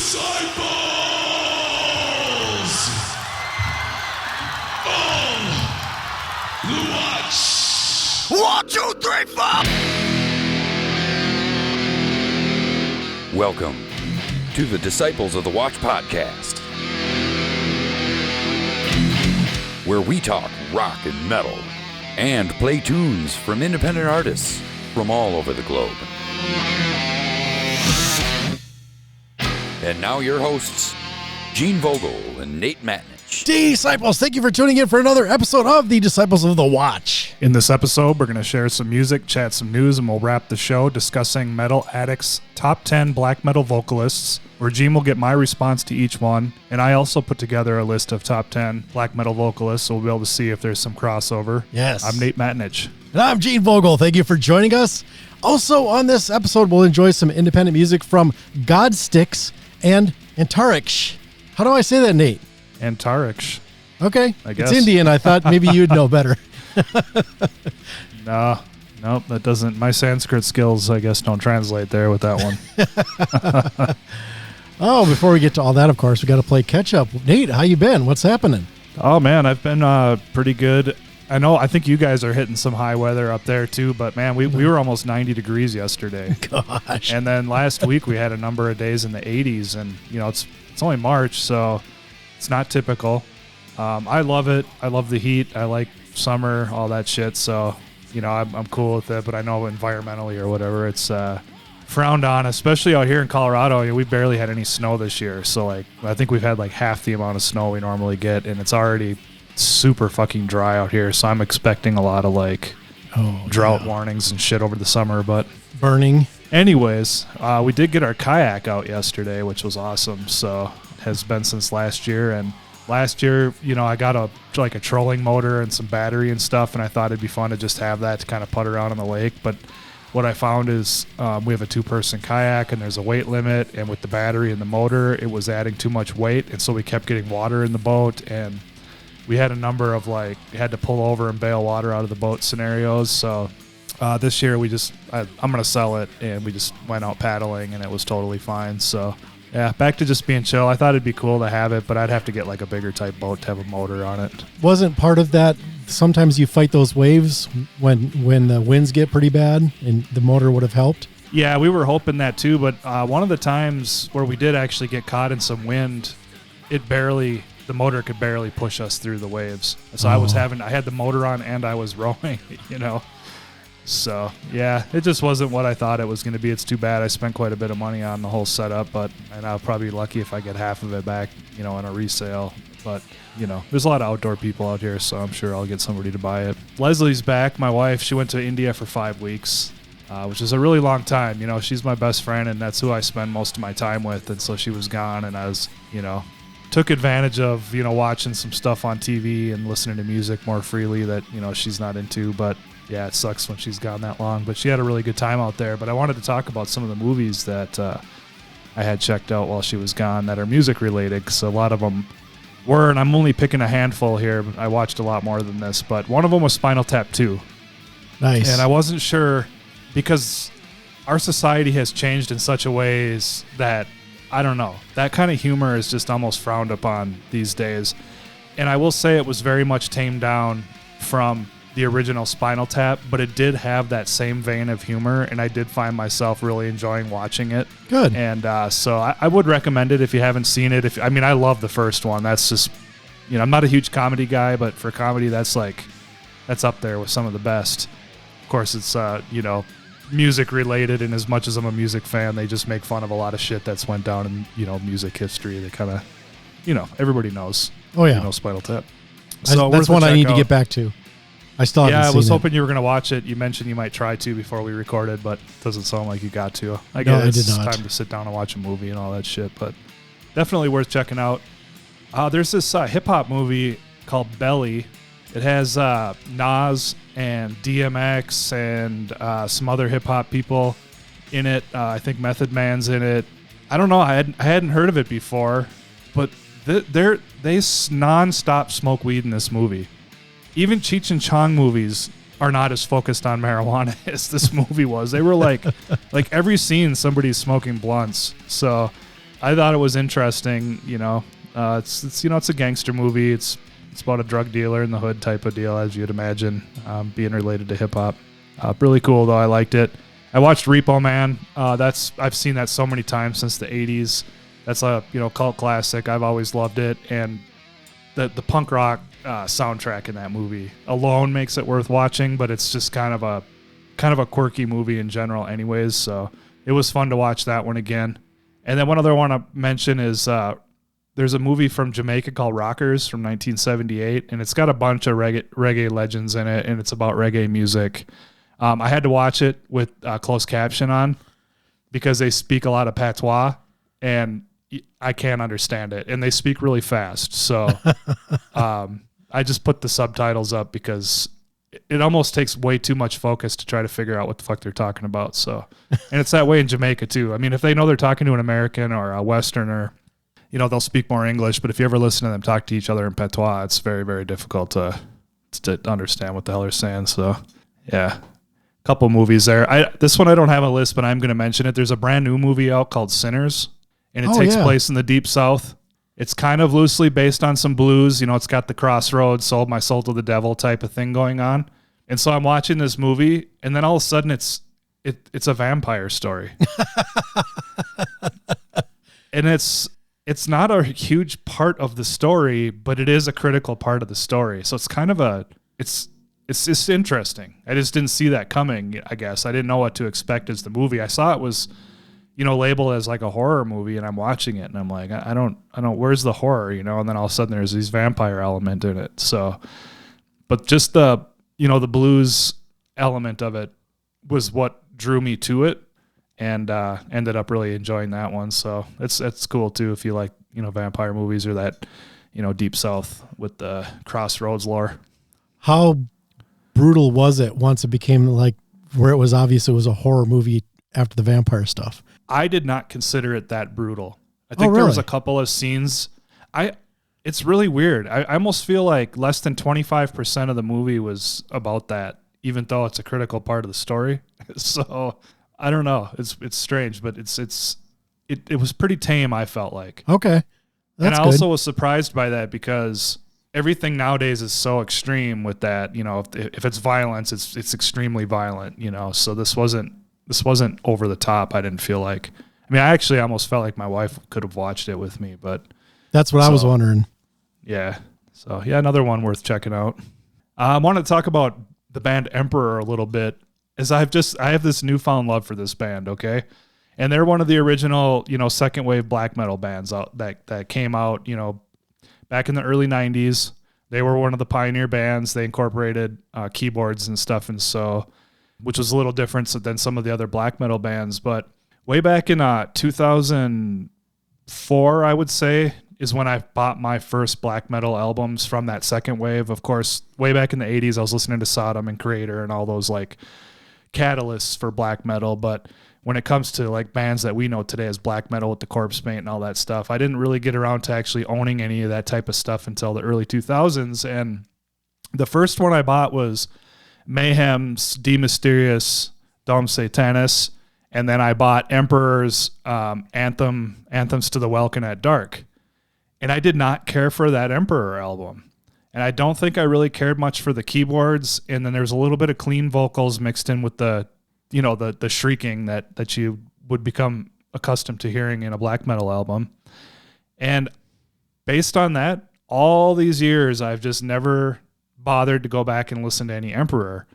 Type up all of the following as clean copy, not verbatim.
disciples of the Watch. 1, 2, 3, 4. Welcome to the Disciples of the Watch podcast, where we talk rock and metal and play tunes from independent artists from all over the globe. And now your hosts, Gene Vogel and Nate Matnich. Disciples, thank you for tuning in for another episode of the Disciples of the Watch. In this episode, we're going to share some music, chat some news, and we'll wrap the show discussing Metal Addicts' top 10 black metal vocalists, where Gene will get my response to each one, and I also put together a list of top 10 black metal vocalists, so we'll be able to see if there's some crossover. Yes. I'm Nate Matnich. And I'm Gene Vogel. Thank you for joining us. Also on this episode, we'll enjoy some independent music from Godsticks and Antariksh. How do I say that, Nate? Antariksh. Okay. I guess. It's Indian. I thought maybe you'd know better. Nope, that doesn't. My Sanskrit skills, I guess, don't translate there with that one. Oh, before we get to all that, of course, we got to play catch up. Nate, how you been? What's happening? Oh, man, I've been pretty good. I think you guys are hitting some high weather up there, too. But, man, we were almost 90 degrees yesterday. Gosh. And then last week we had a number of days in the 80s. And, you know, it's only March, so it's not typical. I love it. I love the heat. I like summer, all that shit. So, you know, I'm cool with it. But I know environmentally or whatever, it's frowned on, especially out here in Colorado. You know, we barely had any snow this year. So, like, I think we've had like half the amount of snow we normally get. And it's already super fucking dry out here. So I'm expecting a lot of like drought warnings and shit over the summer. But burning. anyways, we did get our kayak out yesterday, which was awesome. So it has been since last year. And last year, you know, I got a trolling motor and some battery and stuff, and I thought it'd be fun to just have that to kind of putter around on the lake. But what I found is we have a 2-person kayak, and there's a weight limit, and with the battery and the motor, it was adding too much weight, and so we kept getting water in the boat, and we had a number of had to pull over and bail water out of the boat scenarios. So this year I'm going to sell it, and we just went out paddling, and it was totally fine. So yeah, back to just being chill. I thought it'd be cool to have it, but I'd have to get like a bigger type boat to have a motor on it. Wasn't part of that, sometimes you fight those waves when the winds get pretty bad, and the motor would have helped? Yeah, we were hoping that too, but one of the times where we did actually get caught in some wind, the motor could barely push us through the waves. So I had the motor on and I was rowing, you know. So yeah, it just wasn't what I thought it was going to be. It's too bad. I spent quite a bit of money on the whole setup, and I'll probably be lucky if I get half of it back, you know, on a resale. But, you know, there's a lot of outdoor people out here, so I'm sure I'll get somebody to buy it. Leslie's back, my wife. She went to India for 5 weeks, which is a really long time. You know, she's my best friend, and that's who I spend most of my time with. And so she was gone, and I was, you know, took advantage of, you know, watching some stuff on TV and listening to music more freely that, you know, she's not into. But yeah, it sucks when she's gone that long. But she had a really good time out there. But I wanted to talk about some of the movies that I had checked out while she was gone that are music related, because a lot of them were, and I'm only picking a handful here. I watched a lot more than this, but one of them was Spinal Tap 2. Nice. And I wasn't sure, because our society has changed in such a ways that, I don't know, that kind of humor is just almost frowned upon these days. And I will say it was very much tamed down from the original Spinal Tap, but it did have that same vein of humor, and I did find myself really enjoying watching it. Good. And so I would recommend it if you haven't seen it. I love the first one. That's just, you know, I'm not a huge comedy guy, but for comedy, that's up there with some of the best. Of course, it's, you know, music related, and as much as I'm a music fan, they just make fun of a lot of shit that's went down in, you know, music history. They kind of, you know, everybody knows. Oh yeah. You know, Spinal Tap. So that's one I need to get back to. I still haven't seen it. I was hoping you were going to watch it. You mentioned you might try to before we recorded, but it doesn't sound like you got to. I guess it's time to sit down and watch a movie and all that shit, but definitely worth checking out. There's this hip-hop movie called Belly. It has Nas and DMX and some other hip-hop people in it. I think Method Man's in it. I don't know. I hadn't heard of it before, but they non-stop smoke weed in this movie. Even Cheech and Chong movies are not as focused on marijuana as this movie was. They were like every scene somebody's smoking blunts. So I thought it was interesting. It's it's a gangster movie. It's about a drug dealer in the hood type of deal, as you'd imagine, being related to hip hop. Really cool though. I liked it. I watched Repo Man. I've seen that so many times since the 80s. That's a cult classic. I've always loved it, and the punk rock soundtrack in that movie alone makes it worth watching. But it's just kind of a quirky movie in general, anyways. So it was fun to watch that one again. And then one other one I mention is there's a movie from Jamaica called Rockers from 1978, and it's got a bunch of reggae legends in it, and it's about reggae music. I had to watch it with closed caption on because they speak a lot of patois, and I can't understand it, and they speak really fast. So I just put the subtitles up because it almost takes way too much focus to try to figure out what the fuck they're talking about. So, and it's that way in Jamaica too. I mean, if they know they're talking to an American or a Westerner, they'll speak more English. But if you ever listen to them talk to each other in patois, it's very, very difficult to understand what the hell they're saying. So, yeah. Couple movies there. This one I don't have a list, but I'm going to mention it. There's a brand new movie out called Sinners, and it takes place in the Deep South. It's kind of loosely based on some blues. It's got the Crossroads, Sold My Soul to the Devil type of thing going on. And so I'm watching this movie, and then all of a sudden it's a vampire story. And it's not a huge part of the story, but it is a critical part of the story. So it's kind of it's just interesting. I just didn't see that coming, I guess. I didn't know what to expect as the movie. I saw it was, labeled as like a horror movie, and I'm watching it and I'm like, I don't, where's the horror, And then all of a sudden there's these vampire element in it. So, but just the blues element of it was what drew me to it, and ended up really enjoying that one. So it's cool too if you like, vampire movies or that, Deep South with the Crossroads lore. How brutal was it once it became like where it was obvious it was a horror movie after the vampire stuff? I did not consider it that brutal. I think there was a couple of scenes. It's really weird. I almost feel like less than 25% of the movie was about that, even though it's a critical part of the story. So I don't know. It's strange, but it was pretty tame, I felt like. Okay. And I also was surprised by that because everything nowadays is so extreme with that. If it's violence, it's extremely violent, So this wasn't over the top, I didn't feel like. I mean, I actually almost felt like my wife could have watched it with me, but that's what I was wondering. Yeah. So, yeah, another one worth checking out. I want to talk about the band Emperor a little bit, as I have this newfound love for this band, okay? And they're one of the original, second wave black metal bands out that came out, back in the early 90s. They were one of the pioneer bands. They incorporated keyboards and stuff, and so, which was a little different than some of the other black metal bands. But way back in 2004, I would say, is when I bought my first black metal albums from that second wave. Of course, way back in the 80s, I was listening to Sodom and Creator and all those like catalysts for black metal. But when it comes to like bands that we know today as black metal with the corpse paint and all that stuff, I didn't really get around to actually owning any of that type of stuff until the early 2000s. And the first one I bought was Mayhem's De Mysterious Dom Satanis, and then I bought Emperor's Anthems to the Welkin at Dark. And I did not care for that Emperor album. And I don't think I really cared much for the keyboards. And then there's a little bit of clean vocals mixed in with the shrieking that you would become accustomed to hearing in a black metal album. And based on that, all these years, I've just never bothered to go back and listen to any Emperor.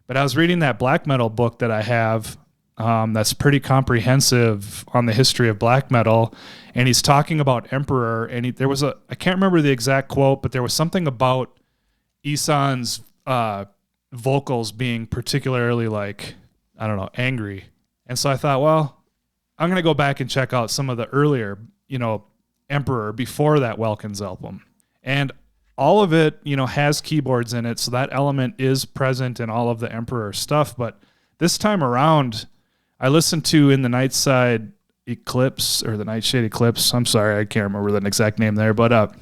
But I was reading that black metal book that I have that's pretty comprehensive on the history of black metal, and he's talking about Emperor, and I can't remember the exact quote, but there was something about Isan's vocals being particularly like, I don't know, angry. And so I thought, well, I'm going to go back and check out some of the earlier, Emperor before that Welkins album. And all of it, has keyboards in it, so that element is present in all of the Emperor stuff. But this time around, I listened to In the Nightside Eclipse, or the Nightshade Eclipse. I'm sorry, I can't remember the exact name there, but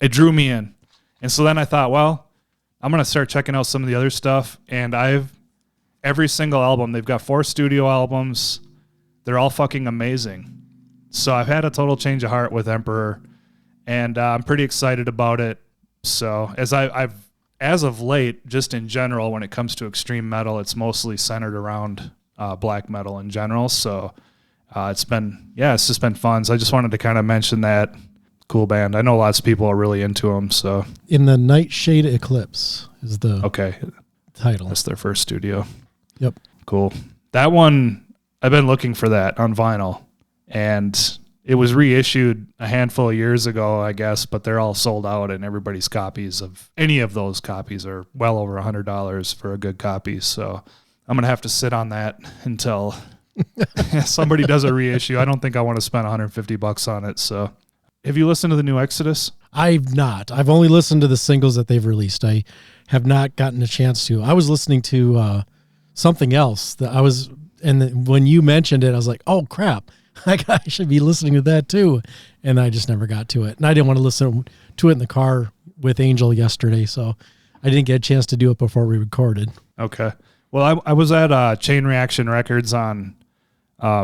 it drew me in. And so then I thought, well, I'm going to start checking out some of the other stuff. And every single album, they've got 4 studio albums. They're all fucking amazing. So I've had a total change of heart with Emperor, and I'm pretty excited about it. So as of late, just in general, when it comes to extreme metal, it's mostly centered around black metal in general. So it's just been fun. So I just wanted to kind of mention that. Cool band. I know lots of people are really into them. So In the Nightshade Eclipse is the title. That's their first studio. Yep. Cool. That one, I've been looking for that on vinyl, and it was reissued a handful of years ago, I guess, but they're all sold out, and everybody's copies of any of those copies are well over $100 for a good copy. So I'm going to have to sit on that until somebody does a reissue. I don't think I want to spend $150 on it. So have you listened to the new Exodus? I've not. I've only listened to the singles that they've released. I have not gotten a chance to. I was listening to something else when you mentioned it, I was like, oh crap, I should be listening to that too. And I just never got to it. And I didn't want to listen to it in the car with Angel yesterday, so I didn't get a chance to do it before we recorded. Okay. Well, I was at Chain Reaction Records on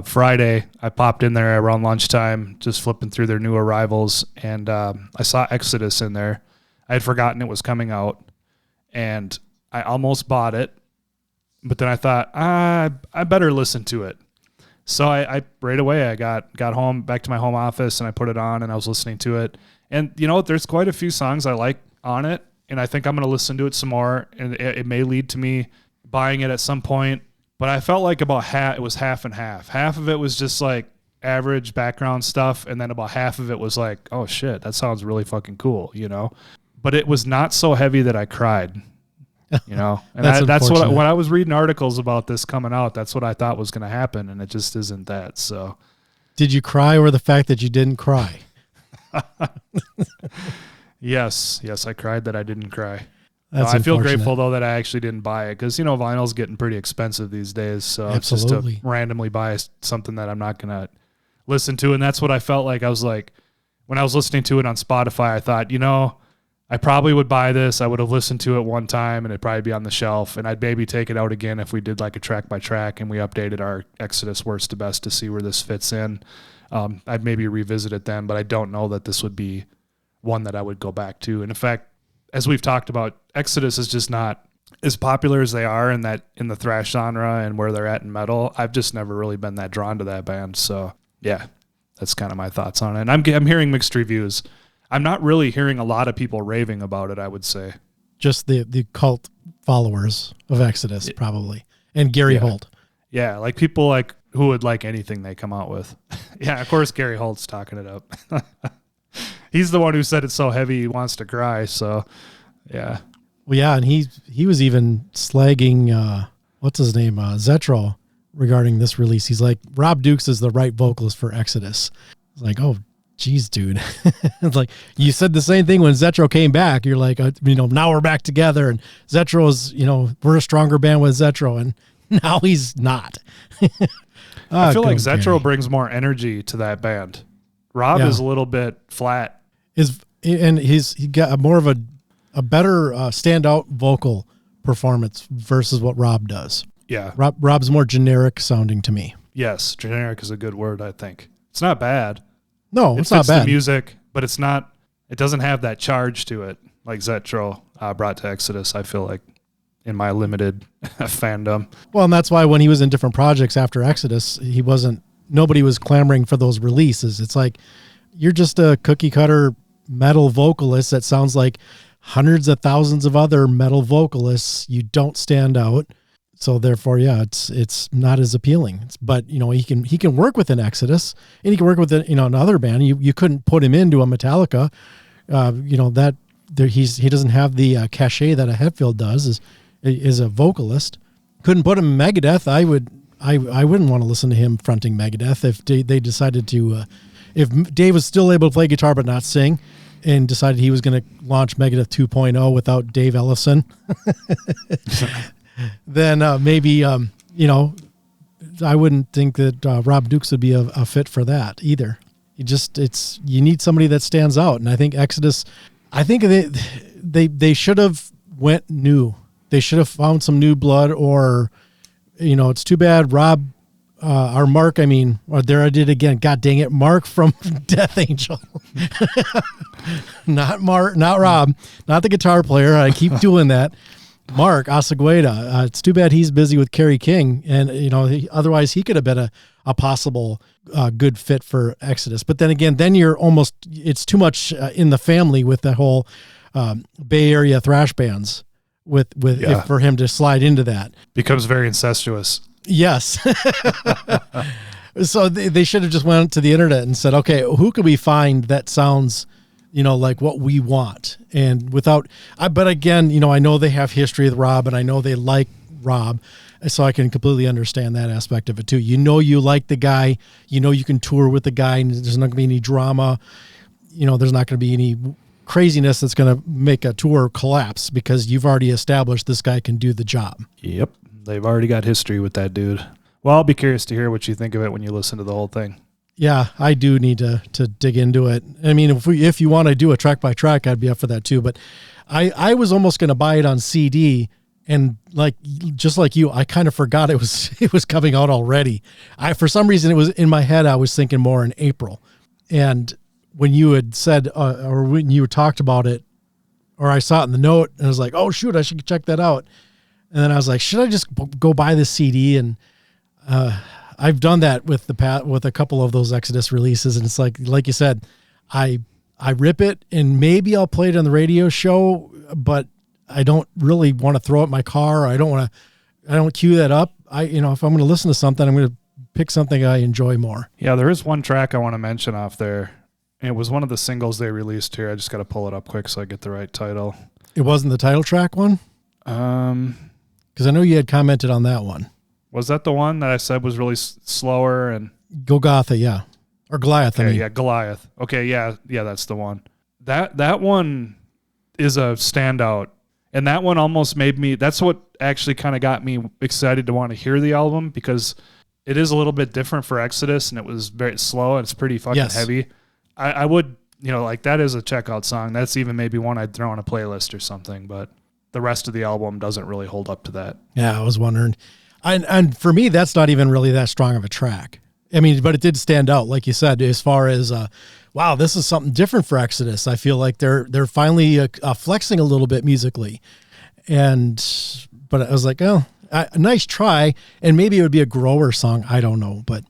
Friday. I popped in there around lunchtime, just flipping through their new arrivals, and I saw Exodus in there. I had forgotten it was coming out, and I almost bought it, but then I thought, I better listen to it. So I right away, I got home, back to my home office, and I put it on, and I was listening to it. And, you know, there's quite a few songs I like on it, and I think I'm going to listen to it some more, and it may lead to me buying it at some point. But I felt like about it was half and half. Half of it was just like average background stuff, and then about half of it was like, oh shit, that sounds really fucking cool, you know? But it was not so heavy that I cried, you know? And that's what when I was reading articles about this coming out, that's what I thought was going to happen, and it just isn't that. So, did you cry over the fact that you didn't cry? Yes, I cried that I didn't cry. That's I feel grateful, though, that I actually didn't buy it because, you know, vinyl's getting pretty expensive these days. So Absolutely. It's just to randomly buy something that I'm not going to listen to. And that's what I felt like. I was like, when I was listening to it on Spotify, I thought, you know, I probably would buy this. I would have listened to it one time and it'd probably be on the shelf. And I'd maybe take it out again if we did like a track by track and we updated our Exodus worst to best to see where this fits in. I'd maybe revisit it then, but I don't know that this would be one that I would go back to. And in fact, as we've talked about, Exodus is just not as popular as they are in the thrash genre and where they're at in metal. I've just never really been that drawn to that band. So yeah, that's kind of my thoughts on it. And I'm hearing mixed reviews. I'm not really hearing a lot of people raving about it, I would say. Just the cult followers of Exodus, probably. And Gary Holt. Yeah, like people like who would like anything they come out with. Yeah, of course Gary Holt's talking it up. He's the one who said it's so heavy he wants to cry. So, yeah. Well, yeah, and he was even slagging, what's his name, Zetro, regarding this release. He's like, Rob Dukes is the right vocalist for Exodus. It's like, oh, geez, dude. It's like, you said the same thing when Zetro came back. You're like, you know, now we're back together. And Zetro's, you know, we're a stronger band with Zetro. And now he's not. I feel like Zetro brings more energy to that band. Rob is a little bit flat. He got more of a better standout vocal performance versus what Rob does. Yeah. Rob's more generic sounding to me. Yes, generic is a good word, I think. It's not bad. No, it's not bad. The music, but it doesn't have that charge to it like Zetro brought to Exodus, I feel like, in my limited fandom. Well, and that's why when he was in different projects after Exodus, nobody was clamoring for those releases. It's like, you're just a cookie cutter metal vocalist that sounds like hundreds of thousands of other metal vocalists. You don't stand out. So therefore, yeah, it's not as appealing. But, you know, he can work with an Exodus and he can work with another band. You couldn't put him into a Metallica. You know, that he doesn't have the cachet that a Hetfield does is a vocalist. Couldn't put him in Megadeth. I wouldn't want to listen to him fronting Megadeth if they decided to, if Dave was still able to play guitar but not sing and decided he was going to launch Megadeth 2.0 without Dave Ellefson, then maybe, you know, I wouldn't think that Rob Dukes would be a fit for that either. You need somebody that stands out. And I think Exodus, they should have went new. They should have found some new blood, or, you know, it's too bad Rob our Mark, there I did again. God dang it. Mark from Death Angel. Not Rob, not the guitar player. I keep doing that. Mark Asagueda. It's too bad he's busy with Kerry King. And, otherwise he could have been a possible good fit for Exodus. But then again, it's too much in the family with the whole Bay Area thrash bands for him to slide into that. Becomes very incestuous. Yes. So they should have just went to the internet and said, okay, who could we find that sounds, like what we want? And but again, I know they have history with Rob and I know they like Rob. So I can completely understand that aspect of it too. You like the guy, you can tour with the guy and there's not gonna be any drama. There's not going to be any craziness that's going to make a tour collapse because you've already established this guy can do the job. Yep. They've already got history with that dude. Well, I'll be curious to hear what you think of it when you listen to the whole thing. Yeah, I do need to dig into it. If you want to do a track by track, I'd be up for that too. But I was almost going to buy it on CD, and just like you, I kind of forgot it was coming out already. For some reason it was in my head. I was thinking more in April, and when you had said or when you talked about it, or I saw it in the note, and I was like, oh shoot, I should check that out. And then I was like, should I just go buy this CD? And I've done that with a couple of those Exodus releases, and it's like you said, I rip it, and maybe I'll play it on the radio show, but I don't really want to throw it in my car. I don't cue that up. If I'm going to listen to something, I'm going to pick something I enjoy more. Yeah, there is one track I want to mention off there. It was one of the singles they released here. I just got to pull it up quick so I get the right title. It wasn't the title track one? Because I know you had commented on that one. Was that the one that I said was really slower? And Golgotha, yeah. Or Goliath, okay, yeah, Goliath. Okay, yeah, that's the one. That one is a standout. And that one almost made me, that's what actually kind of got me excited to want to hear the album, because it is a little bit different for Exodus, and it was very slow, and it's pretty fucking heavy. I would, that is a checkout song. That's even maybe one I'd throw on a playlist or something, but the rest of the album doesn't really hold up to that. Yeah, I was wondering. And for me, that's not even really that strong of a track. But it did stand out, like you said, as far as, wow, this is something different for Exodus. I feel like they're finally flexing a little bit musically. But I was like, oh, nice try. And maybe it would be a grower song. I don't know. But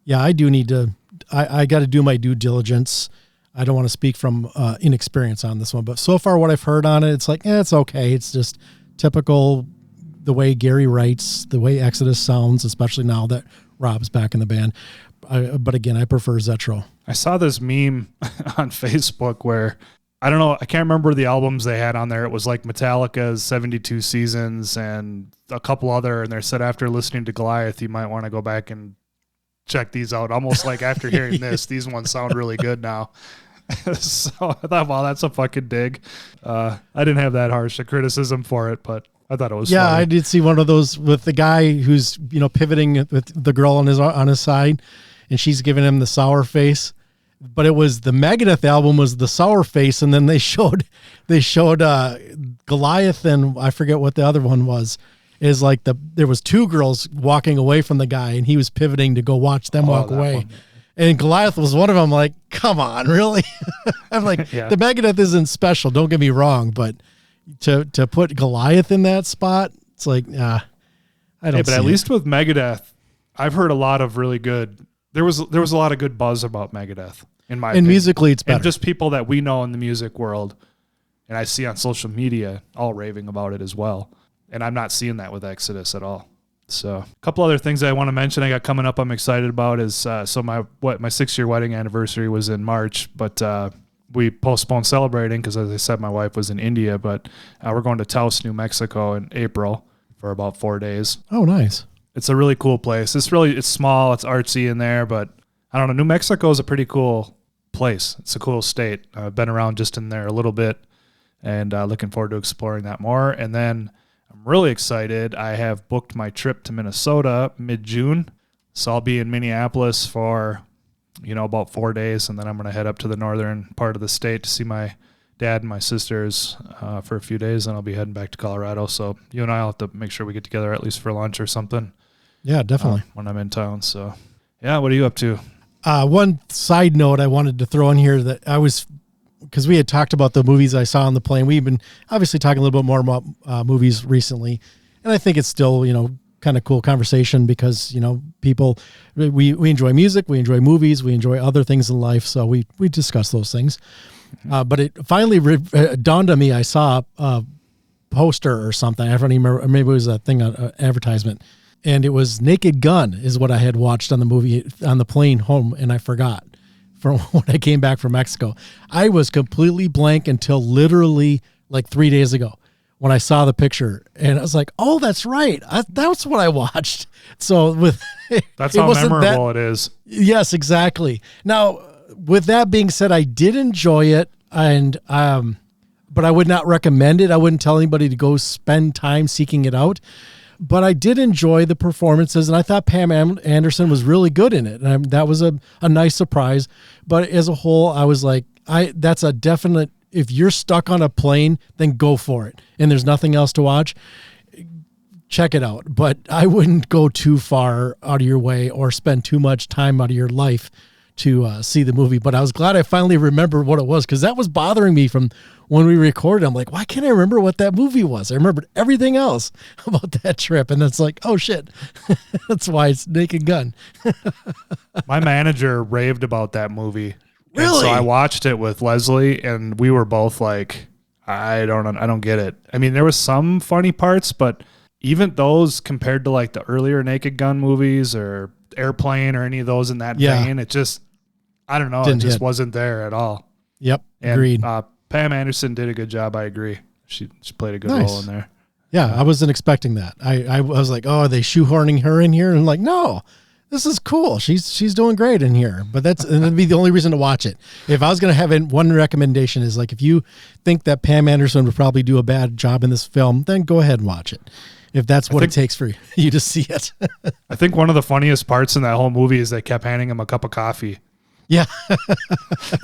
yeah, I do need to, I got to do my due diligence. I don't want to speak from inexperience on this one, but so far what I've heard on it, it's like, it's okay. It's just typical, the way Gary writes, the way Exodus sounds, especially now that Rob's back in the band. But again, I prefer Zetro. I saw this meme on Facebook where, I don't know, I can't remember the albums they had on there. It was like Metallica's 72 Seasons and a couple other, and they said after listening to Goliath, you might want to go back and check these out. Almost like after hearing this, these ones sound really good now. So I thought, wow, that's a fucking dig. I didn't have that harsh a criticism for it, but I thought it was funny. I did see one of those with the guy who's, pivoting with the girl on his side, and she's giving him the sour face. But it was the Megadeth album was the sour face, and then they showed Goliath, and I forget what the other one was. Is like there was two girls walking away from the guy, and he was pivoting to go watch them walk away. One. And Goliath was one of them. Like, come on, really? I'm like, The Megadeth isn't special. Don't get me wrong, but to put Goliath in that spot, it's like, I don't. But at least with Megadeth, I've heard a lot of really good. There was a lot of good buzz about Megadeth in my opinion. And musically, it's better. And just people that we know in the music world, and I see on social media all raving about it as well. And I'm not seeing that with Exodus at all. So a couple other things I want to mention I got coming up I'm excited about is my 6-year wedding anniversary was in March, but we postponed celebrating because, as I said, my wife was in India, but we're going to Taos, New Mexico in April for about 4 days. Oh, nice. It's a really cool place. It's small, it's artsy in there, but I don't know. New Mexico is a pretty cool place. It's a cool state. I've been around just in there a little bit, and looking forward to exploring that more. And then I'm really excited. I have booked my trip to Minnesota mid-June. So I'll be in Minneapolis for, about 4 days. And then I'm going to head up to the northern part of the state to see my dad and my sisters for a few days. And I'll be heading back to Colorado. So you and I will have to make sure we get together at least for lunch or something Yeah, definitely. When I'm in town. So, yeah, what are you up to? One side note I wanted to throw in here that because we had talked about the movies I saw on the plane. We've been obviously talking a little bit more about movies recently, and I think it's still, kind of cool conversation because, people, we enjoy music, we enjoy movies, we enjoy other things in life. So we discuss those things. But it finally dawned on me. I saw a poster or something. I don't even remember. Maybe it was a thing, an advertisement. And it was Naked Gun is what I had watched on the movie on the plane home. And I forgot from when I came back from Mexico. I was completely blank until literally like 3 days ago when I saw the picture, and I was like, oh, that's right. That's what I watched. So that's how memorable it is. Yes, exactly. Now, with that being said, I did enjoy it, and but I would not recommend it. I wouldn't tell anybody to go spend time seeking it out. But I did enjoy the performances, and I thought Pam Anderson was really good in it. And that was a nice surprise. But as a whole, I was like, that's a definite, if you're stuck on a plane, then go for it. And there's nothing else to watch, check it out. But I wouldn't go too far out of your way or spend too much time out of your life to see the movie. But I was glad I finally remembered what it was, because that was bothering me from when we recorded. I'm like, why can't I remember what that movie was? I remembered everything else about that trip. And it's like, oh shit, that's why it's Naked Gun. My manager raved about that movie. Really? And so I watched it with Leslie, and we were both like, I don't get it. I mean, there was some funny parts, but even those compared to like the earlier Naked Gun movies or Airplane or any of those in that vein, it just, I don't know. It just wasn't there at all. Yep. And, agreed. Pam Anderson did a good job. I agree. She played a good role in there. Yeah. I wasn't expecting that. I was like, oh, are they shoehorning her in here? And I'm like, no, this is cool. She's doing great in here, but and that'd be the only reason to watch it. If I was going to have one recommendation is like, if you think that Pam Anderson would probably do a bad job in this film, then go ahead and watch it. If that's what it takes for you to see it. I think one of the funniest parts in that whole movie is they kept handing him a cup of coffee. Yeah.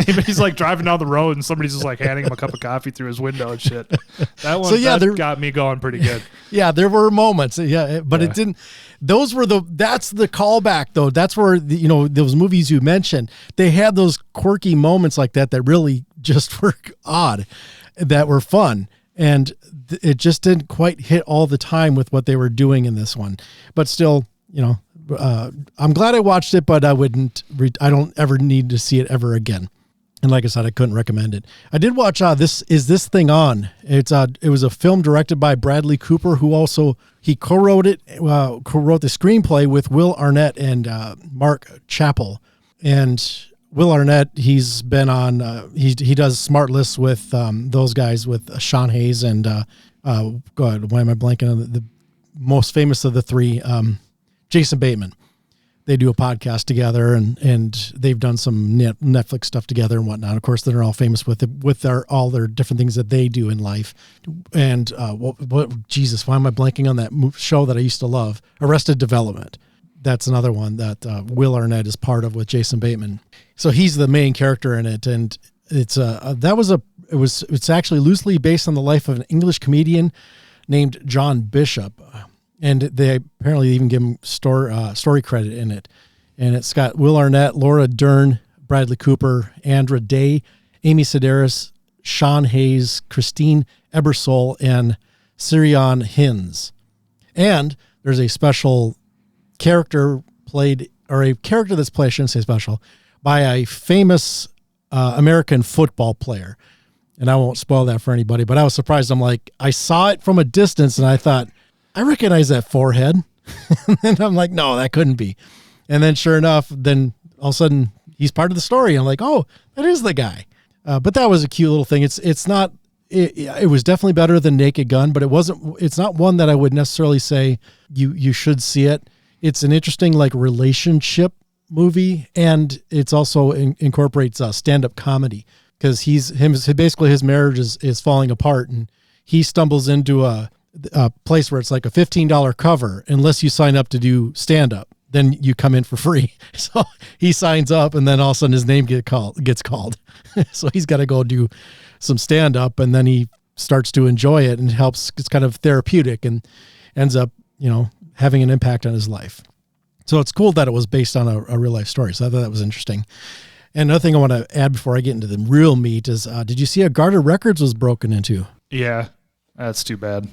He's like driving down the road and somebody's just like handing him a cup of coffee through his window and shit. That one that got me going pretty good. Yeah, there were moments. Yeah, but it didn't. That's the callback though. That's where those movies you mentioned, they had those quirky moments like that really just were odd, that were fun. And it just didn't quite hit all the time with what they were doing in this one. But still, I'm glad I watched it, but I don't ever need to see it ever again. And like I said, I couldn't recommend it. I did watch This Thing On. It was a film directed by Bradley Cooper, who also, he co-wrote the screenplay with Will Arnett and Mark Chappell. And Will Arnett, he's been on, he does Smart Lists with those guys, with Sean Hayes and, God, why am I blanking on the most famous of the three, Jason Bateman. They do a podcast together, and they've done some Netflix stuff together and whatnot. Of course, they're all famous with all their different things that they do in life. And Jesus, why am I blanking on that show that I used to love? Arrested Development. That's another one that Will Arnett is part of with Jason Bateman. So he's the main character in it, and it's actually loosely based on the life of an English comedian named John Bishop. And they apparently even give him story credit in it. And it's got Will Arnett, Laura Dern, Bradley Cooper, Andra Day, Amy Sedaris, Sean Hayes, Christine Ebersole, and Sirion Hins. And there's a special character that's played, I shouldn't say special, by a famous American football player. And I won't spoil that for anybody, but I was surprised. I'm like, I saw it from a distance and I thought, I recognize that forehead. And I'm like, no, that couldn't be. And then sure it's then all of a sudden he's part of the story. I'm like, oh, that is the guy. But that was a cute little thing. It was definitely better than Naked Gun, but it's not one that I would necessarily say you should see it. It's an interesting relationship movie. And it's also incorporates stand-up comedy, because basically his marriage is falling apart, and he stumbles into a place where it's like a $15 cover unless you sign up to do stand-up, then you come in for free. So he signs up, and then all of a sudden his name gets called. So he's got to go do some stand-up, and then he starts to enjoy it and helps. It's kind of therapeutic, and ends up, having an impact on his life. So it's cool that it was based on a real life story. So I thought that was interesting. And another thing I want to add before I get into the real meat is, did you see a Garter Records was broken into? Yeah, that's too bad.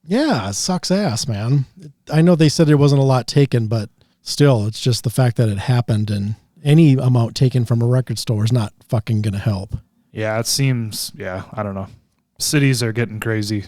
Yeah, it sucks ass, man. I know they said there wasn't a lot taken, but still, it's just the fact that it happened, and any amount taken from a record store is not fucking going to help. Yeah, it seems, I don't know. Cities are getting crazy.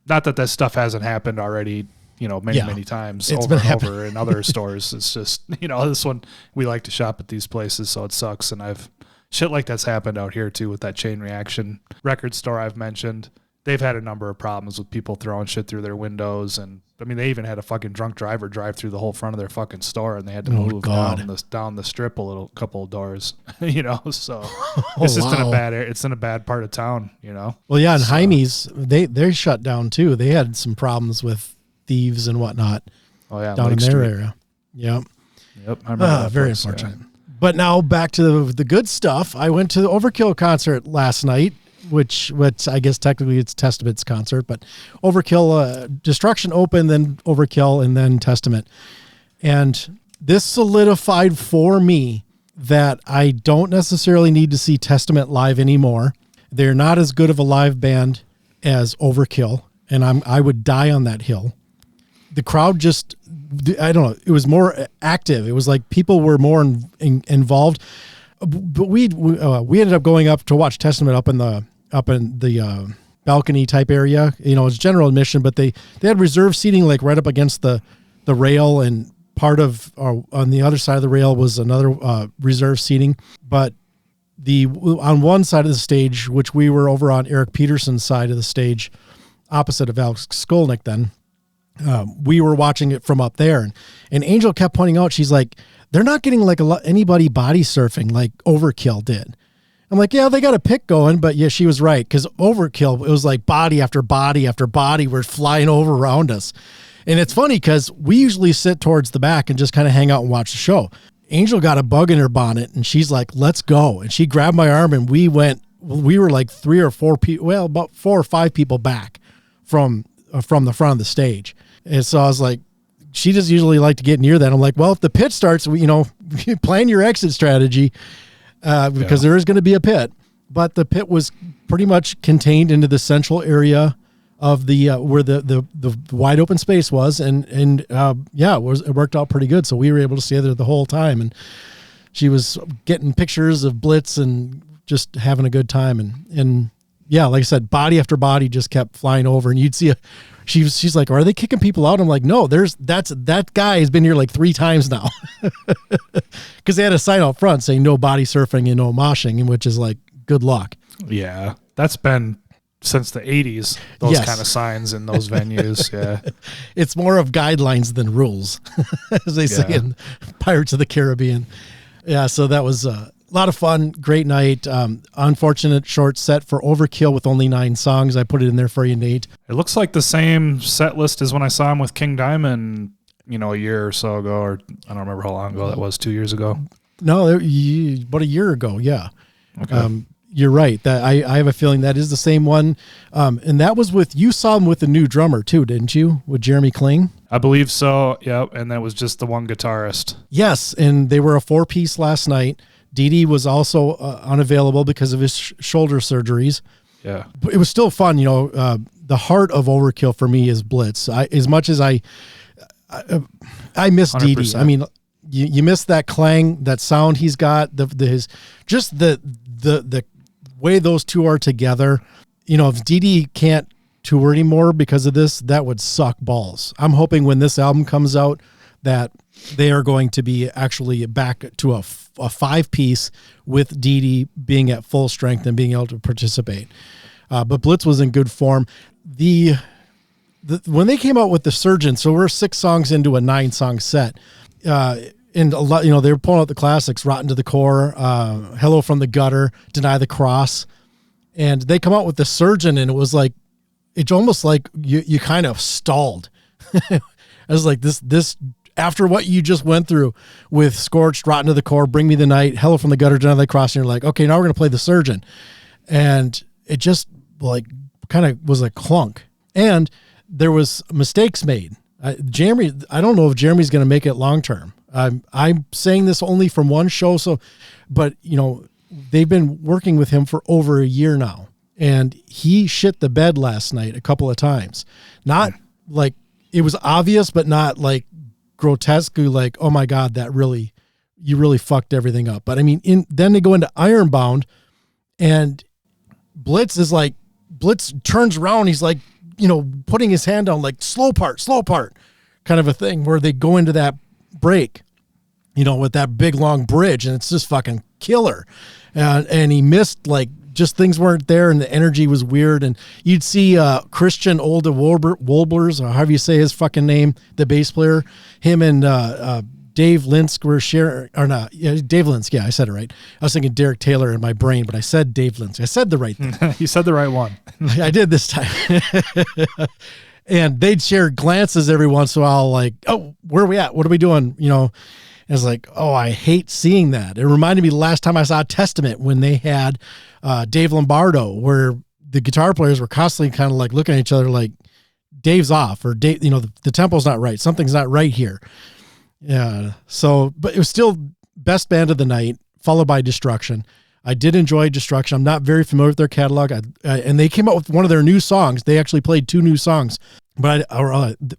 Not that stuff hasn't happened already, many times over and over in other stores. It's just, this one, we like to shop at these places, so it sucks. And shit like that's happened out here too with that Chain Reaction record store I've mentioned. They've had a number of problems with people throwing shit through their windows. And I mean, they even had a fucking drunk driver drive through the whole front of their fucking store, and they had to move down the strip a couple of doors, so it's just in a bad part of town, Well, yeah. And Jaime's, they shut down too. They had some problems with thieves and whatnot. Oh yeah. Down Lake in their Street. area. Yep. Yep. I remember that very place, unfortunate. Yeah. But now back to the good stuff. I went to the Overkill concert last night, which I guess technically it's Testament's concert, but Overkill, Destruction opened, then Overkill, and then Testament. And this solidified for me that I don't necessarily need to see Testament live anymore. They're not as good of a live band as Overkill, and I would die on that hill. The crowd just, I don't know, it was more active. It was like people were more involved. But we ended up going up to watch Testament up in the balcony type area. It's general admission, but they had reserved seating like right up against the rail, and part of on the other side of the rail was another reserved seating. But on one side of the stage, which we were over on Eric Peterson's side of the stage, opposite of Alex Skolnick, then we were watching it from up there, and Angel kept pointing out, she's like, they're not getting like anybody body surfing like Overkill did. I'm like, yeah, they got a pick going, but yeah, she was right. Cause Overkill, it was like body after body after body were flying over around us. And it's funny cause we usually sit towards the back and just kind of hang out and watch the show. Angel got a bug in her bonnet and she's like, let's go. And she grabbed my arm and we were like 3 or 4 people, well, about 4 or 5 people back from the front of the stage. And so I was like, she doesn't usually like to get near that. I'm like, well, if the pit starts, plan your exit strategy, because there is going to be a pit. But the pit was pretty much contained into the central area of the where the wide open space was, and it worked out pretty good. So we were able to stay there the whole time, and she was getting pictures of Blitz and just having a good time, and yeah, like I said, body after body just kept flying over, and you'd see she's like, are they kicking people out? I'm like, no, that guy has been here like 3 times now, because they had a sign out front saying no body surfing and no moshing, which is like, good luck. Yeah, that's been since the 80s, those kind of signs in those venues. Yeah, it's more of guidelines than rules, as they say in Pirates of the Caribbean. Yeah, so that was a lot of fun, great night. Unfortunate short set for Overkill with only 9 songs. I put it in there for you, Nate. It looks like the same set list as when I saw him with King Diamond, a year or so ago, or I don't remember how long ago that was, 2 years ago. No, about a year ago. Yeah. Okay. You're right. That I have a feeling that is the same one. And that was you saw him with the new drummer too, didn't you? With Jeremy Kling? I believe so. Yeah. And that was just the one guitarist. Yes. And they were a 4-piece last night. Dee was also unavailable because of his shoulder surgeries. Yeah. But it was still fun. The heart of Overkill for me is Blitz. As much as I miss Dee. I mean, you miss that clang, that sound he's got, the way those two are together. If Dee can't tour anymore because of this, that would suck balls. I'm hoping when this album comes out that they are going to be actually back to a 5-piece with Dee being at full strength and being able to participate. But Blitz was in good form. When they came out with The Surgeon, so we're 6 songs into a 9-song set, and a lot, they were pulling out the classics, Rotten to the Core, Hello from the Gutter, Deny the Cross. And they come out with The Surgeon, and it was like, it's almost like you kind of stalled. I was like, this after what you just went through with Scorched, Rotten to the Core, Bring Me the Night, Hello from the Gutter, Deny the Cross, and you're like, okay, now we're going to play The Surgeon. And it just like kind of was like clunk. And there was mistakes made. Jeremy, I don't know if Jeremy's going to make it long term. I'm saying this only from one show, but they've been working with him for over a year now, and he shit the bed last night a couple of times. Not like it was obvious, but not like grotesquely like, oh my God, you really fucked everything up. But I mean, then they go into Ironbound, and Blitz turns around. He's like, putting his hand down, like slow part kind of a thing, where they go into that break, with that big long bridge, and it's just fucking killer. And he missed, like, just things weren't there, and the energy was weird. And you'd see Christian Olde Wolbers, or however you say his fucking name, the bass player, him and Dave Linsk were sharing, or not, Dave Linsk, yeah, I said it right. I was thinking Derek Taylor in my brain, but I said Dave Linsk. I said the right thing. You said the right one. I did this time. And they'd share glances every once in a while, like, oh, where are we at? What are we doing? And it's like, oh, I hate seeing that. It reminded me the last time I saw Testament, when they had Dave Lombardo, where the guitar players were constantly kind of like looking at each other like, Dave's off, or Dave, the tempo's not right. Something's not right here. Yeah. So, but it was still best band of the night, followed by Destruction. I did enjoy Destruction. I'm not very familiar with their catalog, and they came out with one of their new songs. They actually played 2 new songs, but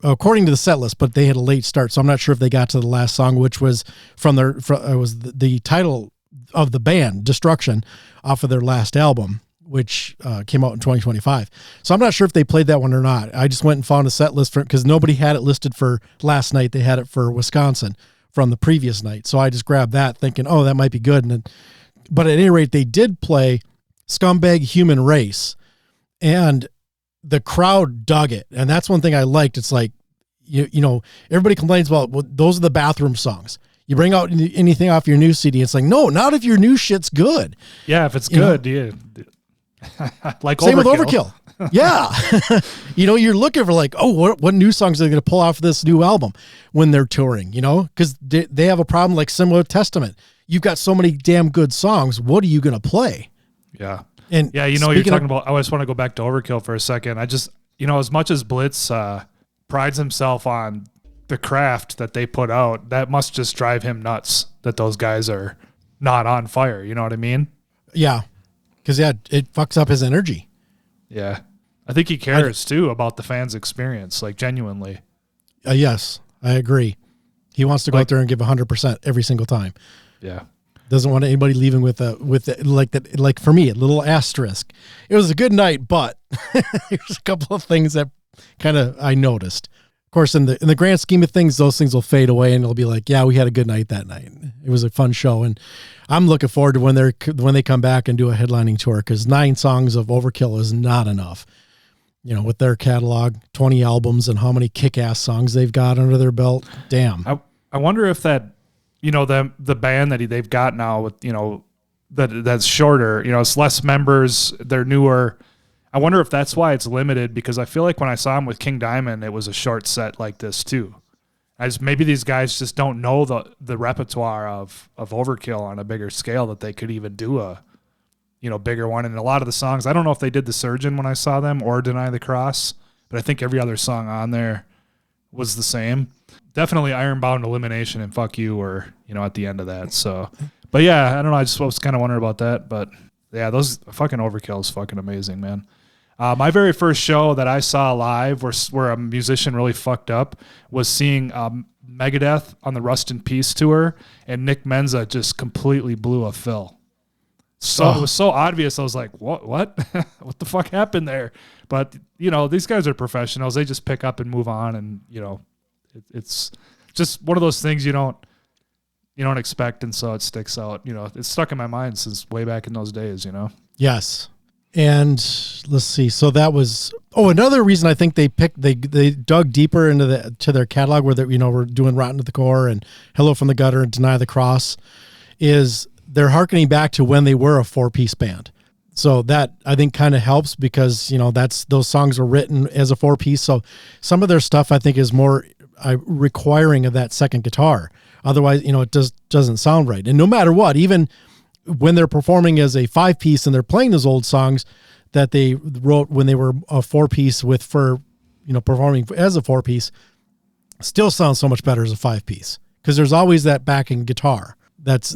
according to the set list, but they had a late start, so I'm not sure if they got to the last song, which was was the title of the band, Destruction, off of their last album, which came out in 2025. So I'm not sure if they played that one or not. I just went and found a set list because nobody had it listed for last night. They had it for Wisconsin from the previous night. So I just grabbed that thinking, oh, that might be good. But at any rate, they did play Scumbag Human Race, and the crowd dug it. And that's one thing I liked. It's like, everybody complains about, well, those are the bathroom songs. You bring out anything off your new CD. It's like, no, not if your new shit's good. Yeah. If it's good, like same with Overkill. Yeah. You're looking for like, oh, what new songs are they going to pull off this new album when they're touring, because they have a problem like similar to Testament. You've got so many damn good songs. What are you going to play? Yeah. And yeah, you're talking about, I just want to go back to Overkill for a second. I just, as much as Blitz prides himself on the craft that they put out, that must just drive him nuts that those guys are not on fire. You know what I mean? Yeah. Because, it fucks up his energy. Yeah. I think he cares, too, about the fans' experience, like, genuinely. Yes, I agree. He wants to go out there and give 100% every single time. Yeah. Doesn't want anybody leaving with like for me, a little asterisk. It was a good night, but here's a couple of things that kind of I noticed. Of course, in the grand scheme of things, those things will fade away, and it'll be like, yeah, we had a good night that night. It was a fun show, and I'm looking forward to when they come back and do a headlining tour, because 9 songs of Overkill is not enough. With their catalog, 20 albums, and how many kick-ass songs they've got under their belt. Damn. I wonder if that, the band that they've got now with, that's shorter, it's less members, they're newer. I wonder if that's why it's limited, because I feel like when I saw him with King Diamond, it was a short set like this too. Maybe these guys just don't know the repertoire of Overkill on a bigger scale, that they could even do a, bigger one. And a lot of the songs, I don't know if they did The Surgeon when I saw them or Deny the Cross, but I think every other song on there was the same. Definitely Ironbound, Elimination, and Fuck You were, at the end of that. So, but yeah, I don't know. I just was kind of wondering about that. But yeah, those fucking Overkill is fucking amazing, man. My very first show that I saw live where a musician really fucked up was seeing Megadeth on the Rust in Peace tour, and Nick Menza just completely blew a fill. So It was so obvious. I was like, what? What the fuck happened there? But, these guys are professionals. They just pick up and move on, and, it's just one of those things you don't expect, and so it sticks out. It's stuck in my mind since way back in those days. Yes, and let's see. So that was another reason I think they dug deeper into their catalog, where we're doing Rotten to the Core and Hello from the Gutter and Deny the Cross, is they're hearkening back to when they were a 4-piece band. So that I think kind of helps, because those songs were written as a 4-piece. So some of their stuff I think is more requiring of that second guitar. Otherwise, it doesn't sound right. And no matter what, even when they're performing as a 5-piece and they're playing those old songs that they wrote when they were a 4-piece performing as a 4-piece, still sounds so much better as a 5-piece, because there's always that backing guitar that's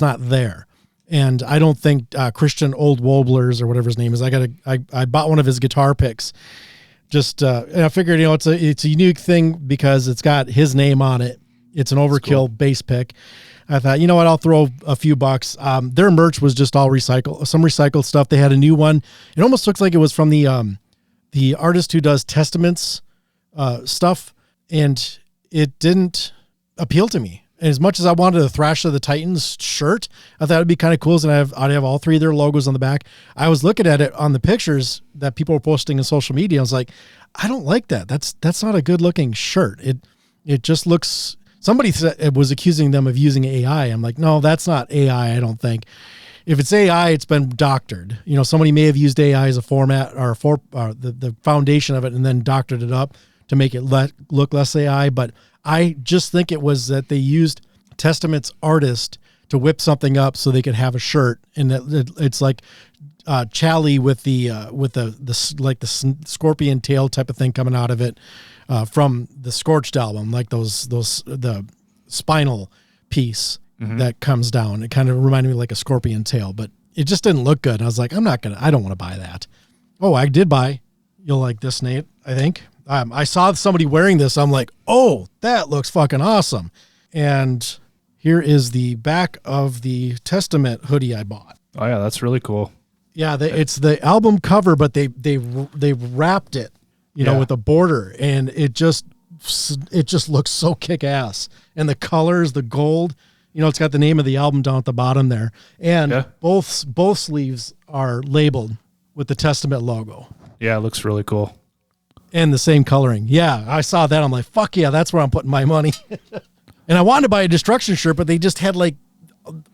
not there. And I don't think Christian Old Woblers or whatever his name is. I bought one of his guitar picks. And I figured, it's a unique thing because it's got his name on it. It's an Overkill bass pick. I thought, you know what, I'll throw a few bucks. Their merch was just all some recycled stuff. They had a new one. It almost looks like it was from the artist who does Testaments stuff, and it didn't appeal to me. And as much as I wanted a Thrash of the Titans shirt, I thought it'd be kind of cool. And I'd have all 3 of their logos on the back. I was looking at it on the pictures that people were posting on social media. I was like, I don't like that. That's not a good looking shirt. It just looks. Somebody was accusing them of using AI. I'm like, no, that's not AI. I don't think. If it's AI, it's been doctored. Somebody may have used AI as a format or the foundation of it, and then doctored it up to make it look less AI. But I just think it was that they used Testament's artist to whip something up so they could have a shirt, and it's like Chally with the scorpion tail type of thing coming out of it from the Scorched album, like the spinal piece that comes down. It kind of reminded me like a scorpion tail, but it just didn't look good. I was like, I don't want to buy that. Oh, I did buy. You'll like this, Nate, I think. I saw somebody wearing this. I'm like, oh, that looks fucking awesome. And here is the back of the Testament hoodie I bought. Oh yeah, that's really cool. Yeah, it's the album cover, but they wrapped it, with a border, and it just looks so kick ass. And the colors, the gold, it's got the name of the album down at the bottom there, and both sleeves are labeled with the Testament logo. Yeah, it looks really cool. And the same coloring. Yeah, I saw that. I'm like, fuck yeah, that's where I'm putting my money. And I wanted to buy a Destruction shirt, but they just had like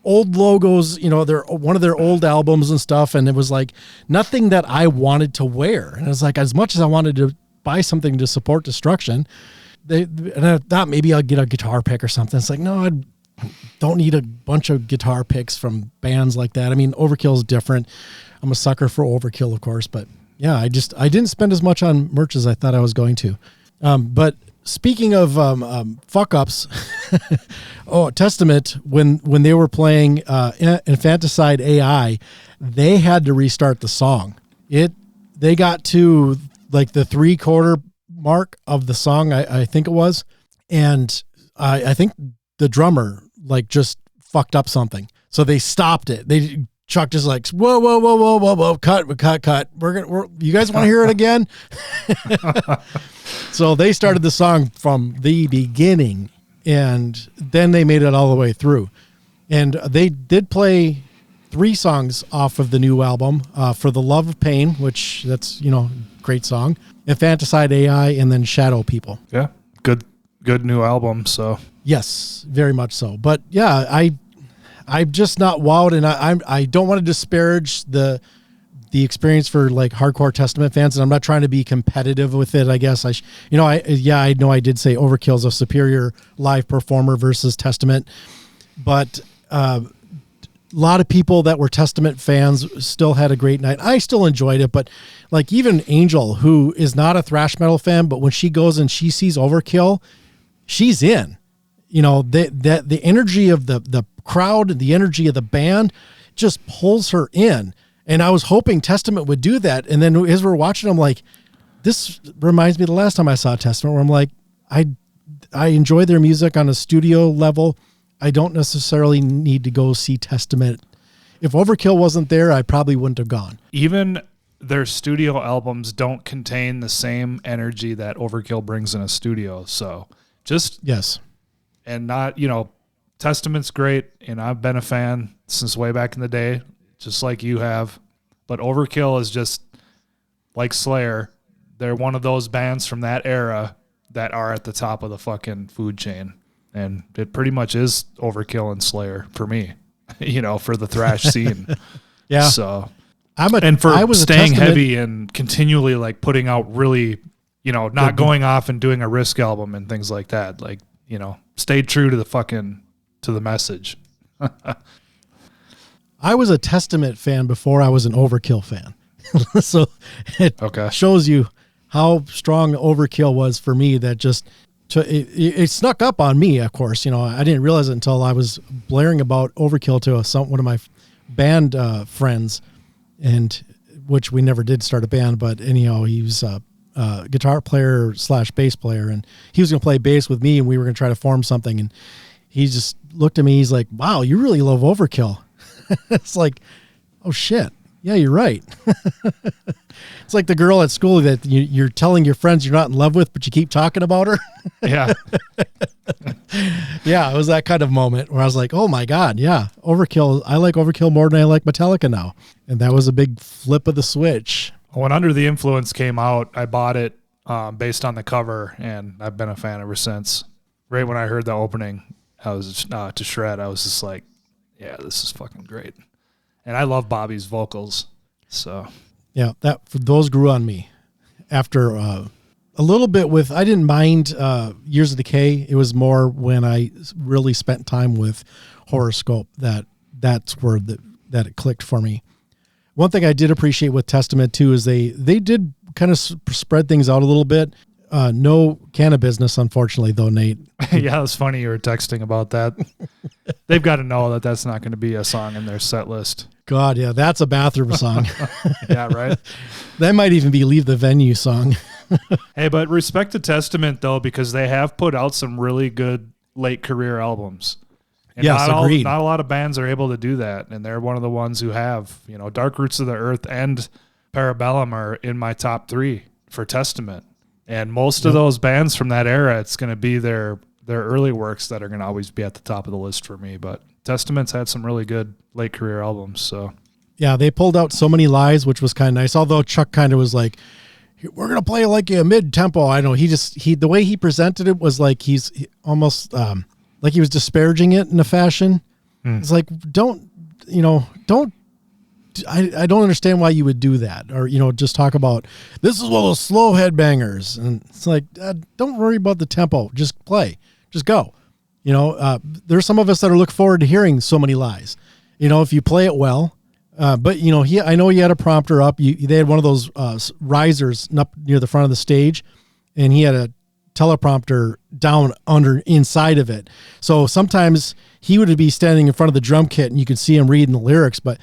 old logos, they're one of their old albums and stuff. And it was like nothing that I wanted to wear. And it was like, as much as I wanted to buy something to support Destruction, and I thought maybe I'll get a guitar pick or something. It's like, no, I don't need a bunch of guitar picks from bands like that. I mean, Overkill is different. I'm a sucker for Overkill, of course, but yeah, I didn't spend as much on merch as I thought I was going to. But speaking of fuck ups, Testament, when they were playing Infanticide AI, they had to restart the song. They got to like the 3/4 mark of the song, I think it was, and I think the drummer like just fucked up something, so they stopped it. Chuck just like, whoa, cut. You guys want to hear it again? So they started the song from the beginning, and then they made it all the way through. And they did play 3 songs off of the new album, For the Love of Pain, which that's, great song, Infanticide AI, and then Shadow People. Yeah, good new album. So yes, very much so. But yeah, I'm just not wowed, and I don't want to disparage the experience for like hardcore Testament fans, and I'm not trying to be competitive with it. I guess I know I did say Overkill's a superior live performer versus Testament, but a lot of people that were Testament fans still had a great night. I still enjoyed it, but like even Angel, who is not a thrash metal fan, but when she goes and she sees Overkill, she's in. The energy of the crowd, the energy of the band just pulls her in. And I was hoping Testament would do that. And then as we're watching, I'm like, this reminds me of the last time I saw Testament, where I'm like, I enjoy their music on a studio level. I don't necessarily need to go see Testament. If Overkill wasn't there, I probably wouldn't have gone. Even their studio albums don't contain the same energy that Overkill brings in a studio. So just... Yes. And not, Testament's great, and I've been a fan since way back in the day, just like you have. But Overkill is just like Slayer. They're one of those bands from that era that are at the top of the fucking food chain. And it pretty much is Overkill and Slayer for me, for the thrash scene. Yeah. So, staying heavy and continually like putting out really, not going off and doing a Risk album and things like that. Like, stayed true to the message. I was a Testament fan before I was an Overkill fan. So it shows you how strong Overkill was for me. That just it snuck up on me. Of course, I didn't realize it until I was blaring about Overkill to one of my band friends, and which we never did start a band, but anyhow, he was a guitar player / bass player, and he was going to play bass with me, and we were going to try to form something, and he just looked at me. He's like, "Wow, you really love Overkill." It's like, oh shit, yeah, you're right. It's like the girl at school that you're telling your friends you're not in love with, but you keep talking about her. Yeah. Yeah, it was that kind of moment where I was like, oh my God, yeah, Overkill. I like Overkill more than I like Metallica now. And that was a big flip of the switch. When Under the Influence came out, I bought it based on the cover, and I've been a fan ever since. Right when I heard the opening, I was to Shred. I was just like, yeah, this is fucking great. And I love Bobby's vocals. So yeah, those grew on me after a little bit with, I didn't mind Years of Decay. It was more when I really spent time with Horoscope that's where that it clicked for me. One thing I did appreciate with Testament too is they did kind of spread things out a little bit. No Cannabusiness, unfortunately, though, Nate. Yeah, it was funny you were texting about that. They've got to know that that's not going to be a song in their set list. God, yeah, that's a bathroom song. Yeah, right? That might even be Leave the Venue song. Hey, but respect to Testament, though, because they have put out some really good late career albums. And yes, agreed. Not a lot of bands are able to do that, and they're one of the ones who have. Dark Roots of the Earth and Parabellum are in my top 3 for Testament. And most of those bands from that era, it's going to be their early works that are going to always be at the top of the list for me. But Testament's had some really good late career albums. So yeah, they pulled out So Many Lies, which was kind of nice. Although Chuck kind of was like, "We're going to play like a mid tempo." I know the way he presented it was like he almost like he was disparaging it in a fashion. It's like, don't. I don't understand why you would do that, or just talk about this is one of those slow headbangers, and it's like, don't worry about the tempo, just play, just go. There's some of us that are looking forward to hearing So Many Lies, if you play it well. But I know he had a prompter up. They had one of those risers up near the front of the stage, and he had a teleprompter down inside of it. So sometimes he would be standing in front of the drum kit, and you could see him reading the lyrics, but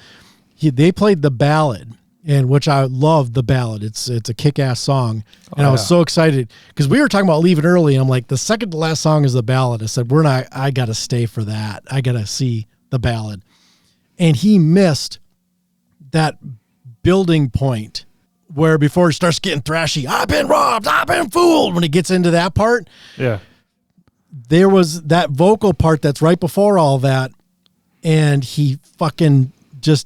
they played the ballad, and which I love the ballad. It's a kick-ass song. And I was so excited because we were talking about leaving early, and I'm like, the second to last song is the ballad. I said, I got to stay for that. I got to see the ballad. And he missed that building point where before he starts getting thrashy, I've been robbed, I've been fooled. When he gets into that part, yeah, there was that vocal part that's right before all that. And he fucking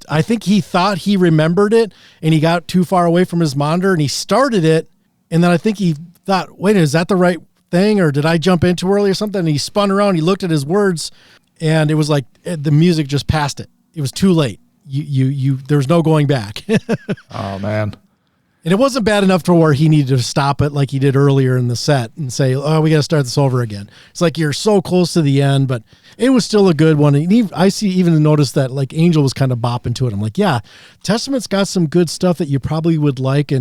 I think he thought he remembered it, and he got too far away from his monitor, and he started it. And then I think he thought, wait, is that the right thing? Or did I jump in too early or something? And he spun around, he looked at his words, and it was like the music just passed it. It was too late. There was no going back. Oh man. And it wasn't bad enough to where he needed to stop it like he did earlier in the set and say, oh, we got to start this over again. It's like you're so close to the end, but it was still a good one. And I even noticed that like Angel was kind of bopping to it. I'm like, yeah, Testament's got some good stuff that you probably would like.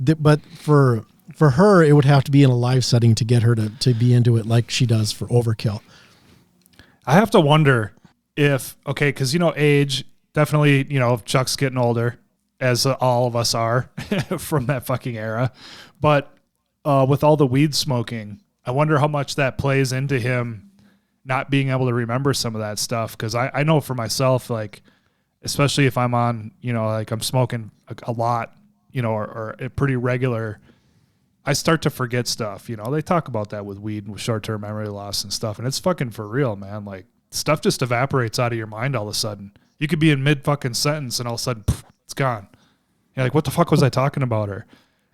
But for her, it would have to be in a live setting to get her to be into it like she does for Overkill. I have to wonder because, age, definitely, Chuck's getting older, as all of us are from that fucking era. But with all the weed smoking, I wonder how much that plays into him not being able to remember some of that stuff. Because I know for myself, like, especially if I'm on, like I'm smoking a lot, or pretty regular, I start to forget stuff. They talk about that with weed and with short-term memory loss and stuff. And it's fucking for real, man. Like, stuff just evaporates out of your mind all of a sudden. You could be in mid fucking sentence and all of a sudden, it's gone. You're like, what the fuck was I talking about? Or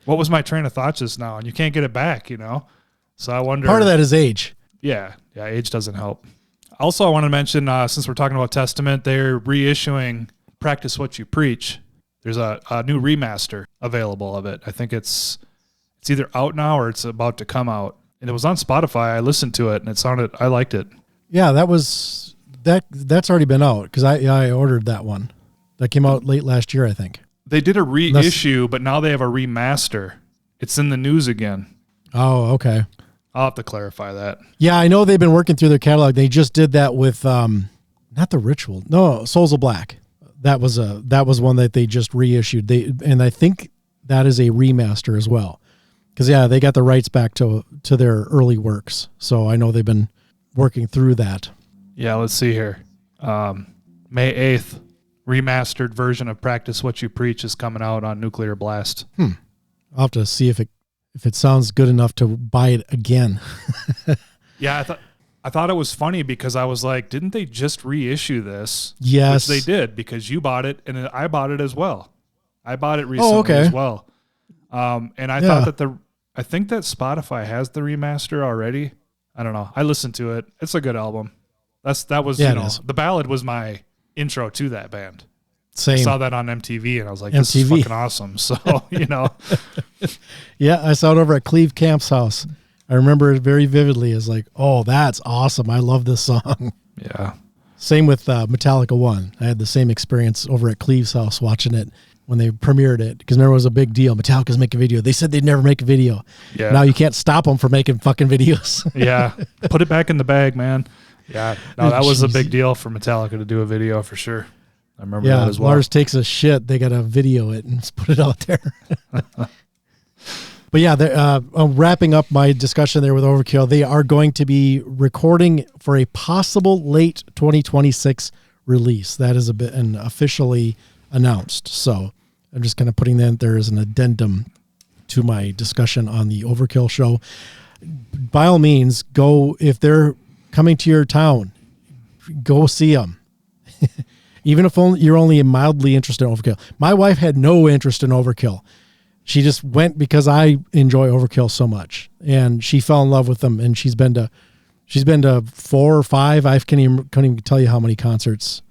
what was my train of thought just now? And you can't get it back, So I wonder. Part of that is age. Yeah, age doesn't help. Also, I want to mention, since we're talking about Testament, they're reissuing Practice What You Preach. There's a new remaster available of it. I think it's either out now or it's about to come out. And it was on Spotify. I listened to it, and I liked it. Yeah, that's already been out because I ordered that one. That came out late last year, I think. They did a reissue, but now they have a remaster, It's in the news again. Oh, okay. I'll have to clarify that. Yeah, I know they've been working through their catalog. They just did that with not The Ritual. No, Souls of Black. That was one that they just reissued. And I think that is a remaster as well. Because they got the rights back to their early works. So I know they've been working through that. Yeah, let's see here. May 8th, remastered version of Practice What You Preach is coming out on Nuclear Blast. I'll have to see if it sounds good enough to buy it again. Yeah, I thought it was funny because I was like, didn't they just reissue this? Yes. Which they did, because you bought it and I bought it as well. I bought it recently as well. And I thought that I think that Spotify has the remaster already. I don't know. I listened to it. It's a good album. That was the ballad was my intro to that band. Same. I saw that on MTV and I was like, this is fucking awesome. So, Yeah, I saw it over at Cleve Camp's house. I remember it very vividly as like, oh, that's awesome. I love this song. Yeah. Same with Metallica 1. I had the same experience over at Cleve's house watching it when they premiered it, because there was a big deal. Metallica's making a video. They said they'd never make a video. Yeah. Now you can't stop them from making fucking videos. Yeah. Put it back in the bag, man. Yeah. No, that was a big deal for Metallica to do a video for sure. I remember that as well. Lars takes a shit. They got to video it and put it out there. But yeah, wrapping up my discussion there with Overkill, they are going to be recording for a possible late 2026 release. That is officially announced. So I'm just kind of putting that there as an addendum to my discussion on the Overkill show. By all means, go, if they're coming to your town, go see them. Even if you're only mildly interested in Overkill. My wife had no interest in Overkill. She just went because I enjoy Overkill so much, and she fell in love with them. And she's been to 4 or 5. I can't even tell you how many concerts,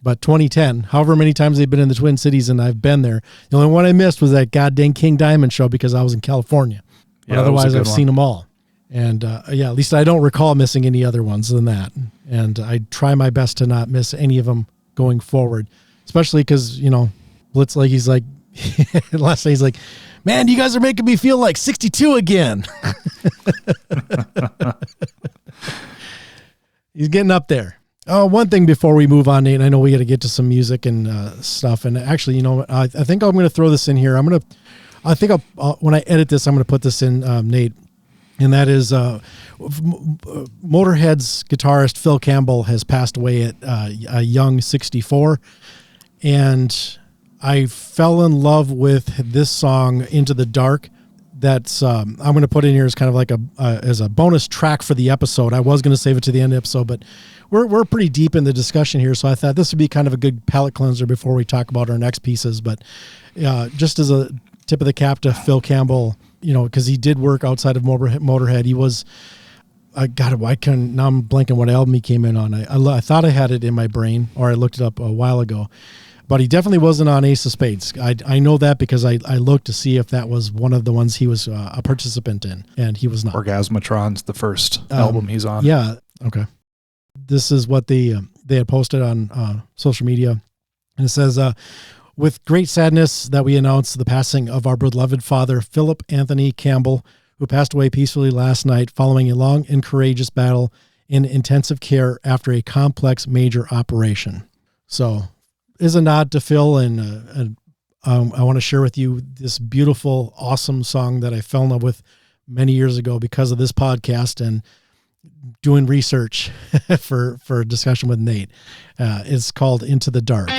but 2010, however many times they've been in the Twin Cities, and I've been there. The only one I missed was that goddamn King Diamond show because I was in California. But otherwise, I've seen them all. And at least I don't recall missing any other ones than that. And I try my best to not miss any of them going forward, especially because, Blitz, like, he's like, last night he's like, man, you guys are making me feel like 62 again. He's getting up there. Oh, one thing before we move on, Nate, and I know we got to get to some music and stuff. And actually, I think I'm going to throw this in here. When I edit this, I'm going to put this in, Nate. And that is Motorhead's guitarist Phil Campbell has passed away at a young 64. And I fell in love with this song, Into the Dark. That's I'm going to put in here as kind of like as a bonus track for the episode. I was going to save it to the end of the episode, but we're pretty deep in the discussion here, so I thought this would be kind of a good palate cleanser before we talk about our next pieces. But just as a tip of the cap to Phil Campbell, because he did work outside of Motorhead. He was, now I'm blanking what album he came in on. I thought I had it in my brain, or I looked it up a while ago. But he definitely wasn't on Ace of Spades. I know that because I looked to see if that was one of the ones he was a participant in, and he was not. Orgasmatron's the first album he's on. Yeah, okay. This is what they had posted on social media, and it says, with great sadness that we announce the passing of our beloved father, Philip Anthony Campbell, who passed away peacefully last night following a long and courageous battle in intensive care after a complex major operation. So, is a nod to Phil, and I want to share with you this beautiful, awesome song that I fell in love with many years ago because of this podcast and doing research for a discussion with Nate. It's called Into the Dark.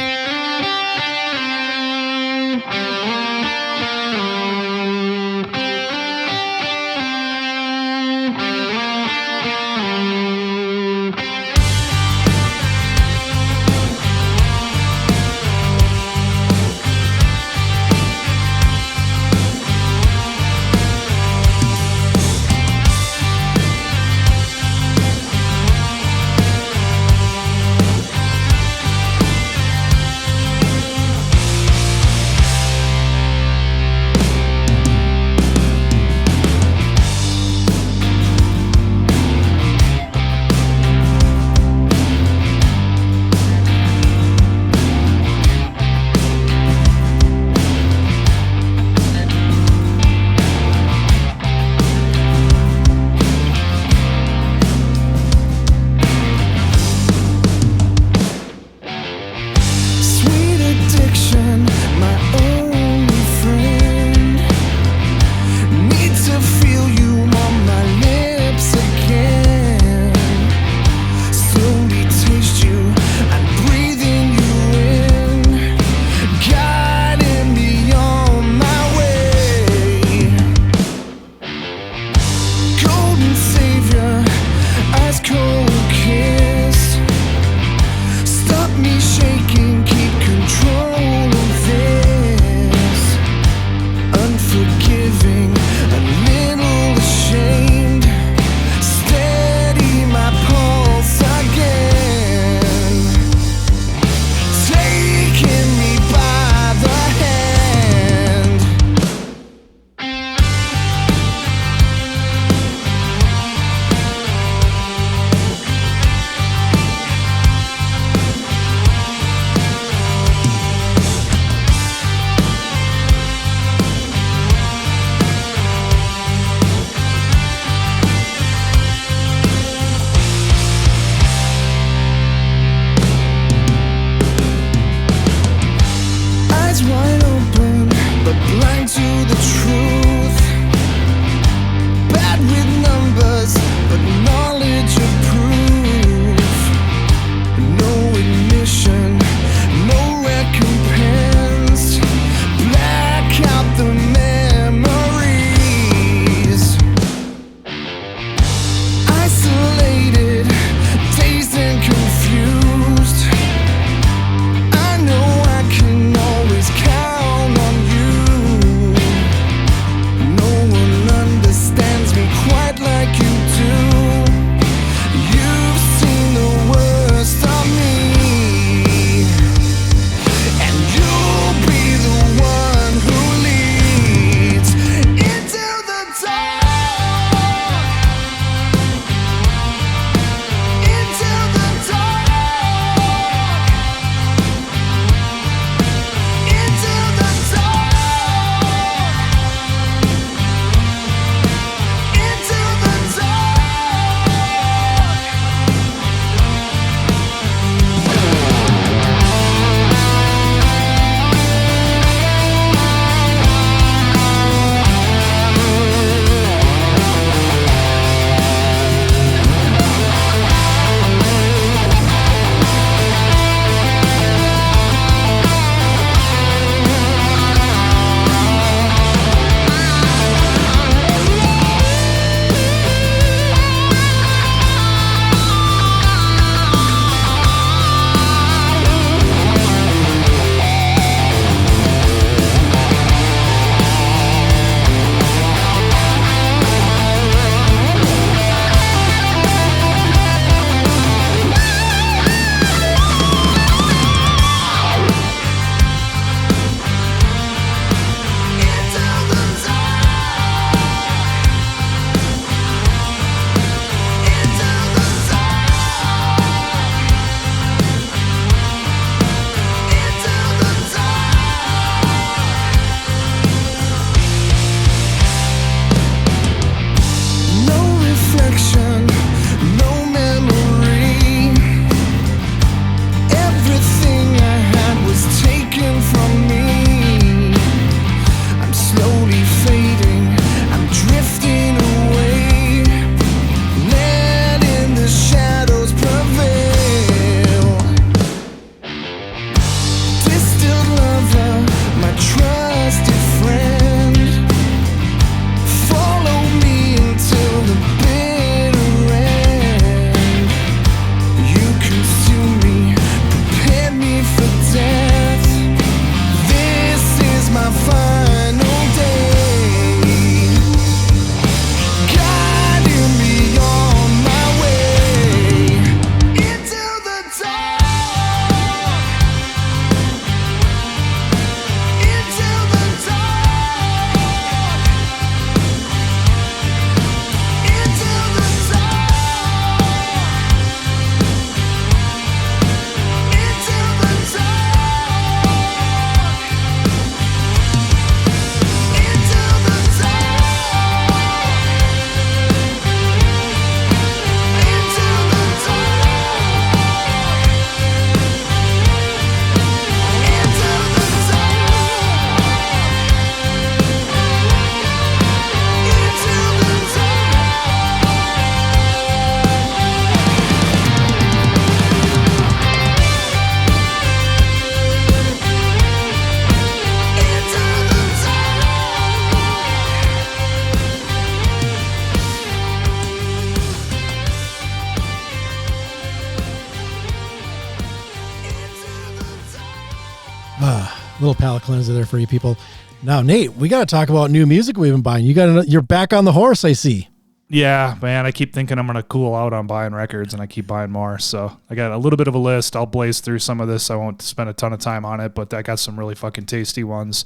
Little palate cleanser there for you people. Now, Nate, we got to talk about new music we've been buying. You're back on the horse, I see. Yeah, man, I keep thinking I'm going to cool out on buying records, and I keep buying more. So I got a little bit of a list. I'll blaze through some of this. I won't spend a ton of time on it, but I got some really fucking tasty ones.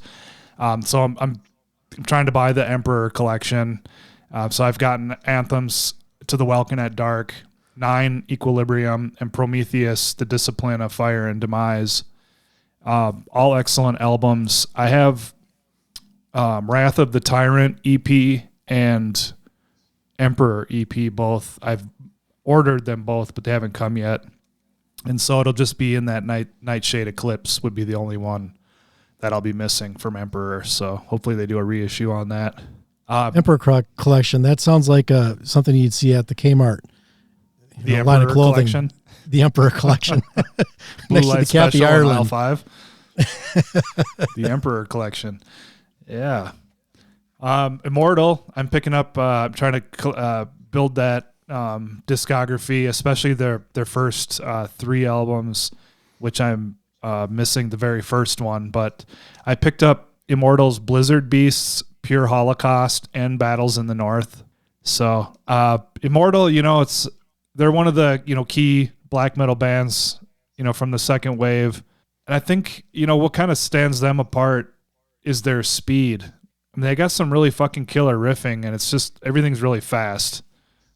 So I'm trying to buy the Emperor collection. So I've gotten Anthems to the Welkin at Dark, 9 Equilibrium, and Prometheus, The Discipline of Fire and Demise. All excellent albums. I have Wrath of the Tyrant EP and Emperor EP both. I've ordered them both, but they haven't come yet. And so it'll just be in that Nightshade Eclipse would be the only one that I'll be missing from Emperor. So hopefully they do a reissue on that. Emperor collection. That sounds like something you'd see at the Kmart. The Emperor line of clothing. collection. The Emperor collection. Blue Next to Light the Kathy Special on Ireland. aisle 5. The Emperor collection. Yeah. Immortal, I'm picking up, I'm trying to build that discography, especially their first 3 albums, which I'm missing the very first one. But I picked up Immortal's Blizzard Beasts, Pure Holocaust, and Battles in the North. So Immortal, they're one of the key black metal bands, from the second wave. And I think, what kind of stands them apart is their speed. I mean, they got some really fucking killer riffing, and it's just everything's really fast.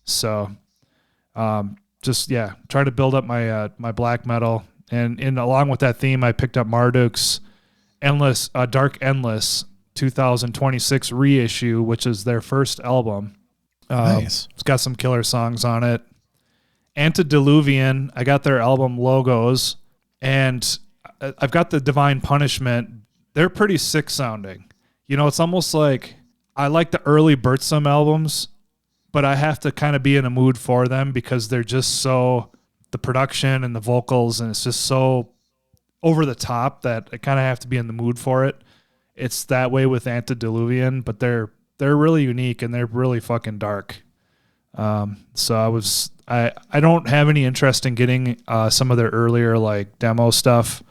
So, trying to build up my my black metal, and along with that theme, I picked up Marduk's Dark Endless 2026 reissue, which is their first album. Nice. It's got some killer songs on it. Antediluvian, I got their album Logos, and I've got the Divine Punishment. They're pretty sick sounding. It's almost like I like the early Birdsome albums, but I have to kind of be in a mood for them because they're just so, the production and the vocals, and it's just so over the top that I kind of have to be in the mood for it. It's that way with Antediluvian, but they're really unique and they're really fucking dark. So I don't have any interest in getting some of their earlier like demo stuff.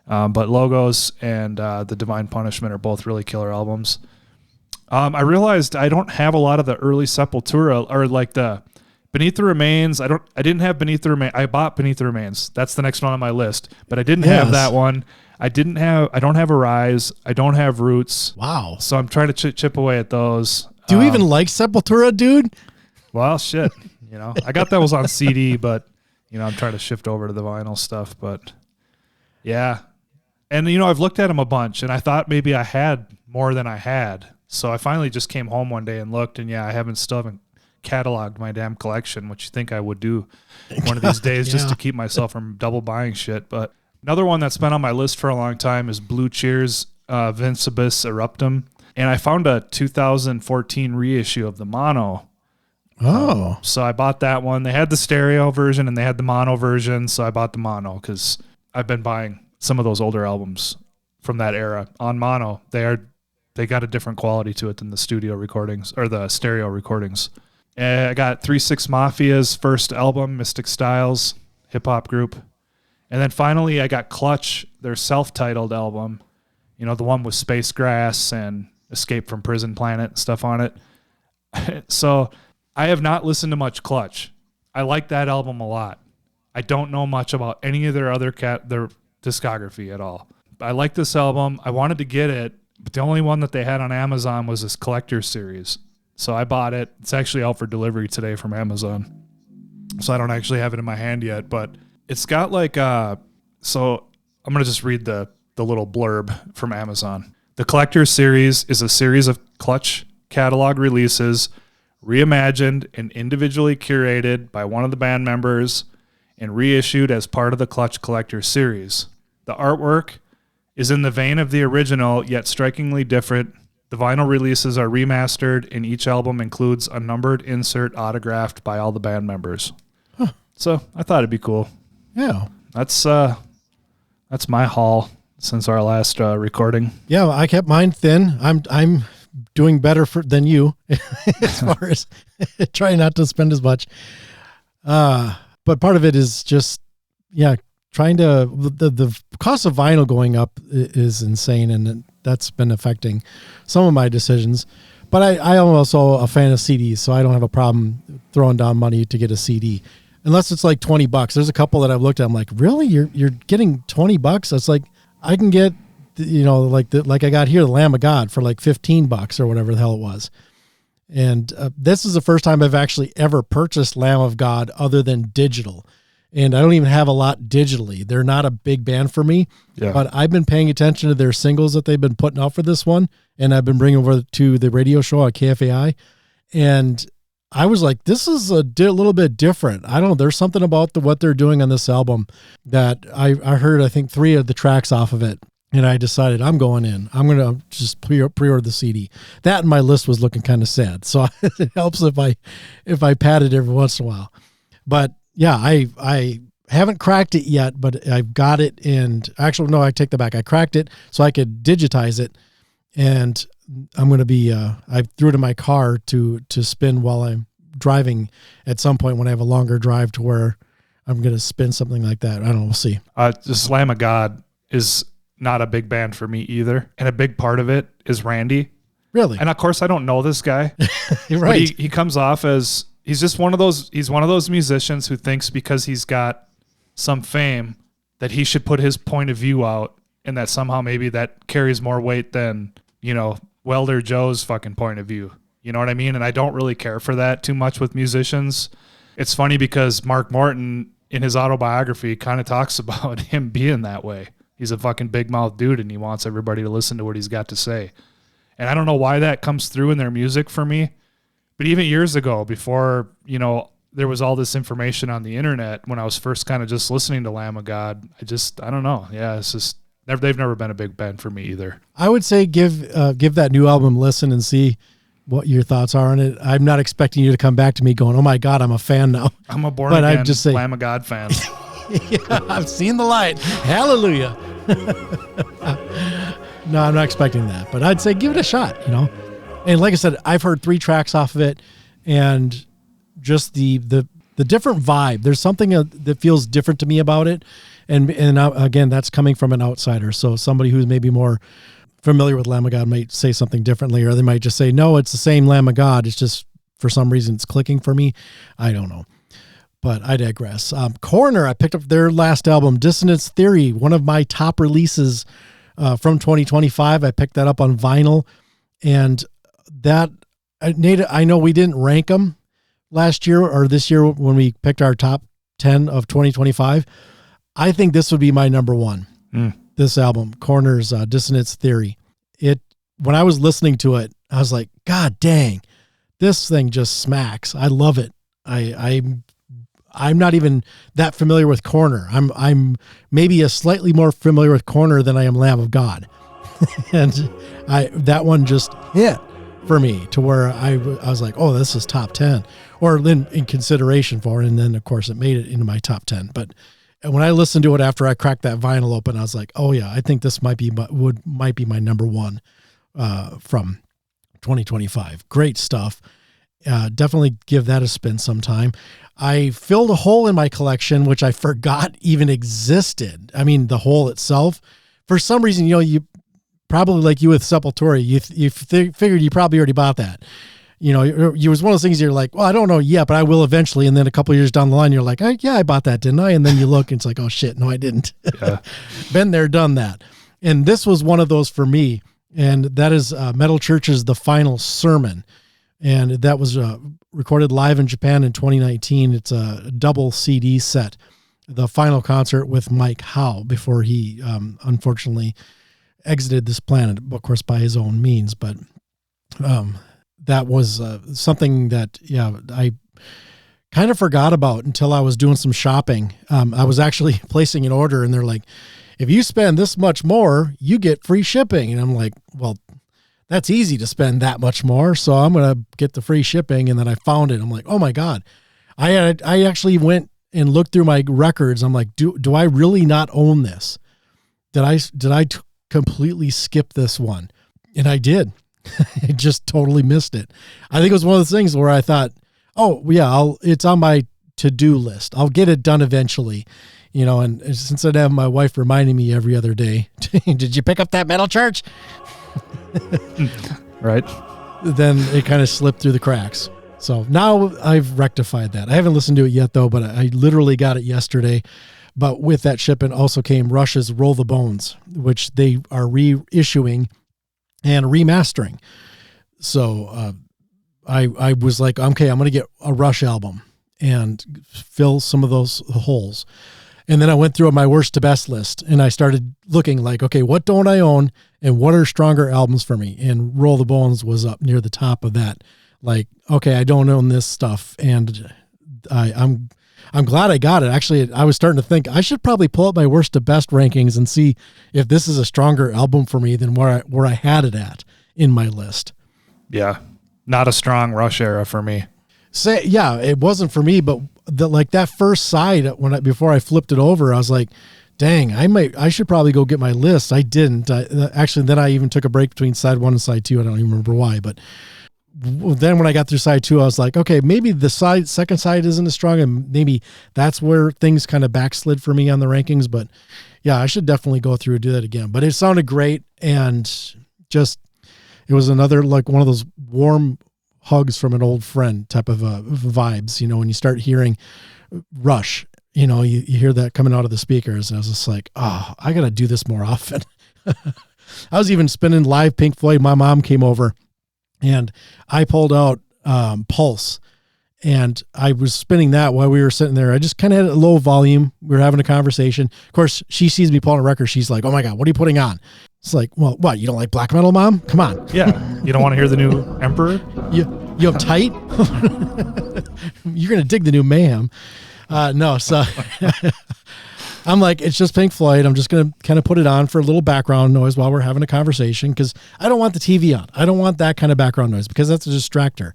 But Logos and The Divine Punishment are both really killer albums. I realized I don't have a lot of the early Sepultura or like the Beneath the Remains. I didn't have Beneath the Remains. I bought Beneath the Remains. That's the next one on my list, but I didn't have that one. I don't have Arise. I don't have Roots. Wow. So I'm trying to chip away at those. Do you even like Sepultura, dude? Well, shit. I got those on CD, but I'm trying to shift over to the vinyl stuff, but yeah. And, I've looked at them a bunch, and I thought maybe I had more than I had. So I finally just came home one day and looked, and I still haven't cataloged my damn collection, which you think I would do one of these days just to keep myself from double buying shit. But another one that's been on my list for a long time is Blue Cheer's Vincebus Eruptum. And I found a 2014 reissue of the mono. Oh. So I bought that one. They had the stereo version, and they had the mono version, so I bought the mono because I've been buying some of those older albums from that era on mono. They got a different quality to it than the studio recordings or the stereo recordings. I got 3-6 Mafia's first album, Mystic Styles, hip hop group. And then finally I got Clutch, their self-titled album, the one with Space Grass and Escape from Prison Planet and stuff on it. So I have not listened to much Clutch. I like that album a lot. I don't know much about any of their their discography at all. I like this album. I wanted to get it, but the only one that they had on Amazon was this collector's series. So I bought it. It's actually out for delivery today from Amazon. So I don't actually have it in my hand yet, but it's got like so I'm going to just read the little blurb from Amazon. The collector's series is a series of Clutch catalog releases reimagined and individually curated by one of the band members and reissued as part of the Clutch Collector's series. The artwork is in the vein of the original, yet strikingly different. The vinyl releases are remastered, and each album includes a numbered insert autographed by all the band members. Huh. So I thought it'd be cool. Yeah. That's my haul since our last recording. Yeah, I kept mine thin. I'm doing better than you as far as trying not to spend as much. But part of it is just, trying to, the cost of vinyl going up is insane, and that's been affecting some of my decisions. But I am also a fan of CDs, so I don't have a problem throwing down money to get a CD, unless it's like $20. There's a couple that I've looked at. I'm like, really? You're getting $20? It's like I can get, like I got here, the Lamb of God for like $15 or whatever the hell it was. And this is the first time I've actually ever purchased Lamb of God other than digital. And I don't even have a lot digitally. They're not a big band for me, but I've been paying attention to their singles that they've been putting out for this one. And I've been bringing over to the radio show at KFAI. And I was like, this is a little bit different. I don't know. There's something about what they're doing on this album that I heard, I think 3 of the tracks off of it. And I decided I'm going in. I'm going to just pre-order the CD. That and my list was looking kind of sad. So it helps if I pat it every once in a while. But yeah, I haven't cracked it yet, but I've got it. And actually, no, I take that back. I cracked it so I could digitize it. And I'm going to be, I threw it in my car to spin while I'm driving at some point when I have a longer drive to where I'm going to spin something like that. I don't know. We'll see. The Lamb of God is not a big band for me either. And a big part of it is Randy. Really? And of course I don't know this guy. You're right. But he comes off as, he's just one of those musicians who thinks because he's got some fame that he should put his point of view out, and that somehow maybe that carries more weight than, Welder Joe's fucking point of view. You know what I mean? And I don't really care for that too much with musicians. It's funny because Mark Morton in his autobiography kind of talks about him being that way. He's a fucking big mouth dude and he wants everybody to listen to what he's got to say. And I don't know why that comes through in their music for me. But even years ago, before, there was all this information on the internet, when I was first kind of just listening to Lamb of God, I don't know. Yeah, it's just, they've never been a big band for me either. I would say give that new album a listen and see what your thoughts are on it. I'm not expecting you to come back to me going, oh my God, I'm a fan now. I'm a born again Lamb of God fan. Yeah, I've seen the light. Hallelujah. No, I'm not expecting that, but I'd say give it a shot, And like I said, I've heard 3 tracks off of it, and just the different vibe. There's something that feels different to me about it, and again, that's coming from an outsider. So somebody who's maybe more familiar with Lamb of God might say something differently, or they might just say, no, it's the same Lamb of God. It's just for some reason it's clicking for me. I don't know. But I digress. Corner, I picked up their last album, Dissonance Theory, one of my top releases from 2025. I picked that up on vinyl. And that, I know we didn't rank them last year or this year when we picked our top 10 of 2025. I think this would be my number 1. This album, Corner's Dissonance Theory. When I was listening to it, I was like, God dang, this thing just smacks. I love it. I'm not even that familiar with Corner. I'm maybe a slightly more familiar with Corner than I am Lamb of God. And that one just hit for me to where I was like, oh, this is top 10 or in consideration for it. And then of course it made it into my top 10. But when I listened to it after I cracked that vinyl open, I was like, oh yeah, I think this might be my number 1 from 2025. Great stuff. Definitely give that a spin sometime. I filled a hole in my collection, which I forgot even existed. I mean, the hole itself, for some reason, you probably like you with Sepultura, you figured you probably already bought that. It was one of those things you're like, well, I don't know yet, but I will eventually. And then a couple of years down the line, you're like, yeah, I bought that, didn't I? And then you look and it's like, oh shit, no, I didn't. Yeah. Been there, done that. And this was one of those for me. And that is Metal Church's The Final Sermon. And that was recorded live in Japan in 2019. It's a double CD set, the final concert with Mike Howe before he unfortunately exited this planet, of course, by his own means. But that was something that, I kind of forgot about until I was doing some shopping. I was actually placing an order and they're like, if you spend this much more, you get free shipping. And I'm like, well, that's easy to spend that much more. So I'm going to get the free shipping. And then I found it. I'm like, oh my God. I actually went and looked through my records. I'm like, do I really not own this? Did I completely skip this one? And I did. I just totally missed it. I think it was one of those things where I thought, oh yeah, it's on my to-do list. I'll get it done eventually. you know, and since I'd have my wife reminding me every other day, did you pick up that metal church? Right. Then it kind of slipped through the cracks. So now I've rectified that. I haven't listened to it yet though, but I literally got it yesterday. But with that shipment also came Rush's Roll the Bones, which they are reissuing and remastering. So I was like, okay, I'm going to get a Rush album and fill some of those holes. And then I went through my worst to best list and I started looking like, okay, what don't I own and what are stronger albums for me? And Roll the Bones was up near the top of that. Like, okay, I don't own this stuff. And I'm glad I got it. Actually, I was starting to think I should probably pull up my worst to best rankings and see if this is a stronger album for me than where I had it at in my list. Yeah. Not a strong Rush era for me. Yeah, it wasn't for me, but that first side before I flipped it over, I was like, dang, I should probably go get my list. I didn't. Actually, then I even took a break between side 1 and side 2. I don't even remember why, but then when I got through side 2, I was like, okay, maybe the second side isn't as strong, and maybe that's where things kind of backslid for me on the rankings. But yeah, I should definitely go through and do that again. But it sounded great, and just it was another like one of those warm hugs from an old friend type of vibes. You know, when you start hearing Rush, you know, you hear that coming out of the speakers, and I was just like, oh, I got to do this more often. I was even spinning live Pink Floyd. My mom came over. And I pulled out Pulse, and I was spinning that while we were sitting there. I just kind of had a low volume. We were having a conversation. Of course, she sees me pulling a record. She's like, oh my God, what are you putting on? It's like, well, what? You don't like black metal, Mom? Come on. Yeah. You don't want to hear the new Emperor? You uptight? You're going to dig the new Mayhem. No, so I'm like, it's just Pink Floyd. I'm just going to kind of put it on for a little background noise while we're having a conversation, because I don't want the TV on. I don't want that kind of background noise because that's a distractor.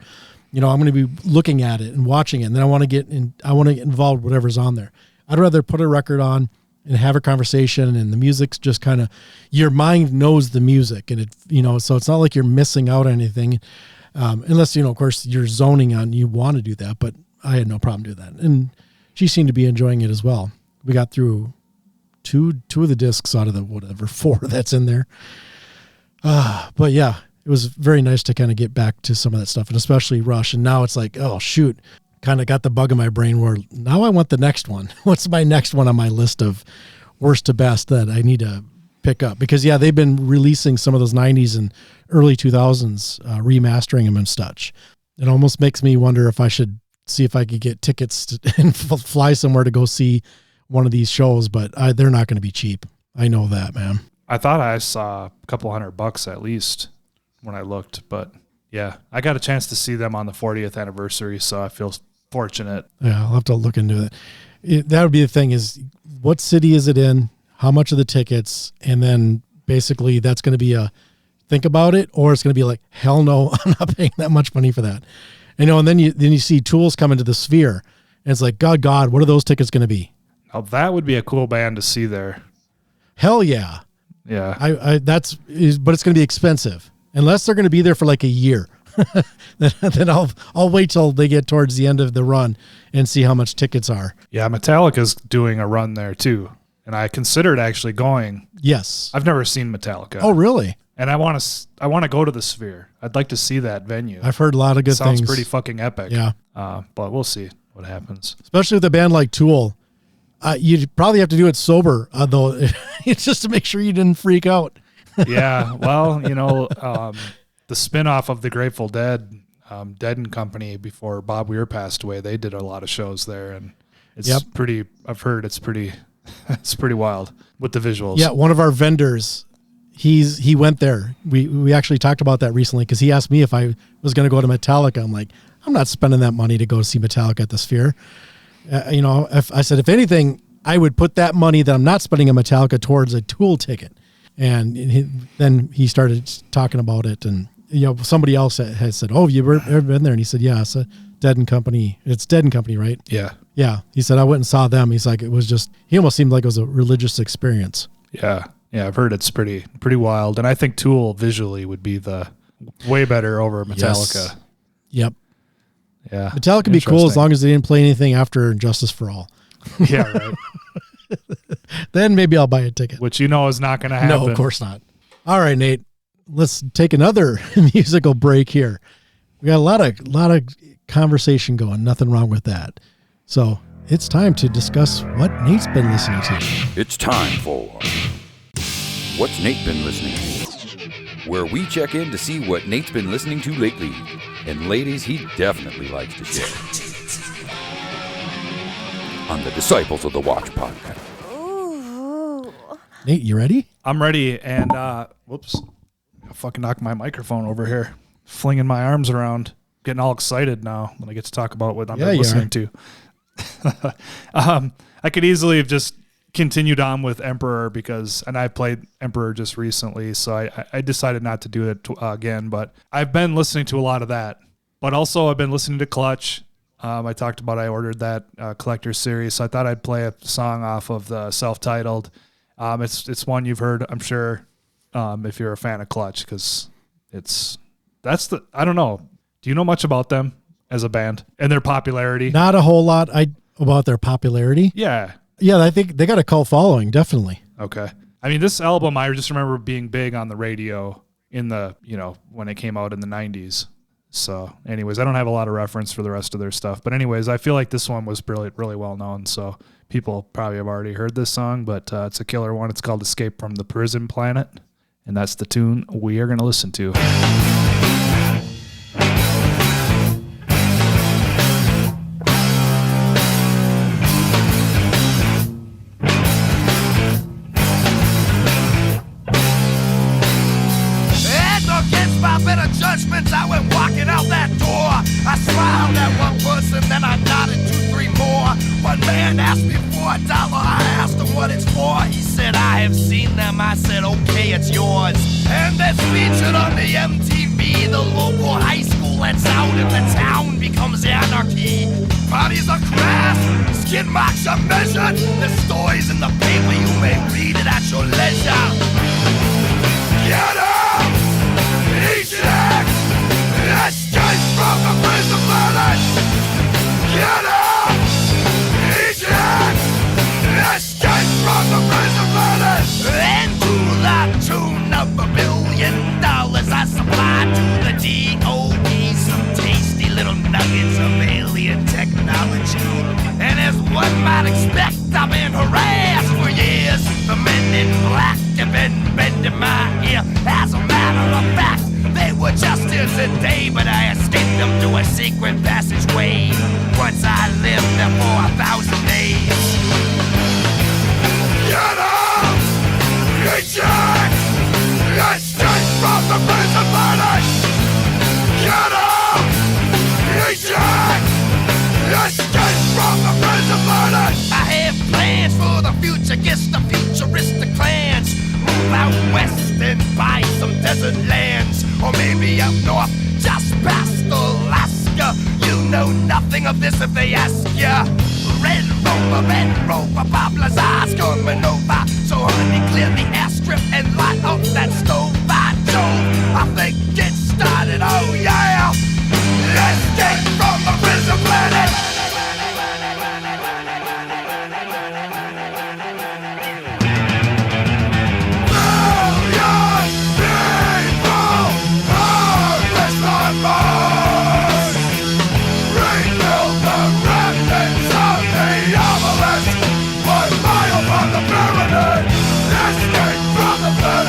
You know, I'm going to be looking at it and watching it, and then I want to get involved with whatever's on there. I'd rather put a record on and have a conversation, and the music's just kind of, your mind knows the music, and it, you know, so it's not like you're missing out on anything, unless, you know, of course you're zoning on, you want to do that, but I had no problem doing that. And she seemed to be enjoying it as well. We got through two of the discs out of the 4 that's in there. But yeah, it was very nice to kind of get back to some of that stuff, and especially Rush. And now it's like, oh shoot, kind of got the bug in my brain where now I want the next one. What's my next one on my list of worst to best that I need to pick up? Because yeah, they've been releasing some of those 90s and early 2000s, remastering them and such. It almost makes me wonder if I should see if I could get tickets and fly somewhere to go see one of these shows, but they're not going to be cheap. I know that, man. I thought I saw a couple $100 at least when I looked, but yeah, I got a chance to see them on the 40th anniversary, so I feel fortunate. Yeah, I'll have to look into it. That would be the thing, is what city is it in? How much are the tickets? And then basically that's going to be a think about it, or it's going to be like, hell no, I'm not paying that much money for that. You know, and then you see Tools come into the Sphere, and it's like, God, what are those tickets going to be? Now that would be a cool band to see there. Hell yeah. Yeah. But it's going to be expensive unless they're going to be there for like a year. then I'll wait till they get towards the end of the run and see how much tickets are. Yeah. Metallica's doing a run there too. And I considered actually going. Yes. I've never seen Metallica. Oh, really? And I want to go to the Sphere. I'd like to see that venue. I've heard a lot of good things. Sounds pretty fucking epic. Yeah. But we'll see what happens. Especially with a band like Tool. You'd probably have to do it sober, though, just to make sure you didn't freak out. Yeah, well, you know, the spinoff of the Grateful Dead, Dead and Company, before Bob Weir passed away, they did a lot of shows there, and it's pretty. I've heard it's pretty wild with the visuals. Yeah, one of our vendors, he went there. We actually talked about that recently because he asked me if I was going to go to Metallica. I'm like, I'm not spending that money to go see Metallica at the Sphere. You know, I said, if anything, I would put that money that I'm not spending on Metallica towards a Tool ticket. And then he started talking about it. And, you know, somebody else had said, oh, have you ever been there? And he said, yeah, it's Dead and Company. It's Dead and Company, right? Yeah. Yeah. He said, I went and saw them. He's like, it was just, he almost seemed like it was a religious experience. Yeah. Yeah. I've heard it's pretty wild. And I think Tool visually would be the way better over Metallica. Yes. Yep. Yeah. Metallica would be cool as long as they didn't play anything after Justice for All. Yeah, right. Then maybe I'll buy a ticket. Which is not going to happen. No, of course not. All right, Nate. Let's take another musical break here. We got a lot of conversation going. Nothing wrong with that. So it's time to discuss what Nate's been listening to. It's time for What's Nate Been Listening To? Where we check in to see what Nate's been listening to lately. And ladies, he definitely likes to share. On the Disciples of the Watch podcast. Nate, you ready? I'm ready. And, whoops. I fucking knocked my microphone over here. Flinging my arms around. Getting all excited now when I get to talk about what I've been listening to. I could easily have just continued on with Emperor and I played Emperor just recently, so I decided not to do it again, but I've been listening to a lot of that. But also I've been listening to Clutch. I talked about I ordered that collector series, so I thought I'd play a song off of the self-titled. It's one you've heard, I'm sure, if you're a fan of Clutch, because I don't know. Do you know much about them as a band and their popularity? Not a whole lot about their popularity. Yeah. Yeah, I think they got a cult following, definitely. Okay. I mean, this album, I just remember being big on the radio when it came out in the 90s. So anyways, I don't have a lot of reference for the rest of their stuff. But anyways, I feel like this one was really, really well known. So people probably have already heard this song, but it's a killer one. It's called Escape from the Prison Planet. And that's the tune we are going to listen to. Judgments, I went walking out that door. I smiled at one person, then I nodded 2, 3 more. One man asked me for $1. I asked him what it's for. He said, I have seen them. I said, okay, it's yours. And that's featured on the MTV. The local high school lets out and the town becomes anarchy. Bodies are crashed, skid marks are measured. The stories in the paper, you may read it at your leisure. Get up! Escape from the prison planet! Get up! Eject! Escape from the prison planet! And to the tune of $1 billion, I supply to the DOE some tasty little nuggets of alien technology. And as one might expect, I've been harassed for years. The men in black have been bending my ear. As a matter of fact, they were just here today, but I escaped them through a secret passageway. Once I lived there for 1,000 days. Get up! Eject! Escape from the prison planet! Get up! Eject! Escape from the prison planet! I have plans for the future, guess the futuristic plans. Move out west and buy some desert lands. Or maybe up north, just past Alaska. You know nothing of this if they ask ya. Red Rover, Bob Lazar's coming over. So honey, clear the airstrip and light up that stove. By Jove, I think it started, oh yeah. Escape from the prison planet. Escape from the planet!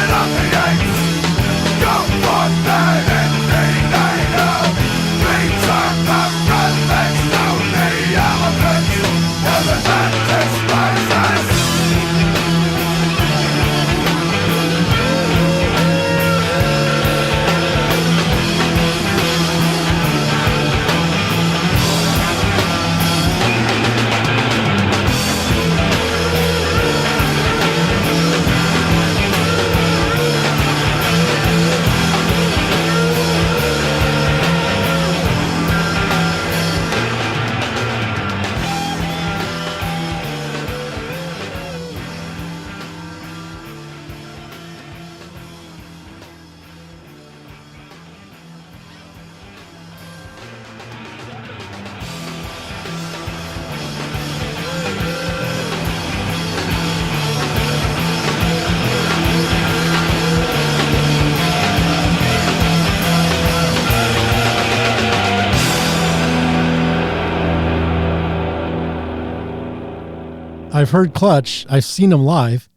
Planet of the apes, go forth then indeed they know. We turn the relics to the elements, and the mantis rises. I've heard Clutch. I've seen them live,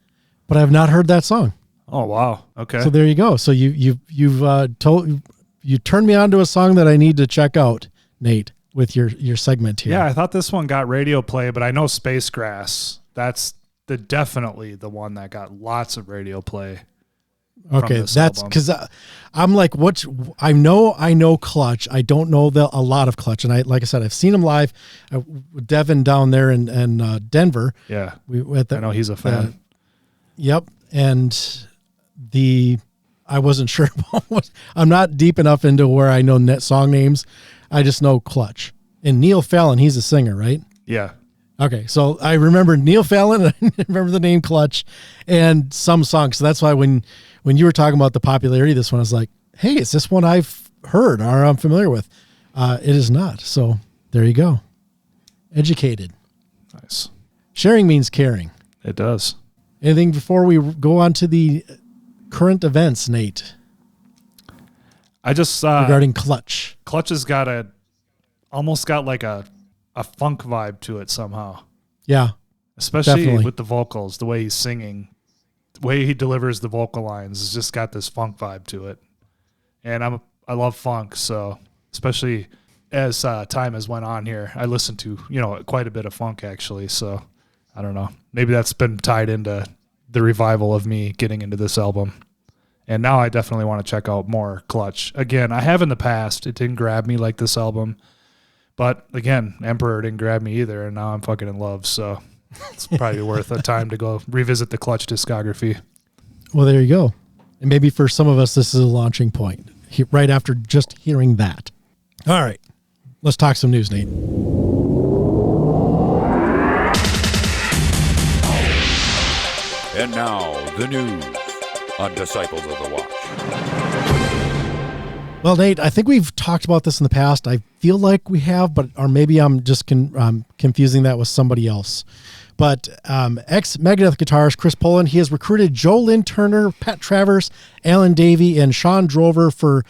but I've not heard that song. Oh wow. Okay. So there you go. So you turned me on to a song that I need to check out, Nate, with your segment here. Yeah, I thought this one got radio play, but I know Space Grass. That's definitely the one that got lots of radio play. Okay, that's because I'm like, I know Clutch. I don't know a lot of Clutch, and like I said, I've seen them live. With Devin down there in Denver. Yeah, I know he's a fan. Yep, and I wasn't sure about what. I'm not deep enough into where I know net song names. I just know Clutch and Neil Fallon. He's a singer, right? Yeah. Okay, so I remember Neil Fallon, and I remember the name Clutch, and some songs. So that's why when you were talking about the popularity of this one, I was like, hey, is this one I've heard or I'm familiar with? It is not. So there you go. Educated. Nice. Sharing means caring. It does. Anything before we go on to the current events, Nate? I just regarding Clutch. Clutch has got almost got like a funk vibe to it somehow. Yeah. Especially definitely. with the vocals, the way he's singing, the way he delivers the vocal lines has just got this funk vibe to it. And I love funk, so especially as time has went on here, I listened to, quite a bit of funk actually, so I don't know. Maybe that's been tied into the revival of me getting into this album. And now I definitely want to check out more Clutch. Again, I have in the past. It didn't grab me like this album. But again, Emperor didn't grab me either, and now I'm fucking in love, so it's probably worth a time to go revisit the Clutch discography. Well, there you go. And maybe for some of us, this is a launching point, right after just hearing that. All right, let's talk some news, Nate. And now, the news on Disciples of the Watch. Well, Nate, I think we've talked about this in the past. I feel like we have, or maybe I'm just confusing that with somebody else. But ex-MEGADETH guitarist Chris Poland, he has recruited LYNN Turner, Pat Travers, Alan Davey, and SHAWN Drover for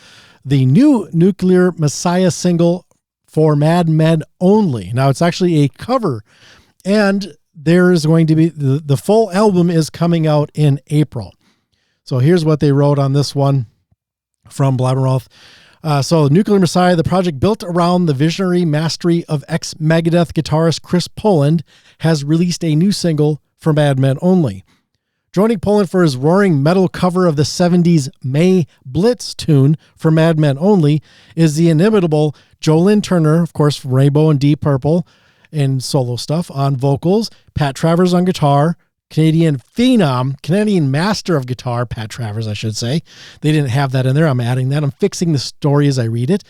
the new Nuclear Messiah single for Mad Men Only. Now, it's actually a cover, and there is going to be, the full album is coming out in April. So here's what they wrote on this one from Blabbermouth. So Nuclear Messiah, the project built around the visionary mastery of ex-MEGADETH guitarist Chris Poland, has released a new single for Mad Men Only. Joining Poland for his roaring metal cover of the 70s May Blitz tune for Mad Men Only is the inimitable LYNN Turner, of course, from Rainbow and Deep Purple and solo stuff on vocals, Pat Travers on guitar, Canadian master of guitar, Pat Travers, I should say. They didn't have that in there. I'm adding that. I'm fixing the story as I read it.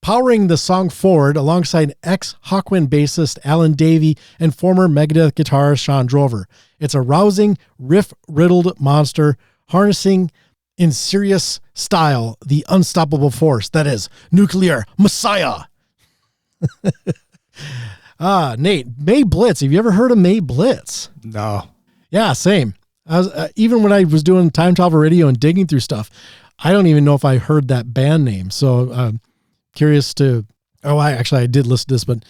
Powering the song forward alongside ex-Hawkwind bassist Alan Davey and former MEGADETH guitarist SHAWN Drover. It's a rousing, riff-riddled monster harnessing in serious style the unstoppable force that is Nuclear Messiah. Nate, May Blitz. Have you ever heard of May Blitz? No. Yeah, same. I was even when I was doing Time Travel Radio and digging through stuff, I don't even know if I heard that band name. So curious to. I did listen to this, but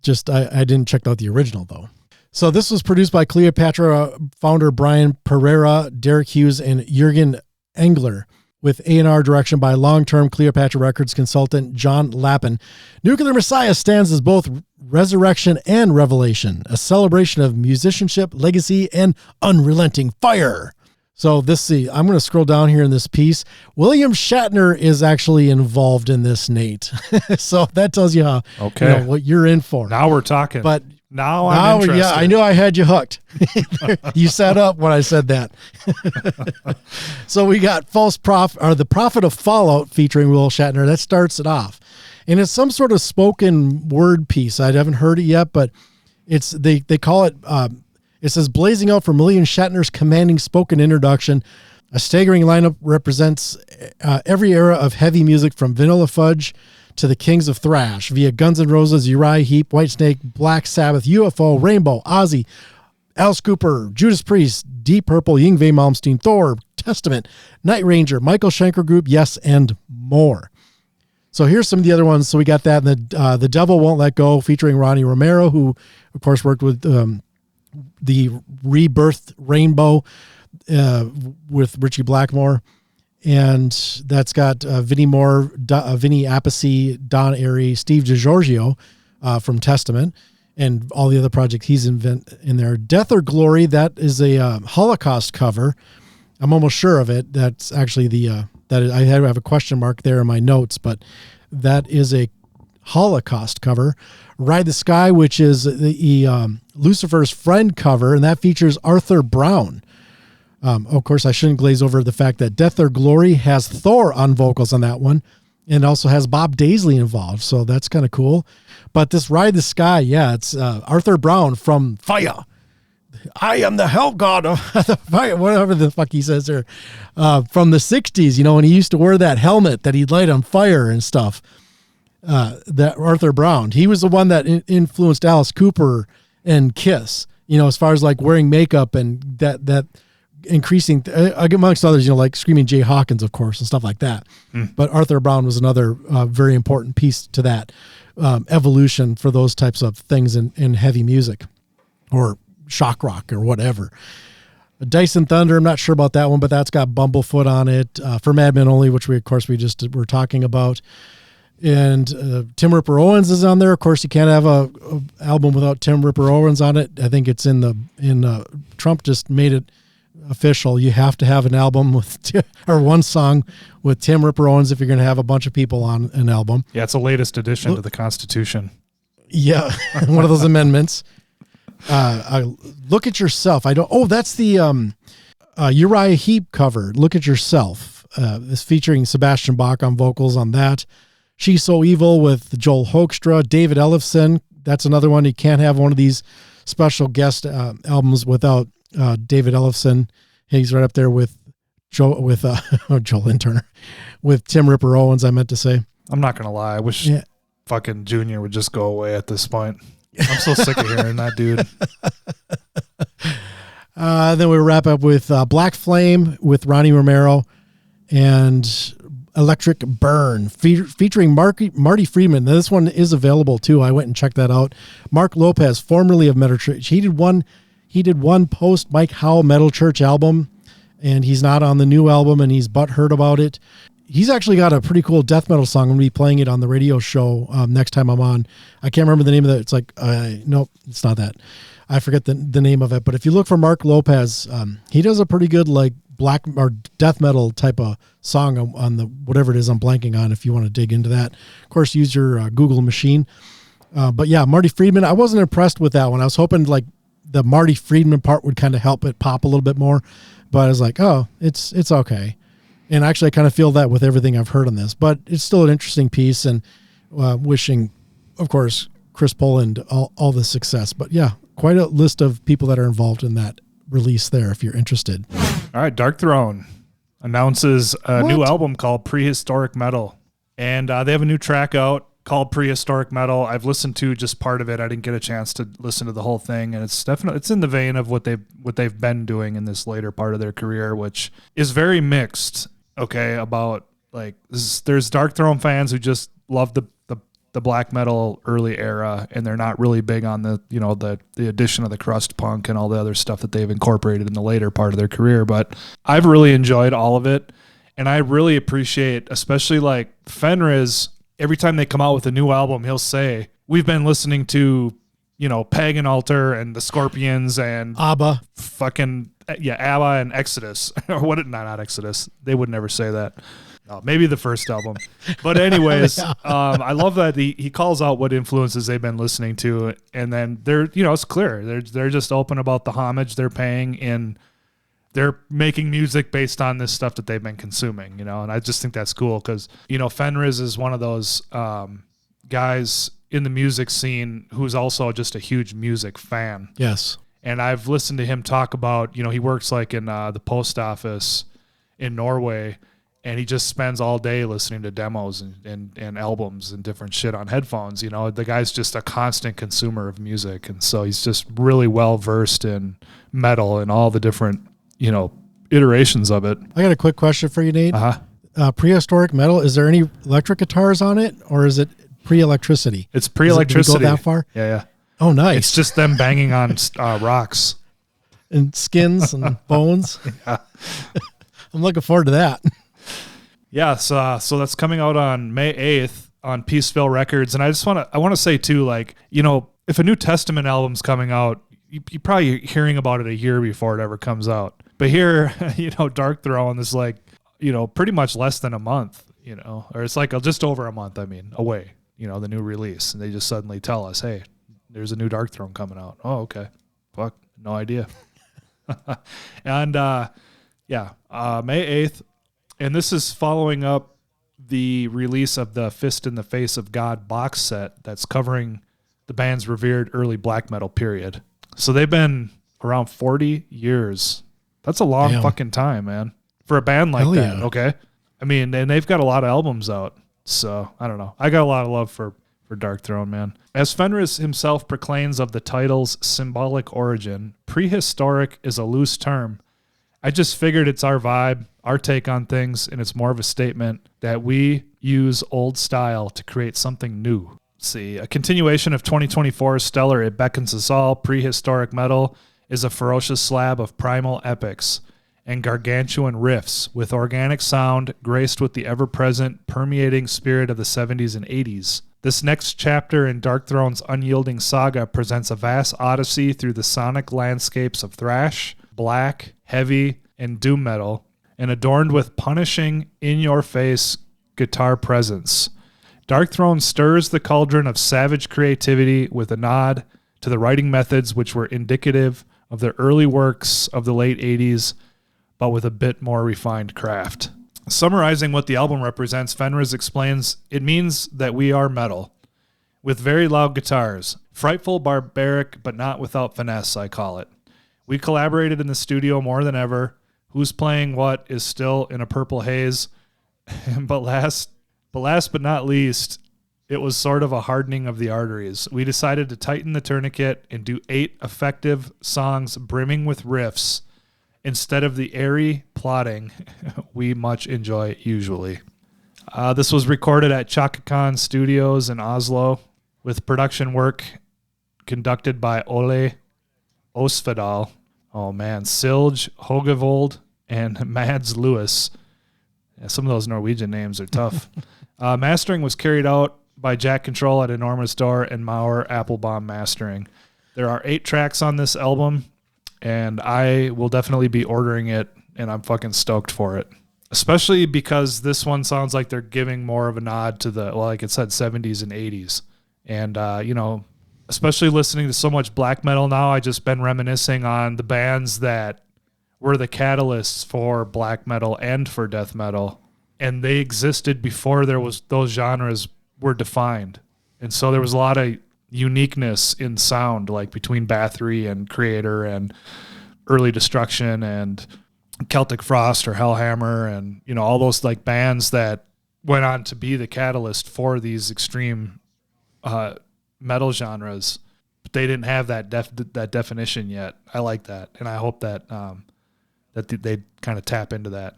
just I didn't check out the original though. So this was produced by Cleopatra founder Brian Pereira, Derek Hughes, and Jürgen Engler, with A&R direction by long-term Cleopatra Records consultant John Lappin. Nuclear Messiah stands as both resurrection and revelation, a celebration of musicianship, legacy, and unrelenting fire. So I'm going to scroll down here in this piece. William Shatner is actually involved in this, Nate. So that tells you how, what you're in for. Now we're talking. But now I'm interested. Yeah, I knew I had you hooked. You sat up when I said that. So we got The Prophet of Fallout featuring Will Shatner. That starts it off. And it's some sort of spoken word piece. I haven't heard it yet, but they call it, it says, blazing out from William Shatner's commanding spoken introduction. A staggering lineup represents every era of heavy music from Vanilla Fudge to the Kings of Thrash via Guns N' Roses, Uriah Heep, Whitesnake, Black Sabbath, UFO, Rainbow, Ozzy, Alice Cooper, Judas Priest, Deep Purple, Yngwie Malmsteen, Thor, Testament, Night Ranger, Michael Schenker Group, Yes, and more. So here's some of the other ones. So we got that. The Devil Won't Let Go featuring Ronnie Romero, who of course worked with the Rebirth Rainbow with Richie Blackmore. And that's got Vinnie Moore, Vinny Appice, Don Airey, Steve DiGiorgio from Testament, and all the other projects he's in there. Death or Glory, that is a Holocaust cover. I'm almost sure of it. That's actually I have a question mark there in my notes, but that is a Holocaust cover. Ride the Sky, which is the Lucifer's Friend cover, and that features Arthur Brown. Of course, I shouldn't glaze over the fact that Death or Glory has Thor on vocals on that one, and also has Bob Daisley involved, so that's kind of cool. But this Ride the Sky, it's Arthur Brown from Fire. I am the hell god of the fire, whatever the fuck he says there, from the 60s, when he used to wear that helmet that he'd light on fire and stuff. That Arthur Brown, he was the one that influenced Alice Cooper and Kiss, as far as like wearing makeup and that increasing, amongst others, like Screaming Jay Hawkins, of course, and stuff like that. But Arthur Brown was another very important piece to that evolution for those types of things in heavy music or shock rock or whatever. Dyson Thunder, I'm not sure about that one, but that's got Bumblefoot on it for Madmen Only, which we just were talking about. And Tim Ripper Owens is on there. Of course, you can't have a album without Tim Ripper Owens on it. I think it's Trump just made it official. You have to have an album or one song with Tim Ripper Owens if you're going to have a bunch of people on an album. Yeah, it's the latest addition to the Constitution. Yeah, one of those amendments. Look at Yourself. That's the Uriah Heep cover. Look at Yourself. It's featuring Sebastian Bach on vocals on that. She's So Evil with Joel Hoekstra. David Ellefson. That's another one. You can't have one of these special guest albums without David Ellefson. He's right up there with Joel Turner, with Tim Ripper Owens, I meant to say. I'm not going to lie. I wish fucking Junior would just go away at this point. I'm so sick of hearing that dude. Then we wrap up with Black Flame with Ronnie Romero and Electric Burn featuring Marty Friedman. Now, this one is available too. I went and checked that out. Mark Lopez, formerly of Metal Church. He did one post Mike Howe Metal Church album, and he's not on the new album, and he's butthurt about it. He's actually got a pretty cool death metal song. I'm going to be playing it on the radio show next time I'm on. I can't remember the name of it. It's like, nope, it's not that. I forget the name of it. But if you look for Mark Lopez, he does a pretty good like black or death metal type of song on the whatever it is I'm blanking on if you want to dig into that. Of course, use your Google machine. But yeah, Marty Friedman, I wasn't impressed with that one. I was hoping like the Marty Friedman part would kind of help it pop a little bit more. But I was like, oh, it's okay. And actually, I kind of feel that with everything I've heard on this, but it's still an interesting piece, and wishing, of course, Chris Poland all the success. But yeah, quite a list of people that are involved in that release there, if you're interested. All right, DarkTHRONE announces a new album called Prehistoric Metal, and they have a new track out called Prehistoric Metal. I've listened to just part of it. I didn't get a chance to listen to the whole thing, and it's in the vein of what they've been doing in this later part of their career, which is very mixed. Okay, about like there's DarkTHRONE fans who just love the the black metal early era, and they're not really big on the, you know, the addition of the crust punk and all the other stuff that they've incorporated in the later part of their career. But I've really enjoyed all of it, and I really appreciate, especially like Fenriz, every time they come out with a new album, he'll say, we've been listening to, you know, Pagan Altar and the Scorpions and ABBA. Fucking, yeah, ABBA and Exodus. Or what? Not Exodus. They would never say that. No, maybe the first album. But anyways, I love that he calls out what influences they've been listening to, and then they're, you know, it's clear. They're just open about the homage they're paying, and they're making music based on this stuff that they've been consuming, you know, and I just think that's cool because, you know, Fenriz is one of those guys in the music scene who's also just a huge music fan. Yes. And I've listened to him talk about, you know, he works like in the post office in Norway, and he just spends all day listening to demos and albums and different shit on headphones. You know, the guy's just a constant consumer of music. And so he's just really well versed in metal and all the different, you know, iterations of it. I got a quick question for you, Nate. Uh-huh. Prehistoric metal, is there any electric guitars on it, or is it pre-electricity? It's pre-electricity. Did we go that far? Yeah. Oh, nice. It's just them banging on rocks. And skins and bones. Yeah. I'm looking forward to that. Yeah, so that's coming out on May 8th on Peaceville Records. And I want to say too, like, you know, if a New Testament album's coming out, you're probably hearing about it a year before it ever comes out. But here, you know, Darkthrone is like, you know, pretty much less than a month, you know, or it's like just over a month, away, you know, the new release. And they just suddenly tell us, hey, there's a new Darkthrone coming out. Oh, okay. Fuck, no idea. And May 8th. And this is following up the release of the Fist in the Face of God box set that's covering the band's revered early black metal period. So they've been around 40 years. That's a long fucking time, man. For a band like that, yeah. Okay? I mean, and they've got a lot of albums out. So, I don't know. I got a lot of love for Darkthrone, man. As Fenriz himself proclaims of the title's symbolic origin, prehistoric is a loose term. I just figured it's our vibe, our take on things, and it's more of a statement that we use old style to create something new. Let's see, a continuation of 2024's stellar It Beckons Us All, prehistoric metal is a ferocious slab of primal epics and gargantuan riffs with organic sound graced with the ever-present, permeating spirit of the 70s and 80s. This next chapter in Darkthrone's unyielding saga presents a vast odyssey through the sonic landscapes of thrash, black, heavy, and doom metal, and adorned with punishing, in-your-face guitar presence. Darkthrone stirs the cauldron of savage creativity with a nod to the writing methods which were indicative of their early works of the late 80s, but with a bit more refined craft. Summarizing what the album represents, Fenriz explains, it means that we are metal, with very loud guitars, frightful, barbaric, but not without finesse, I call it. We collaborated in the studio more than ever. Who's playing what is still in a purple haze. but last but not least, it was sort of a hardening of the arteries. We decided to tighten the tourniquet and do 8 effective songs brimming with riffs instead of the airy plotting we much enjoy usually. This was recorded at Chaka Khan Studios in Oslo with production work conducted by Ole Osvedal. Oh man, Silge Hogevold and Mads Lewis. Yeah, some of those Norwegian names are tough. Mastering was carried out by Jack Control at Enormous Door and Maurer Applebaum Mastering. There are 8 tracks on this album, and I will definitely be ordering it, and I'm fucking stoked for it. Especially because this one sounds like they're giving more of a nod to the, well, like it said, 70s and 80s. And, you know, especially listening to so much black metal now, I just been reminiscing on the bands that were the catalysts for black metal and for death metal. And they existed before those genres were defined. And so there was a lot of uniqueness in sound, like between Bathory and Creator and Early Destruction and Celtic Frost or Hellhammer and, you know, all those like bands that went on to be the catalyst for these extreme metal genres, but they didn't have that definition yet. I like that, and I hope that they kind of tap into that.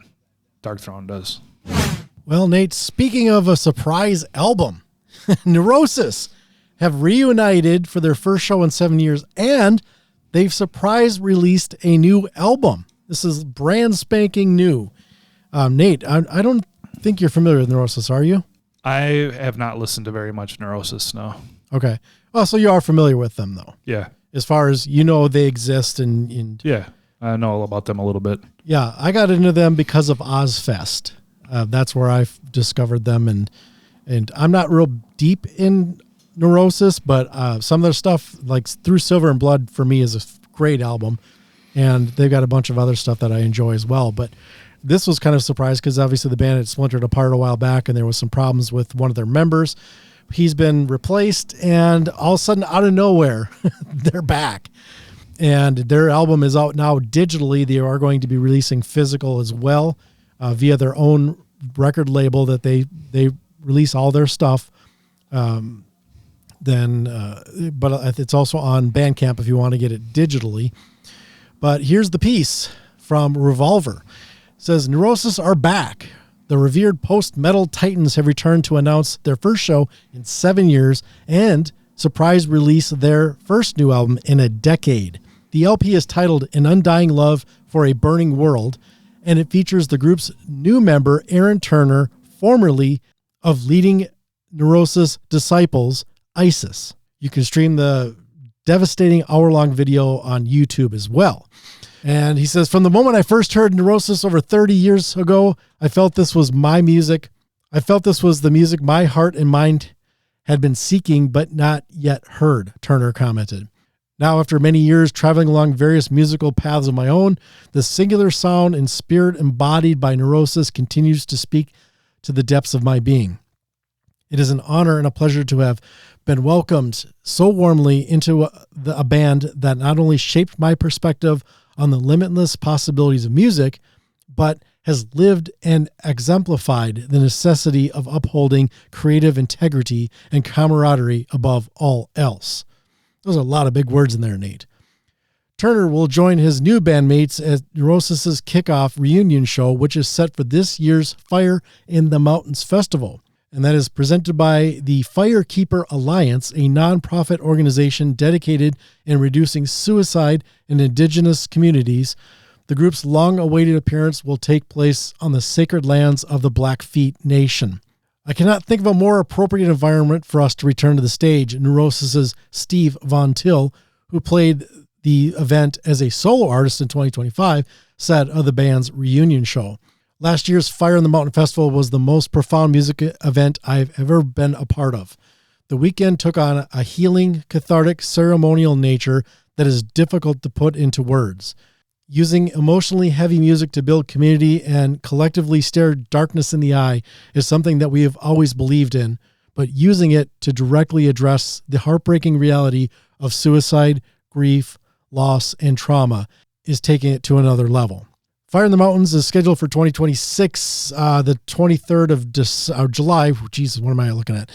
Darkthrone does. Well, Nate, speaking of a surprise album, Neurosis have reunited for their first show in 7 years, and they've surprise released a new album. This is brand spanking new. Nate, I don't think you're familiar with Neurosis, are you? I have not listened to very much Neurosis, no. Okay. Oh, so you are familiar with them, though. Yeah. As far as you know, they exist, and Yeah, I know about them a little bit. yeah, I got into them because of Ozfest. That's where I discovered them, and I'm not real deep in Neurosis, but some of their stuff, like Through Silver and Blood, for me is a great album, and they've got a bunch of other stuff that I enjoy as well. But this was kind of surprised because obviously the band had splintered apart a while back, and there was some problems with one of their members. He's been replaced, and all of a sudden, out of nowhere, they're back. And their album is out now digitally. They are going to be releasing physical as well via their own record label that they release all their stuff. But it's also on Bandcamp if you want to get it digitally. But here's the piece from Revolver. It says, Neurosis are back. The revered post-metal titans have returned to announce their first show in 7 years and surprise release their first new album in a decade. The LP is titled An Undying Love for a Burning World, and it features the group's new member, Aaron Turner, formerly of leading Neurosis disciples, ISIS. You can stream the devastating hour-long video on YouTube as well. And he says, from the moment I first heard Neurosis over 30 years ago, I felt this was my music. I felt this was the music my heart and mind had been seeking but not yet heard, Turner commented. Now, after many years traveling along various musical paths of my own, the singular sound and spirit embodied by Neurosis continues to speak to the depths of my being. It is an honor and a pleasure to have been welcomed so warmly into a band that not only shaped my perspective on the limitless possibilities of music, but has lived and exemplified the necessity of upholding creative integrity and camaraderie above all else. Those are a lot of big words in there, Nate. Turner will join his new bandmates at Neurosis's kickoff reunion show, which is set for this year's Fire in the Mountains Festival. And that is presented by the Firekeeper Alliance, a nonprofit organization dedicated in reducing suicide in indigenous communities. The group's long-awaited appearance will take place on the sacred lands of the Blackfeet Nation. I cannot think of a more appropriate environment for us to return to the stage, Neurosis's Steve Von Till, who played the event as a solo artist in 2025, said of the band's reunion show. Last year's Fire in the Mountain Festival was the most profound music event I've ever been a part of. The weekend took on a healing, cathartic, ceremonial nature that is difficult to put into words. Using emotionally heavy music to build community and collectively stare darkness in the eye is something that we have always believed in, but using it to directly address the heartbreaking reality of suicide, grief, loss, and trauma is taking it to another level. Fire in the Mountains is scheduled for 2026, the 23rd of July. Jesus, what am I looking at?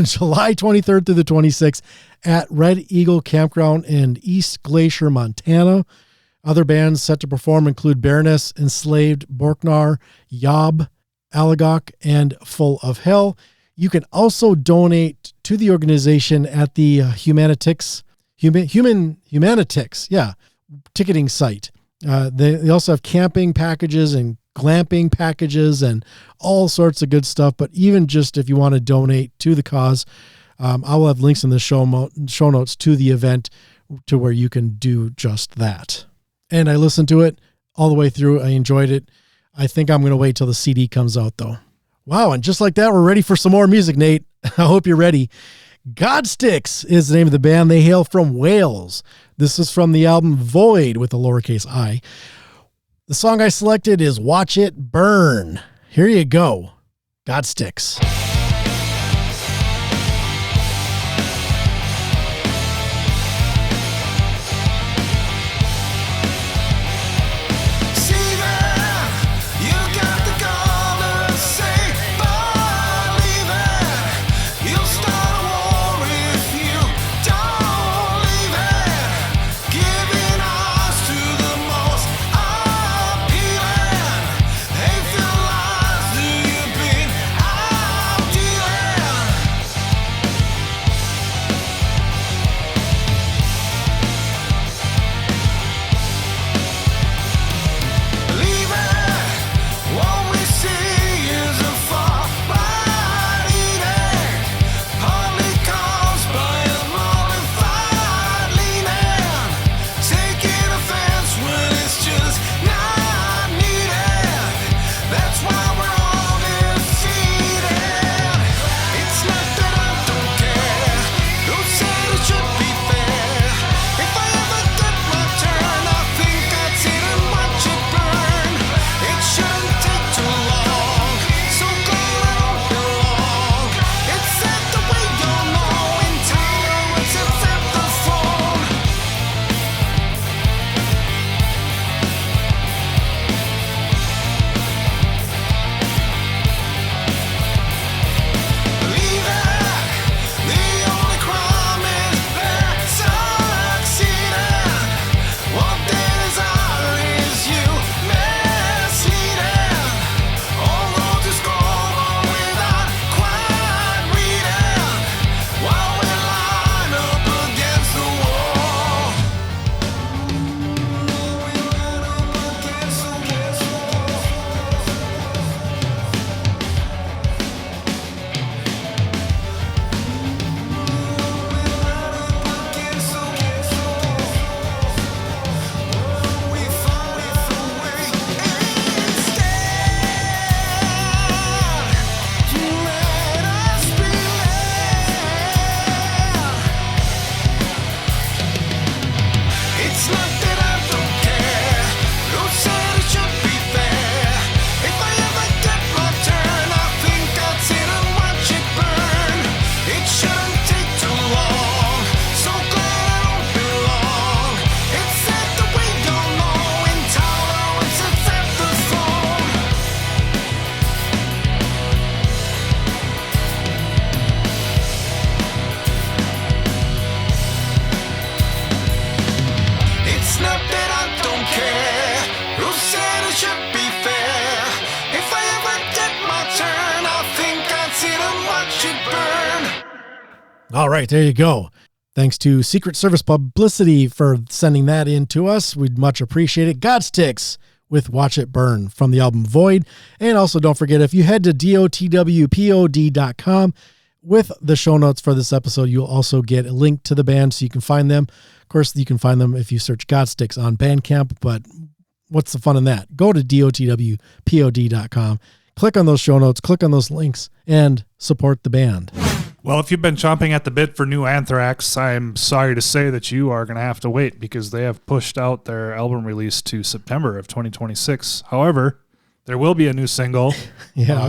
July 23rd through the 26th at Red Eagle Campground in East Glacier, Montana. Other bands set to perform include Baroness, Enslaved, Borknar, Yob, Alagok, and Full of Hell. You can also donate to the organization at the Humanitics ticketing site. They also have camping packages and glamping packages and all sorts of good stuff. But even just if you want to donate to the cause, I will have links in the show notes to the event to where you can do just that. And I listened to it all the way through. I enjoyed it. I think I'm going to wait till the CD comes out, though. Wow, and just like that, we're ready for some more music, Nate. I hope you're ready. Godsticks is the name of the band. They hail from Wales. This is from the album Void with a lowercase I. The song I selected is Watch It Burn. Here you go. Godsticks. Hey, feel lies, do you been? All right, there you go. Thanks to Secret Service Publicity for sending that in to us. We'd much appreciate it. Godsticks with Watch It Burn from the album Void. And also don't forget, if you head to DOTWPOD.com with the show notes for this episode, you'll also get a link to the band so you can find them. Of course, you can find them if you search Godsticks on Bandcamp, but what's the fun in that? Go to DOTWPOD.com, click on those show notes, click on those links, and support the band. Well, if you've been chomping at the bit for new Anthrax, I'm sorry to say that you are going to have to wait because they have pushed out their album release to September of 2026. However, there will be a new single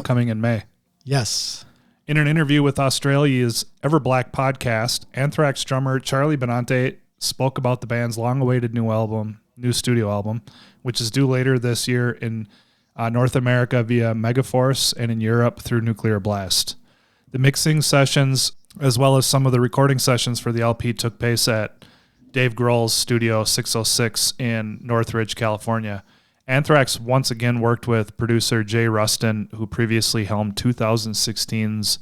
coming in May. Yes. In an interview with Australia's Ever Black podcast, Anthrax drummer Charlie Benante spoke about the band's long-awaited new studio album, which is due later this year in North America via Megaforce and in Europe through Nuclear Blast. The mixing sessions, as well as some of the recording sessions for the LP, took place at Dave Grohl's Studio 606 in Northridge, California. Anthrax once again worked with producer Jay Rustin, who previously helmed 2016's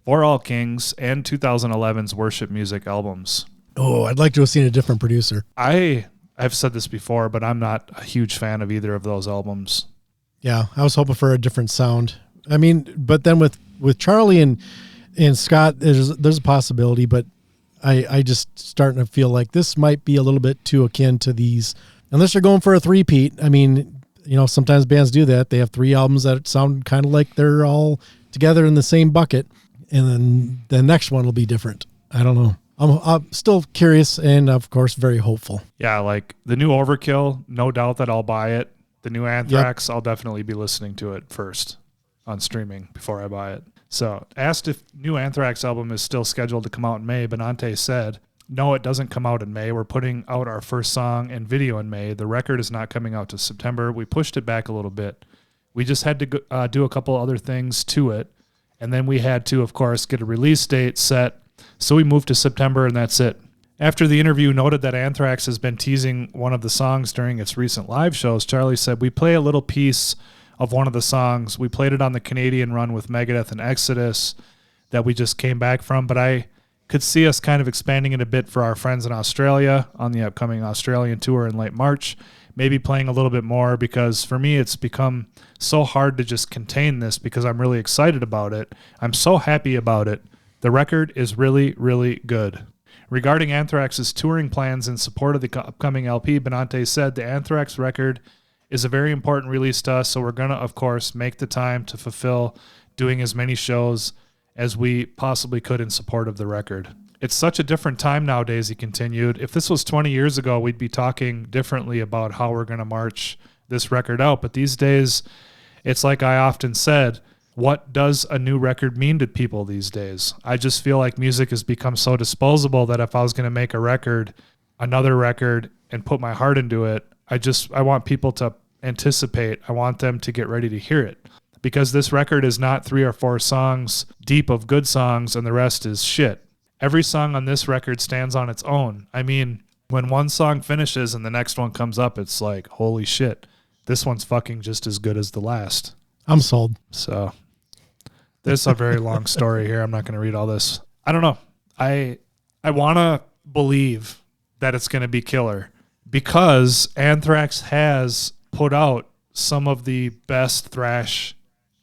For All Kings and 2011's Worship Music albums. Oh, I'd like to have seen a different producer. I've said this before, but I'm not a huge fan of either of those albums. Yeah, I was hoping for a different sound. I mean, but then with Charlie and Scott, there's a possibility, but I just starting to feel like this might be a little bit too akin to these, unless you're going for a three-peat. I mean, sometimes bands do that. They have 3 albums that sound kind of like they're all together in the same bucket, and then the next one will be different. I don't know. I'm still curious and, of course, very hopeful. Yeah, like the new Overkill, no doubt that I'll buy it. The new Anthrax, I'll definitely be listening to it first on streaming before I buy it. So, asked if new Anthrax album is still scheduled to come out in May, Benante said, "No, it doesn't come out in May. We're putting out our first song and video in May. The record is not coming out to September. We pushed it back a little bit. We just had to do a couple other things to it, and then we had to, of course, get a release date set. So we moved to September, and that's it." After the interview noted that Anthrax has been teasing one of the songs during its recent live shows, Charlie said, "We play a little piece of one of the songs. We played it on the Canadian run with Megadeth and Exodus that we just came back from, but I could see us kind of expanding it a bit for our friends in Australia on the upcoming Australian tour in late March, maybe playing a little bit more, because for me it's become so hard to just contain this because I'm really excited about it. I'm so happy about it. The record is really, really good." Regarding Anthrax's touring plans in support of the upcoming LP, Benante said, "The Anthrax record is a very important release to us, so we're going to, of course, make the time to fulfill doing as many shows as we possibly could in support of the record. It's such a different time nowadays," he continued. "If this was 20 years ago, we'd be talking differently about how we're going to march this record out. But these days, it's like I often said, what does a new record mean to people these days? I just feel like music has become so disposable that if I was going to make a record, another record, and put my heart into it, I want people to anticipate. I want them to get ready to hear it. Because this record is not 3 or 4 songs deep of good songs and the rest is shit. Every song on this record stands on its own. I mean, when one song finishes and the next one comes up, it's like, holy shit, this one's fucking just as good as the last." I'm sold. So there's a very long story here. I'm not going to read all this. I don't know. I want to believe that it's going to be killer because Anthrax has put out some of the best thrash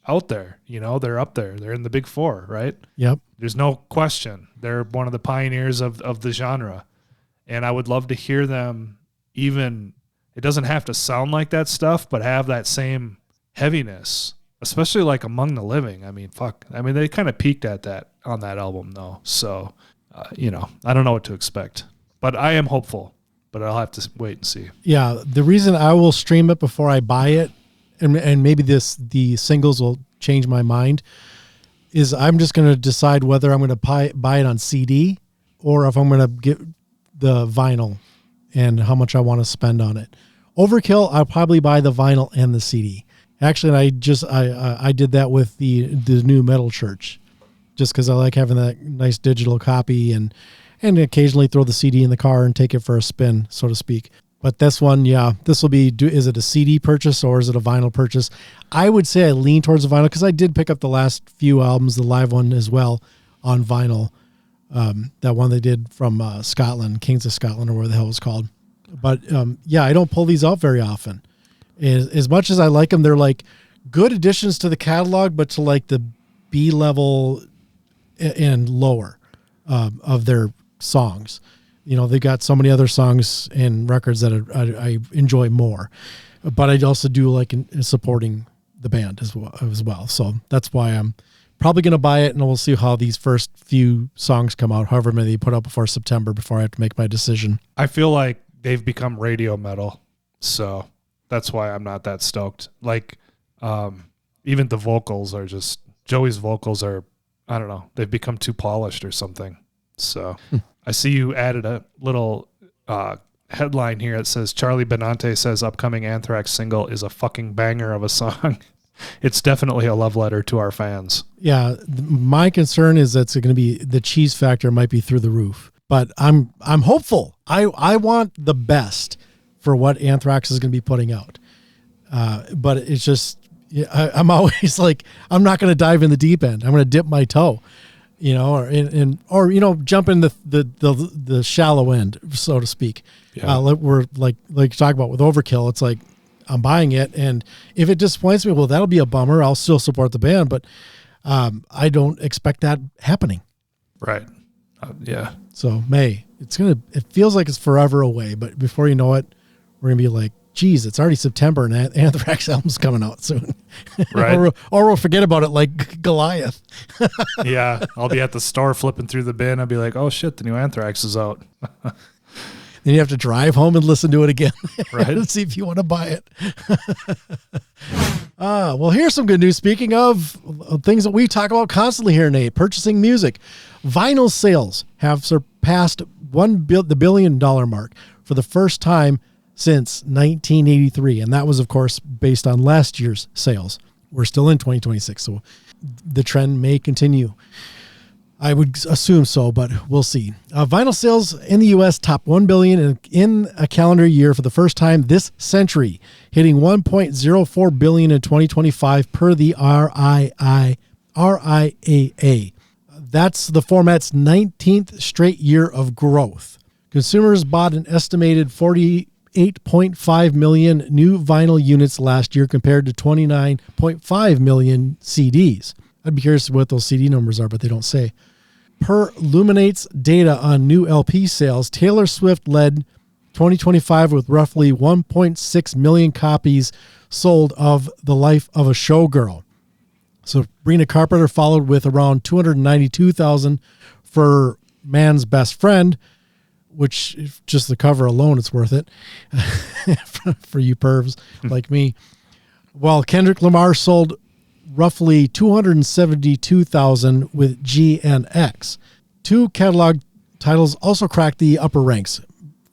out there. They're up there. They're in the big 4, right? Yep. There's no question. They're one of the pioneers of the genre. And I would love to hear them even, it doesn't have to sound like that stuff, but have that same heaviness, especially like Among the Living. I mean, fuck. I mean, they kind of peaked at that on that album, though. So, I don't know what to expect. But I am hopeful. But I'll have to wait and see. Yeah, the reason I will stream it before I buy it, and maybe the singles will change my mind, is I'm just going to decide whether I'm going to buy it on CD or if I'm going to get the vinyl and how much I want to spend on it. Overkill, I'll probably buy the vinyl and the CD. Actually, I did that with the new Metal Church, just because I like having that nice digital copy and occasionally throw the CD in the car and take it for a spin, so to speak. But this one, this will be, is it a CD purchase or is it a vinyl purchase? I would say I lean towards the vinyl because I did pick up the last few albums, the live one as well, on vinyl. That one they did from Scotland, Kings of Scotland, or where the hell it was called. But yeah, I don't pull these out very often. As much as I like them, they're like good additions to the catalog, but to like the B level and lower of their songs. You know, they got so many other songs and records that I enjoy more. But I also do like in supporting the band as well. So that's why I'm probably going to buy it, and we'll see how these first few songs come out, however many they put out before September, before I have to make my decision. I feel like they've become radio metal, so that's why I'm not that stoked. Like, even the vocals are just, Joey's vocals are, I don't know, they've become too polished or something. So I see you added a little headline here. It says, Charlie Benante says upcoming Anthrax single is a fucking banger of a song. It's definitely a love letter to our fans. Yeah, my concern is that's going to be, the cheese factor might be through the roof. But I'm hopeful. I want the best for what Anthrax is going to be putting out. But it's just, I'm always like, I'm not going to dive in the deep end. I'm going to dip my toe, you know, or you know, jump in the shallow end, so to speak. Yeah. We're like you talk about with Overkill. It's like, I'm buying it, and if it disappoints me, well, that'll be a bummer. I'll still support the band, but I don't expect that happening. Right. Yeah. So it feels like it's forever away, but before you know it, we're gonna be like, geez, it's already September and Anthrax album's coming out soon. Right. or we'll forget about it like Goliath. Yeah. I'll be at the store flipping through the bin. I'll be like, oh shit, the new Anthrax is out. Then you have to drive home and listen to it again. Right. And see if you want to buy it. Well, here's some good news. Speaking of things that we talk about constantly here, Nate, purchasing music. Vinyl sales have surpassed the $1 billion mark for the first time since 1983. And that was, of course, based on last year's sales. We're still in 2026, so the trend may continue. I would assume so, but we'll see. Vinyl sales in the U.S. topped $1 billion in a calendar year for the first time this century, hitting $1.04 billion in 2025 per the RIAA. That's the format's 19th straight year of growth. Consumers bought an estimated 48.5 million new vinyl units last year compared to 29.5 million CDs. I'd be curious what those CD numbers are, but they don't say. Per Luminate's data on new LP sales, Taylor Swift led 2025 with roughly 1.6 million copies sold of The Life of a Showgirl. Sabrina Carpenter followed with around 292,000 for Man's Best Friend, which just the cover alone, it's worth it for you pervs like me. While Kendrick Lamar sold roughly 272,000 with GNX. Two catalog titles also cracked the upper ranks.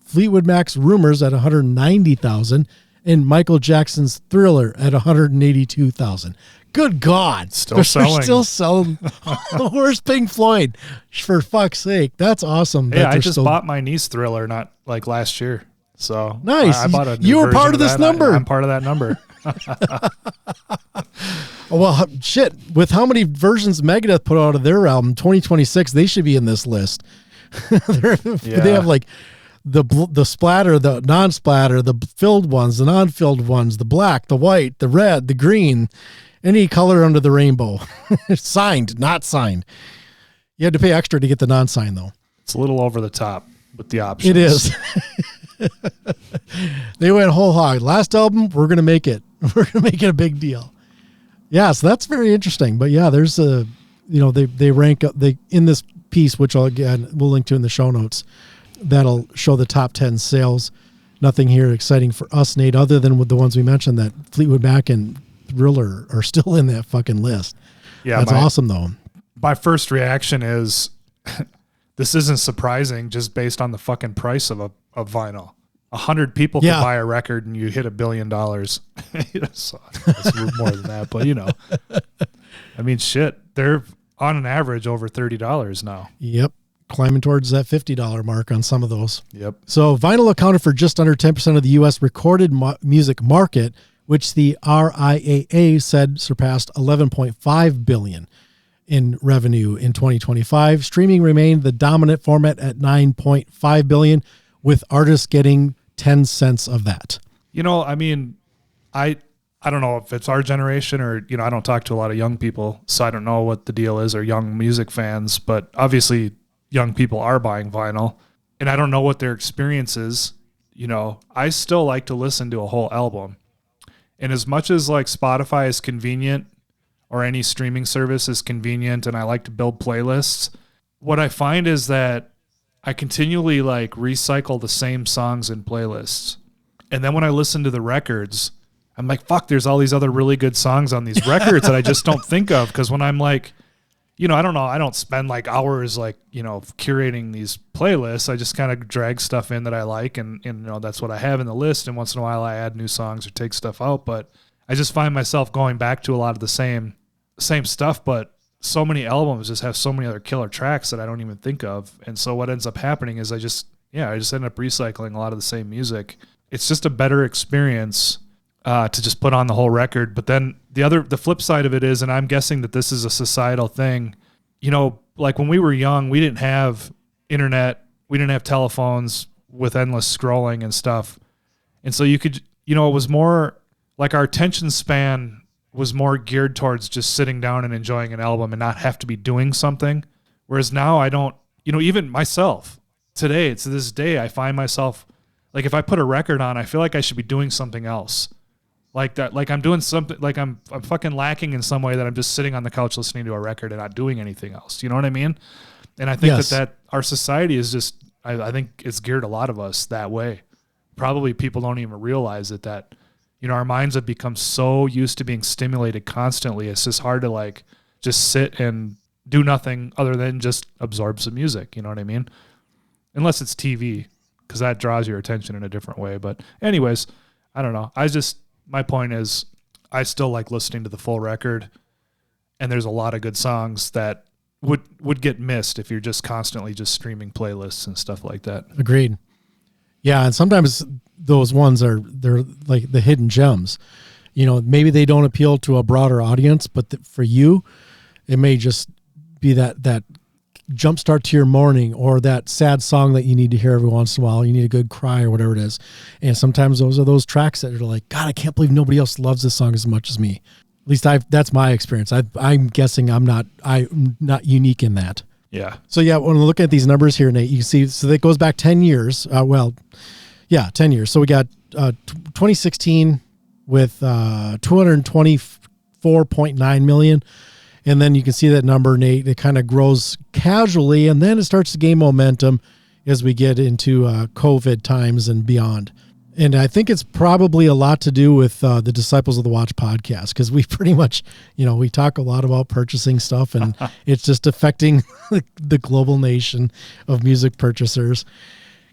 Fleetwood Mac's Rumors at 190,000 and Michael Jackson's Thriller at 182,000. Good God. Still selling. Still selling. Where's Pink Floyd? For fuck's sake. That's awesome. Yeah, I just bought my niece Thriller not like last year. So nice. I bought a new You were part version of this number. I'm part of that number. Well, shit. With how many versions Megadeth put out of their album, 2026, they should be in this list. They have like the splatter, the non-splatter, the filled ones, the non-filled ones, the black, the white, the red, the green, any color under the rainbow. Signed, not signed. You had to pay extra to get the non-signed, though. It's a little over the top with the options. It is. They went whole hog. Last album, we're going to make it. We're going to make it a big deal. Yeah, so that's very interesting. But yeah, there's a, they rank up, in this piece, which we'll link to in the show notes, that'll show the top 10 sales. Nothing here exciting for us, Nate, other than with the ones we mentioned, that Fleetwood Mac and Thriller are still in that fucking list. Yeah, that's awesome, though. My first reaction is, this isn't surprising just based on the fucking price of vinyl. 100 people could buy a record and you hit $1 billion. So it's more than that, but I mean, shit, they're on an average over $30 now. Yep. Climbing towards that $50 mark on some of those. Yep. So vinyl accounted for just under 10% of the U.S. recorded music market, which the RIAA said surpassed $11.5 billion. in revenue in 2025. Streaming remained the dominant format at $9.5 billion, with artists getting 10 cents of that. You know, I mean, I don't know if it's our generation or, you know, I don't talk to a lot of young people, so I don't know what the deal is, or young music fans, but obviously young people are buying vinyl, and I don't know what their experience is. You know, I still like to listen to a whole album. And as much as like Spotify is convenient, or any streaming service is convenient, and I like to build playlists, what I find is that I continually like recycle the same songs in playlists. And then when I listen to the records, I'm like, fuck, there's all these other really good songs on these records that I just don't think of. Because when I'm like, you know, I don't know, I don't spend like hours like, you know, curating these playlists. I just kind of drag stuff in that I like, and you know, that's what I have in the list. And once in a while I add new songs or take stuff out. But I just find myself going back to a lot of the same stuff, but so many albums just have so many other killer tracks that I don't even think of. And so what ends up happening is I just end up recycling a lot of the same music. It's just a better experience to just put on the whole record. But then the flip side of it is, and I'm guessing that this is a societal thing, you know, like when we were young, we didn't have internet, we didn't have telephones with endless scrolling and stuff. And so you could, you know, it was more like our attention span was more geared towards just sitting down and enjoying an album and not have to be doing something. Whereas now I don't, you know, even myself today, to this day, I find myself like, if I put a record on, I feel like I should be doing something else. Like that, like I'm doing something, like I'm fucking lacking in some way, that I'm just sitting on the couch listening to a record and not doing anything else. You know what I mean? And I think that our society is just, I think it's geared a lot of us that way. Probably people don't even realize it, that, you know, our minds have become so used to being stimulated constantly. It's just hard to like just sit and do nothing other than just absorb some music. You know what I mean? Unless it's TV, because that draws your attention in a different way. But anyways, I don't know. My point is, I still like listening to the full record, and there's a lot of good songs that would get missed if you're just constantly just streaming playlists and stuff like that. Agreed. Yeah, and sometimes those ones they're like the hidden gems. You know, maybe they don't appeal to a broader audience, but for you, it may just be that jumpstart to your morning, or that sad song that you need to hear every once in a while. You need a good cry or whatever it is. And sometimes those are those tracks that are like, God, I can't believe nobody else loves this song as much as me. At least that's my experience. I'm guessing I'm not unique in that. Yeah. So yeah, when we look at these numbers here, Nate, you can see, so that goes back 10 years. 10 years. So we got 2016 with 224.9 million. And then you can see that number, Nate, it kind of grows casually, and then it starts to gain momentum as we get into COVID times and beyond. And I think it's probably a lot to do with the Disciples of the Watch podcast, because we pretty much, you know, we talk a lot about purchasing stuff, and it's just affecting the global nation of music purchasers.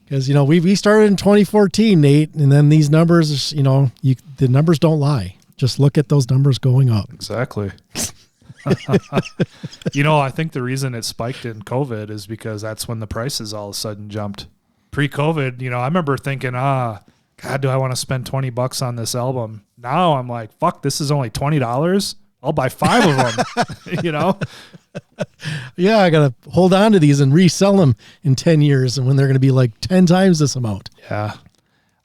Because, you know, we started in 2014, Nate, and then these numbers, you know, the numbers don't lie. Just look at those numbers going up. Exactly. You know, I think the reason it spiked in COVID is because that's when the prices all of a sudden jumped. Pre-COVID, you know, I remember thinking, God, do I want to spend $20 on this album? Now I'm like, fuck, this is only $20. I'll buy 5 of them, you know? Yeah, I got to hold on to these and resell them in 10 years, and when they're going to be like 10 times this amount. Yeah.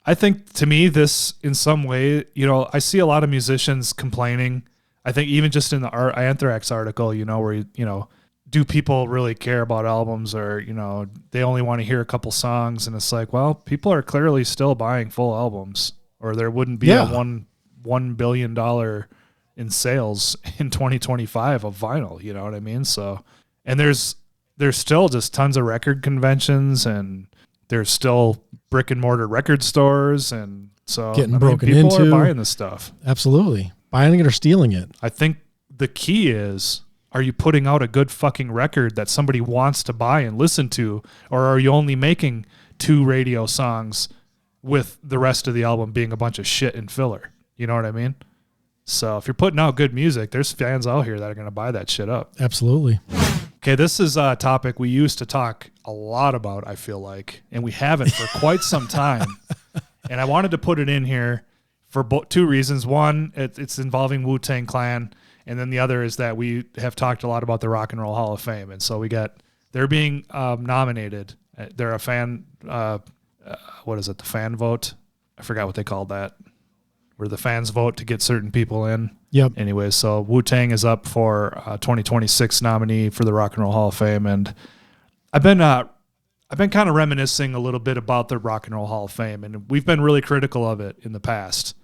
I think, to me, this, in some way, you know, I see a lot of musicians complaining. I think even just in the Antariksh article, you know, where, you know, do people really care about albums, or, you know, they only want to hear a couple songs? And it's like, well, people are clearly still buying full albums, or there wouldn't be a $1 billion in sales in 2025 of vinyl. You know what I mean? So, and there's still just tons of record conventions, and there's still brick and mortar record stores. And so people are buying this stuff. Absolutely. Buying it or stealing it. I think the key is, are you putting out a good fucking record that somebody wants to buy and listen to? Or are you only making 2 radio songs with the rest of the album being a bunch of shit and filler? You know what I mean? So if you're putting out good music, there's fans out here that are going to buy that shit up. Absolutely. Okay, this is a topic we used to talk a lot about, I feel like, and we haven't for quite some time. And I wanted to put it in here for 2 reasons. One, it's involving Wu-Tang Clan, And then the other is that we have talked a lot about the Rock and Roll Hall of Fame. And so they're being nominated. They're a fan, what is it, the fan vote? I forgot what they called that, where the fans vote to get certain people in. Yep. Anyway, so Wu-Tang is up for 2026 nominee for the Rock and Roll Hall of Fame. And I've been kind of reminiscing a little bit about the Rock and Roll Hall of Fame, and we've been really critical of it in the past,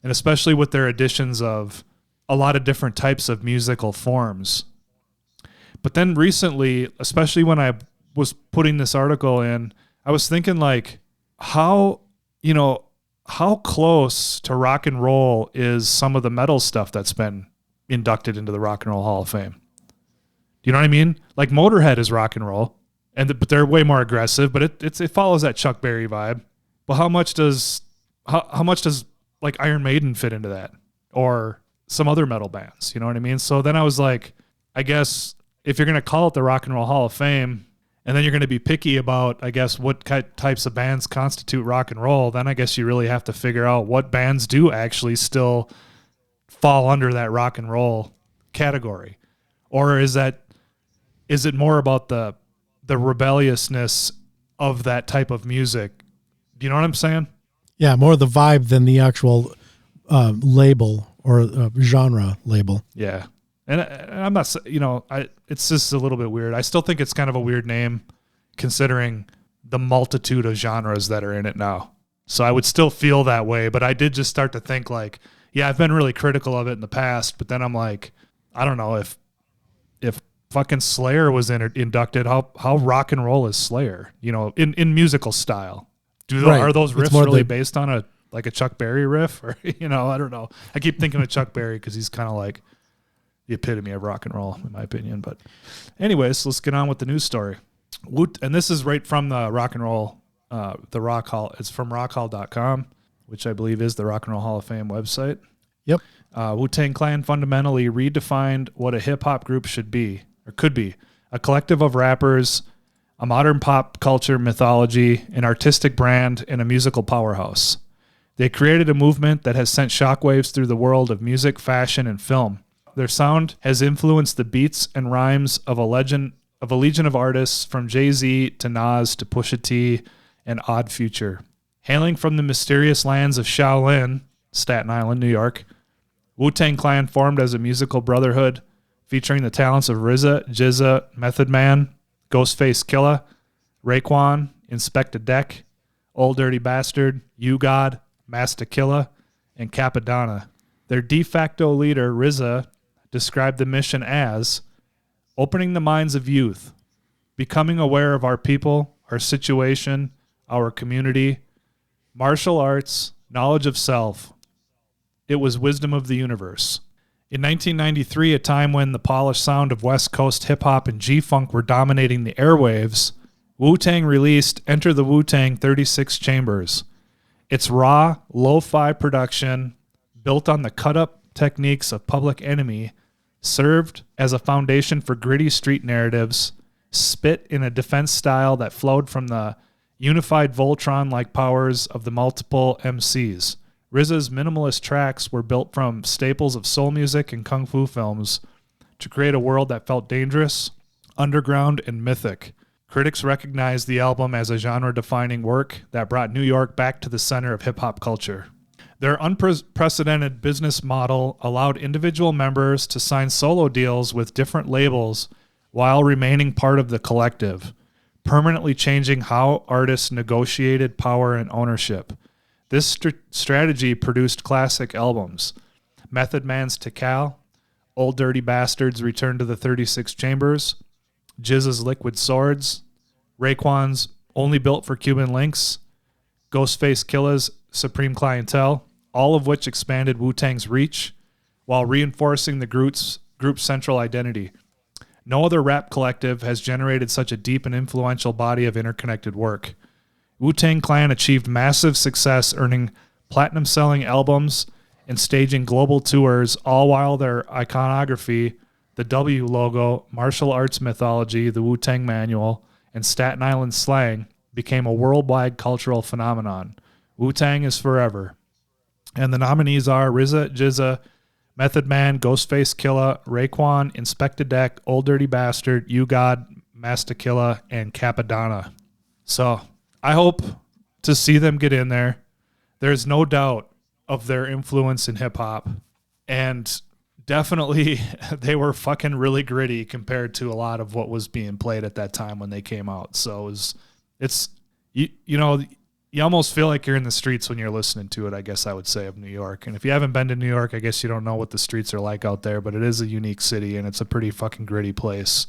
and especially with their additions of a lot of different types of musical forms. But then recently, especially when I was putting this article in, I was thinking like how close to rock and roll is some of the metal stuff that's been inducted into the Rock and Roll Hall of Fame. Do you know what I mean? Like Motorhead is rock and roll, but they're way more aggressive, but it follows that Chuck Berry vibe. But how much does like Iron Maiden fit into that, or some other metal bands? You know what I mean? So then I was like, I guess if you're going to call it the Rock and Roll Hall of Fame, and then you're going to be picky about, I guess, what types of bands constitute rock and roll, then I guess you really have to figure out what bands do actually still fall under that rock and roll category. Or is it more about the rebelliousness of that type of music? Do you know what I'm saying? Yeah, more the vibe than the actual label or genre label. Yeah. And I'm not, it's just a little bit weird. I still think it's kind of a weird name considering the multitude of genres that are in it now. So I would still feel that way, but I did just start to think like, yeah, I've been really critical of it in the past, but then I'm like, I don't know if fucking Slayer was inducted, how rock and roll is Slayer, in musical style? Are those riffs really based on a Chuck Berry riff, or, I don't know. I keep thinking of Chuck Berry because he's kind of like the epitome of rock and roll, in my opinion. But anyways, let's get on with the news story. And this is right from the Rock and Roll, the Rock Hall. It's from rockhall.com, which I believe is the Rock and Roll Hall of Fame website. Yep. Wu-Tang Clan fundamentally redefined what a hip-hop group should be, or could be: a collective of rappers, a modern pop culture mythology, an artistic brand, and a musical powerhouse. They created a movement that has sent shockwaves through the world of music, fashion, and film. Their sound has influenced the beats and rhymes of a legion of artists, from Jay-Z to Nas to Pusha T and Odd Future. Hailing from the mysterious lands of Shaolin, Staten Island, New York, Wu-Tang Clan formed as a musical brotherhood featuring the talents of RZA, GZA, Method Man, Ghostface Killah, Raekwon, Inspector Deck, Old Dirty Bastard, U-God, Masta Killa, and Capadonna. Their de facto leader, RZA, described the mission as opening the minds of youth, becoming aware of our people, our situation, our community, martial arts, knowledge of self. It was wisdom of the universe. In 1993, a time when the polished sound of West Coast hip-hop and G-Funk were dominating the airwaves, Wu-Tang released Enter the Wu-Tang 36 Chambers. Its raw, lo-fi production, built on the cut-up techniques of Public Enemy, served as a foundation for gritty street narratives, spit in a defense style that flowed from the unified Voltron-like powers of the multiple MCs. RZA's minimalist tracks were built from staples of soul music and kung fu films to create a world that felt dangerous, underground, and mythic. Critics recognized the album as a genre-defining work that brought New York back to the center of hip-hop culture. Their unprecedented business model allowed individual members to sign solo deals with different labels while remaining part of the collective, permanently changing how artists negotiated power and ownership. This strategy produced classic albums: Method Man's Tikal, Old Dirty Bastard's Return to the 36 Chambers, GZA's Liquid Swords, Raekwon's Only Built for Cuban Links, Ghostface Killah's Supreme Clientele, all of which expanded Wu-Tang's reach while reinforcing the group's central identity. No other rap collective has generated such a deep and influential body of interconnected work. Wu-Tang Clan achieved massive success, earning platinum-selling albums and staging global tours, all while their iconography, the W logo, martial arts mythology, the Wu-Tang Manual, and Staten Island slang became a worldwide cultural phenomenon. Wu-Tang is forever. And the nominees are RZA, GZA, Method Man, Ghostface Killa, Raekwon, Inspector Deck, Old Dirty Bastard, You God, Masta Killa, and Capadonna. So I hope to see them get in there. There's no doubt of their influence in hip-hop. And definitely they were fucking really gritty compared to a lot of what was being played at that time when they came out. So it's you know, you almost feel like you're in the streets when you're listening to it, I guess I would say, of New York. And if you haven't been to New York, I guess you don't know what the streets are like out there, but it is a unique city and it's a pretty fucking gritty place.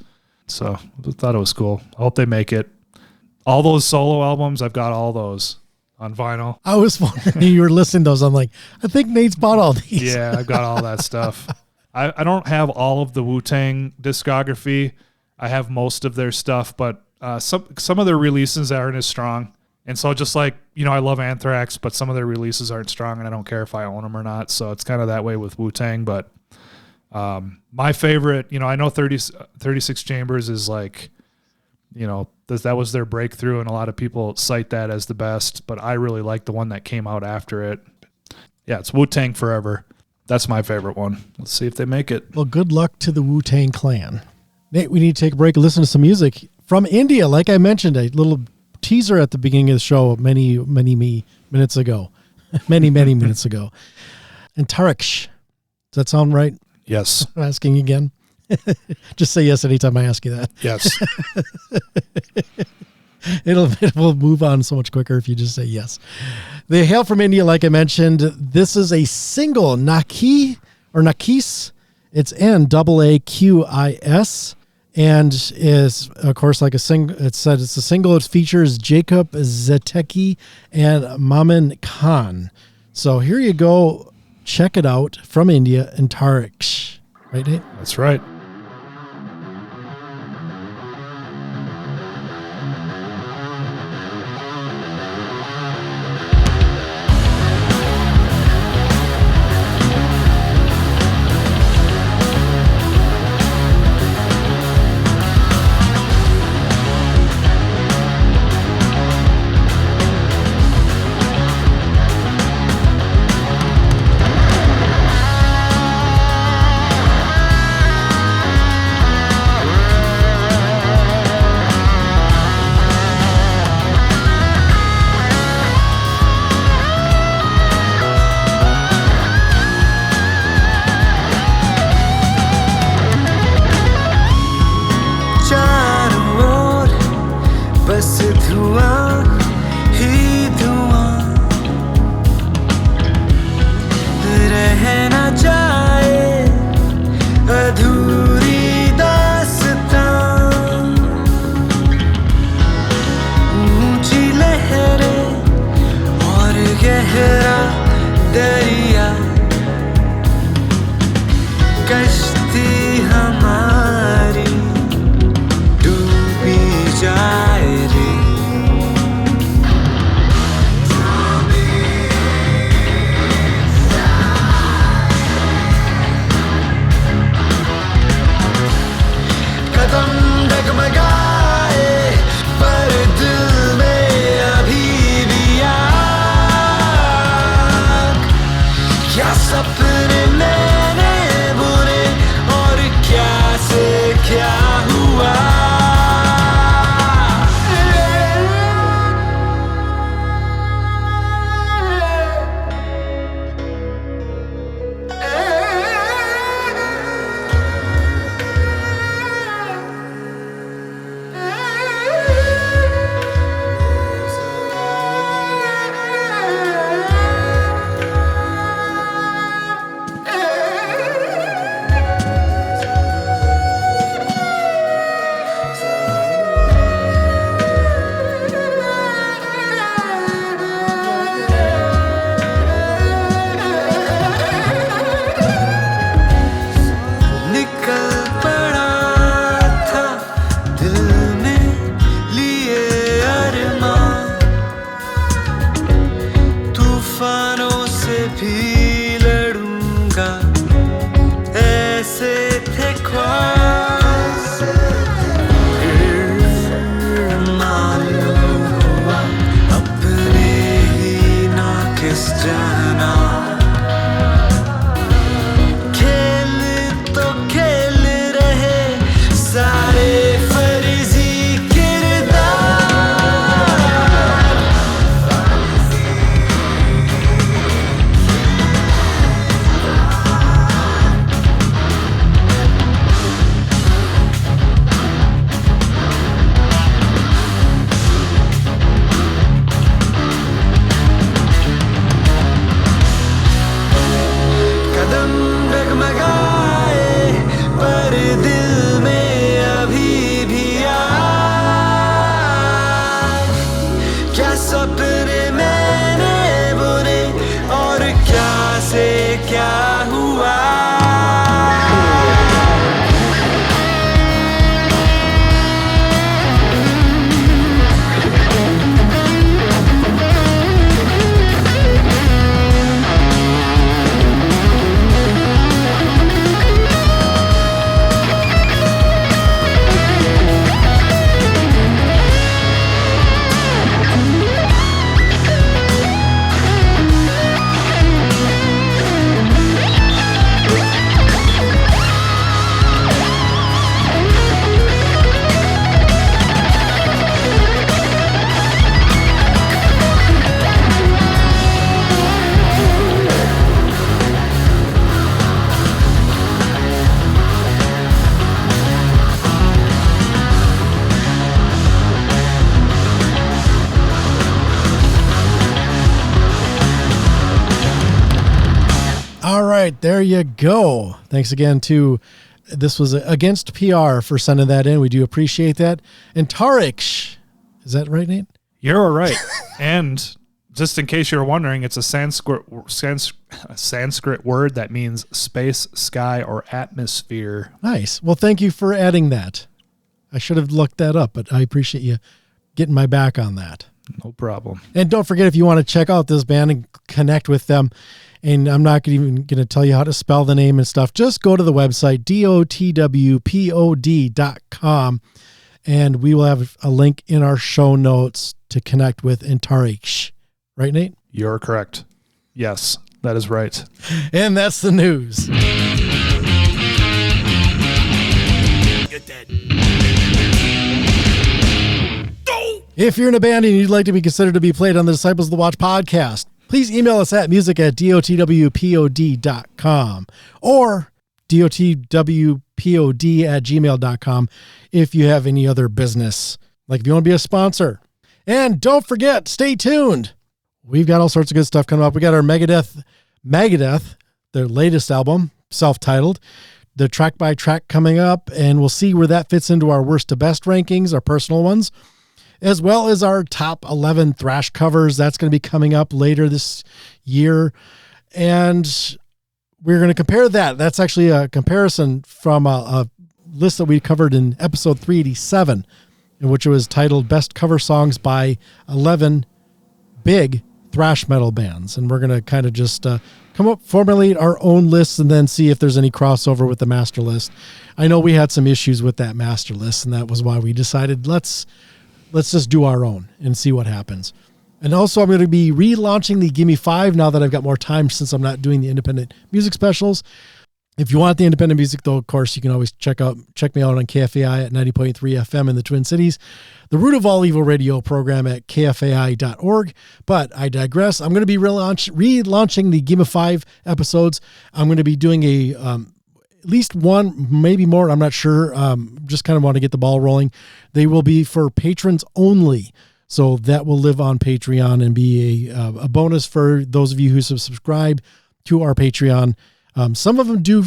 So I thought it was cool. I hope they make it. All those solo albums, I've got all those on vinyl. I was wondering you were listening to those. I'm like, I think Nate's bought all these. Yeah, I've got all that stuff. I don't have all of the Wu-Tang discography. I have most of their stuff, but some of their releases aren't as strong. And so just like, you know, I love Antariksh, but some of their releases aren't strong, and I don't care if I own them or not. So it's kind of that way with Wu-Tang. But my favorite, you know, I know 36 Chambers is like, you know, that was their breakthrough, and a lot of people cite that as the best. But I really like the one that came out after it. Yeah, it's Wu-Tang Forever. That's my favorite one. Let's see if they make it. Well, good luck to the Wu-Tang Clan. Nate, we need to take a break and listen to some music from India. Like I mentioned, a little teaser at the beginning of the show many minutes ago. many minutes ago. Antariksh. Does that sound right? Yes. I'm asking again. Just say yes anytime I ask you that. Yes. It will move on so much quicker if you just say yes. They hail from India, like I mentioned. This is a single, Nakis. It's Naaqis, and is, of course, like a single. It said it's a single. It features Jacob Zeteki and Maman Khan. So here you go. Check it out from India, Antariksh. Right, Nate? That's right. right, there you go. Thanks again to, this was Against PR for sending that in. We do appreciate that. Antariksh. Is that right, Nate? You're all right. And just in case you're wondering, it's a Sanskrit word that means space, sky, or atmosphere. Nice. Well, thank you for adding that. I should have looked that up, but I appreciate you getting my back on that. No problem. And don't forget, if you want to check out this band and connect with them, and I'm not even going to tell you how to spell the name and stuff, just go to the website, DotWpod.com, and we will have a link in our show notes to connect with Antariksh. Right, Nate? You're correct. Yes, that is right. And that's the news. If you're in a band and you'd like to be considered to be played on the Disciples of the Watch podcast, please email us at music@dotwpod.com or dotwpod@gmail.com if you have any other business, like if you want to be a sponsor. And don't forget, stay tuned. We've got all sorts of good stuff coming up. We got our Megadeth, their latest album, self-titled, the track by track coming up, and we'll see where that fits into our worst to best rankings, our personal ones, as well as our top 11 thrash covers. That's going to be coming up later this year. And we're going to compare that. That's actually a comparison from a list that we covered in episode 387, in which it was titled Best Cover Songs by 11 Big Thrash Metal Bands. And we're going to kind of just formulate our own lists and then see if there's any crossover with the master list. I know we had some issues with that master list, and that was why we decided let's just do our own and see what happens. And also, I'm going to be relaunching the Gimme 5 now that I've got more time, since I'm not doing the independent music specials. If you want the independent music, though, of course, you can always check me out on KFAI at 90.3 FM in the Twin Cities, the Root of All Evil radio program at kfai.org. But I digress. I'm going to be relaunching the Gimme 5 episodes. I'm going to be doing at least one, maybe more. I'm not sure. Just kind of want to get the ball rolling. They will be for patrons only. So that will live on Patreon and be a bonus for those of you who subscribe to our Patreon. Some of them do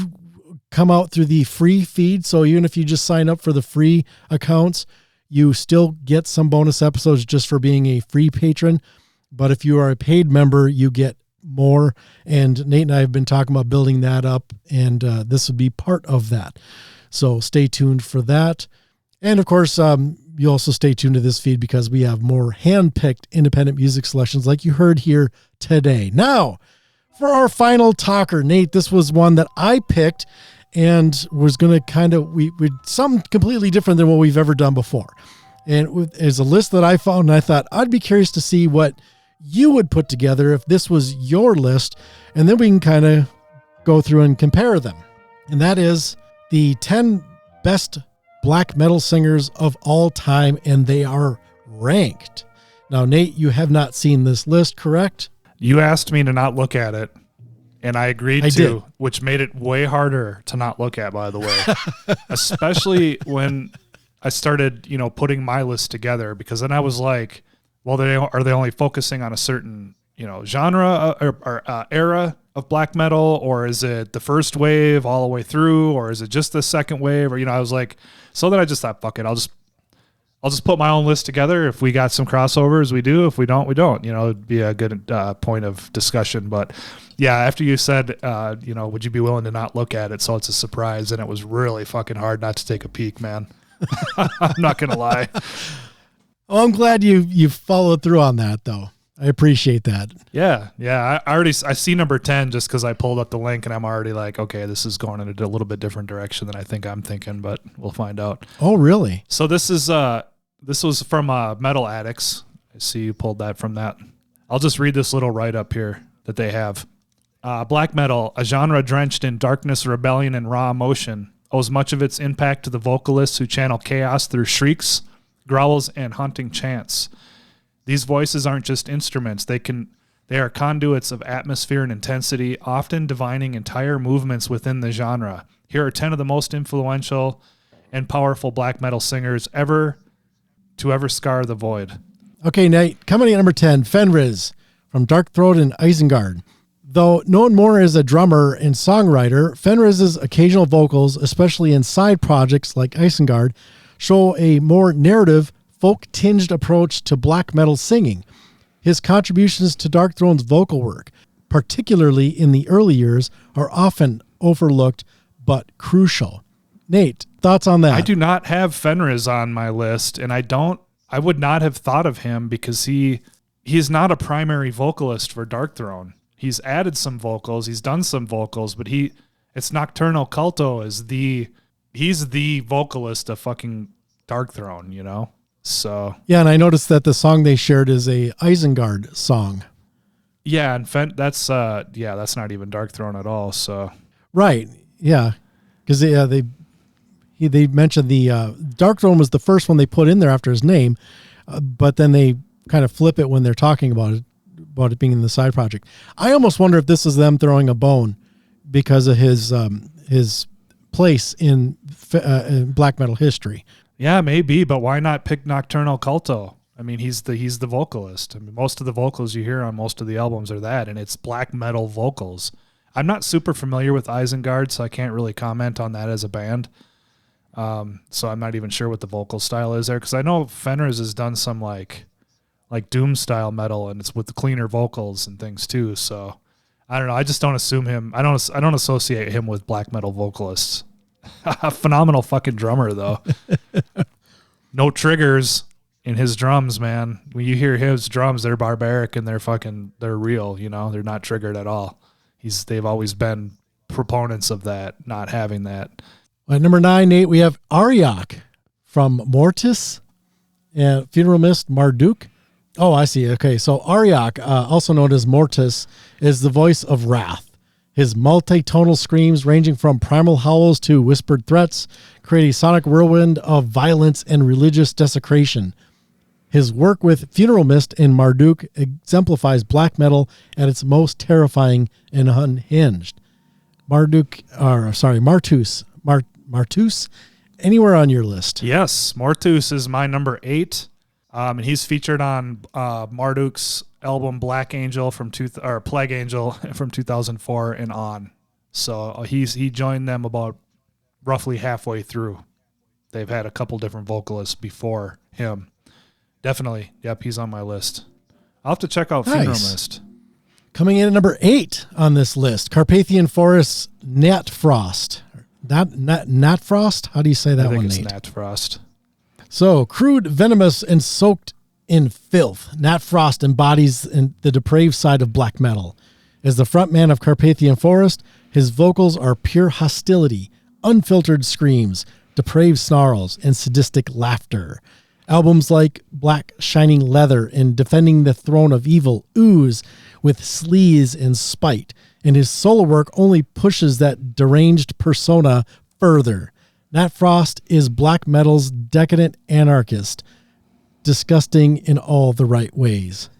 come out through the free feed. So even if you just sign up for the free accounts, you still get some bonus episodes just for being a free patron. But if you are a paid member, you get more. And Nate and I have been talking about building that up, and this would be part of that. So stay tuned for that. And of course, you also stay tuned to this feed because we have more hand-picked independent music selections like you heard here today. Now, for our final talker, Nate, this was one that I picked and was going to kind of, we something completely different than what we've ever done before. And it's a list that I found, and I thought I'd be curious to see what you would put together if this was your list, and then we can kind of go through and compare them. And that is the 10 best black metal singers of all time, and they are ranked. Now, Nate, you have not seen this list, correct? You asked me to not look at it, and I agreed to, which made it way harder to not look at, by the way. Especially when I started, putting my list together, because then I was like, well, are they only focusing on a certain, genre or era of black metal, or is it the first wave all the way through, or is it just the second wave? Or, I was like, so then I just thought, fuck it, I'll just put my own list together. If we got some crossovers, we do. If we don't, we don't. It'd be a good point of discussion. But yeah, after you said, would you be willing to not look at it? So it's a surprise, and it was really fucking hard not to take a peek, man. I'm not gonna lie. Oh, I'm glad you followed through on that, though. I appreciate that. Yeah. I see number 10 just because I pulled up the link, and I'm already like, okay, this is going in a little bit different direction than I think I'm thinking, but we'll find out. Oh, really? So this was from Metal Addicts. I see you pulled that from that. I'll just read this little write-up here that they have. Black metal, a genre drenched in darkness, rebellion, and raw emotion, owes much of its impact to the vocalists who channel chaos through shrieks, growls, and haunting chants. These voices aren't just instruments. They are conduits of atmosphere and intensity, often divining entire movements within the genre. Here are 10 of the most influential and powerful black metal singers ever scar the void. Okay, Nate, coming in at number 10, Fenriz from DarkThrone and Isengard. Though known more as a drummer and songwriter, Fenriz's occasional vocals, especially in side projects like Isengard, show a more narrative, folk-tinged approach to black metal singing. His contributions to Darkthrone's vocal work, particularly in the early years, are often overlooked but crucial. Nate, thoughts on that? I do not have Fenriz on my list, and I would not have thought of him because he's not a primary vocalist for Darkthrone. He's added some vocals, he's done some vocals, but it's Nocturnal Culto he's the vocalist of fucking Darkthrone, you know? So yeah, and I noticed that the song they shared is a Isengard song. Yeah, and that's not even Darkthrone at all, so right. Yeah. Because they mentioned the Darkthrone was the first one they put in there after his name, but then they kind of flip it when they're talking about it being in the side project. I almost wonder if this is them throwing a bone because of his place in black metal history. Yeah, maybe, but why not pick Nocturnal Culto? I mean, he's the vocalist. I mean, most of the vocals you hear on most of the albums are that, and it's black metal vocals. I'm not super familiar with Isengard, so I can't really comment on that as a band. So I'm not even sure what the vocal style is there, because I know Fenriz has done some like doom style metal, and it's with the cleaner vocals and things too. So I don't know. I just don't assume him. I don't associate him with black metal vocalists. A phenomenal fucking drummer though. No triggers in his drums, man. When you hear his drums, they're barbaric and they're real. You know, they're not triggered at all. They've always been proponents of that, not having that. At number 9, Nate, we have Auriok from Mortis and Funeral Mist Marduk. Oh, I see. Okay, so Auriok, also known as Mortis, is the voice of wrath. His multi-tonal screams, ranging from primal howls to whispered threats, create a sonic whirlwind of violence and religious desecration. His work with Funeral Mist and Marduk exemplifies black metal at its most terrifying and unhinged. Martus, anywhere on your list? Yes, Martus is my number 8. And he's featured on Marduk's album Black Angel Plague Angel from 2004 and on. So he joined them about roughly halfway through. They've had a couple different vocalists before him. Definitely. Yep, he's on my list. I'll have to check out Funeral Mist. Coming in at number 8 on this list, Carpathian Forest's Nat Frost. Nat Frost? How do you say that one, Nate? Nat Frost. So, crude, venomous, and soaked in filth, Nat Frost embodies the depraved side of black metal. As the frontman of Carpathian Forest, his vocals are pure hostility, unfiltered screams, depraved snarls, and sadistic laughter. Albums like Black Shining Leather and Defending the Throne of Evil ooze with sleaze and spite, and his solo work only pushes that deranged persona further. Nat Frost is black metal's decadent anarchist, disgusting in all the right ways.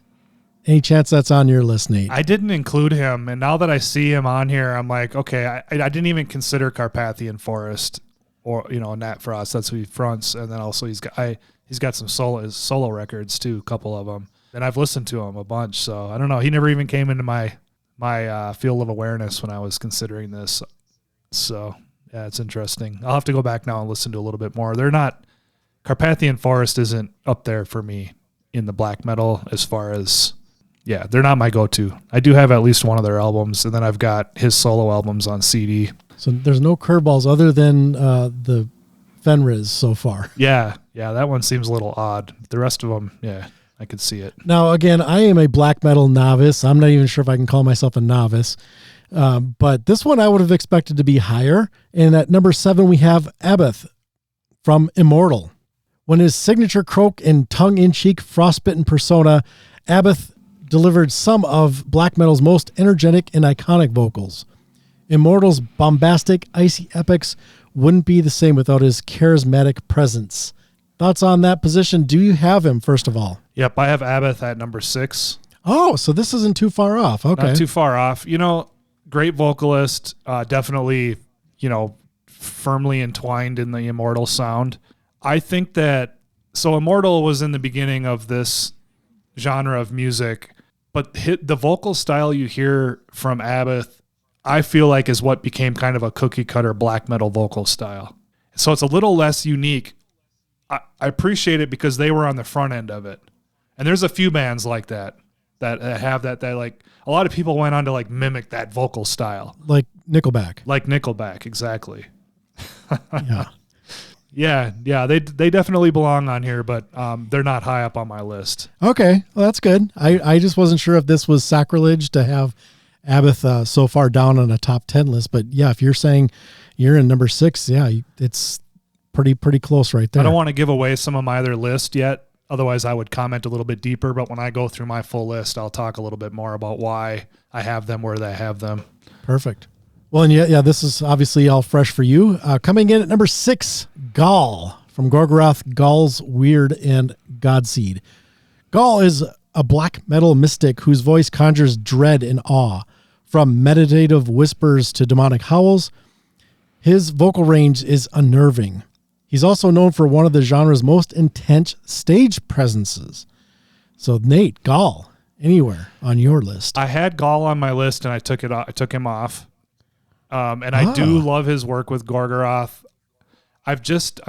Any chance that's on your list, Nate? I didn't include him, and now that I see him on here, I'm like, okay, I didn't even consider Carpathian Forest or Nat Frost. That's who he fronts, and then also he's got some solo records too, a couple of them, and I've listened to him a bunch. So I don't know. He never even came into my field of awareness when I was considering this. So. Yeah, it's interesting. I'll have to go back now and listen to a little bit more. Carpathian Forest isn't up there for me in the black metal as far as, they're not my go-to. I do have at least one of their albums, and then I've got his solo albums on CD. So there's no curveballs other than the Fenriz so far. Yeah, that one seems a little odd. The rest of them, I could see it. Now, again, I am a black metal novice. I'm not even sure if I can call myself a novice. But this one I would have expected to be higher. And at number 7, we have Abeth from Immortal. When his signature croak and tongue-in-cheek frostbitten persona, Abeth delivered some of black metal's most energetic and iconic vocals. Immortal's bombastic, icy epics wouldn't be the same without his charismatic presence. Thoughts on that position? Do you have him, first of all? Yep, I have Abeth at number 6. Oh, so this isn't too far off. Okay. Not too far off. Great vocalist, definitely, firmly entwined in the Immortal sound. I think that, Immortal was in the beginning of this genre of music, But the vocal style you hear from Abbath, I feel like is what became kind of a cookie cutter black metal vocal style. So it's a little less unique. I appreciate it because they were on the front end of it. And there's a few bands like that have that like a lot of people went on to like mimic that vocal style. Like Nickelback. Like Nickelback, exactly. Yeah. Yeah, they definitely belong on here, but they're not high up on my list. Okay, well, that's good. I just wasn't sure if this was sacrilege to have Abbath so far down on a top 10 list, but yeah, if you're saying you're in number 6, yeah, it's pretty close right there. I don't want to give away some of my other list yet. Otherwise, I would comment a little bit deeper, but when I go through my full list, I'll talk a little bit more about why I have them where I have them. Perfect. Well, and yeah, this is obviously all fresh for you. Coming in at number 6, Gall from Gorgoroth, Gall's Weird and Godseed. Gall is a black metal mystic whose voice conjures dread and awe. From meditative whispers to demonic howls, his vocal range is unnerving. He's also known for one of the genre's most intense stage presences. So, Nate, Gall, anywhere on your list? I had Gall on my list, and I took him off. I do love his work with Gorgoroth. I've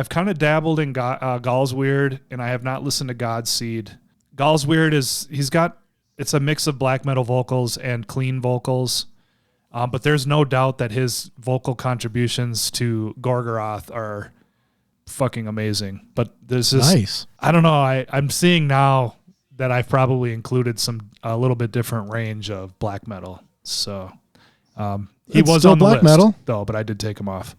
kind of dabbled in Gall's Weird, and I have not listened to Godseed. Gall's Weird it's a mix of black metal vocals and clean vocals. But there's no doubt that his vocal contributions to Gorgoroth are fucking amazing. But this is nice. I don't know. I'm seeing now that I've probably included a little bit different range of black metal. So he was still on the black list, metal though, but I did take him off.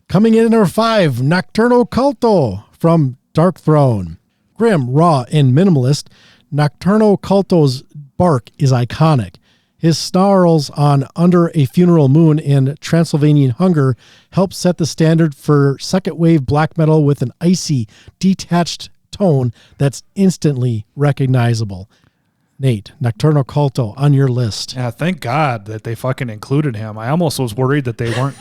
Coming in at number 5, Nocturnal Culto from Darkthrone. Grim, raw, and minimalist, Nocturnal Culto's bark is iconic. His snarls on Under a Funeral Moon and Transylvanian Hunger help set the standard for second wave black metal with an icy, detached tone that's instantly recognizable. Nate, Nocturnal Culto on your list. Yeah, thank God that they fucking included him. I almost was worried that they weren't.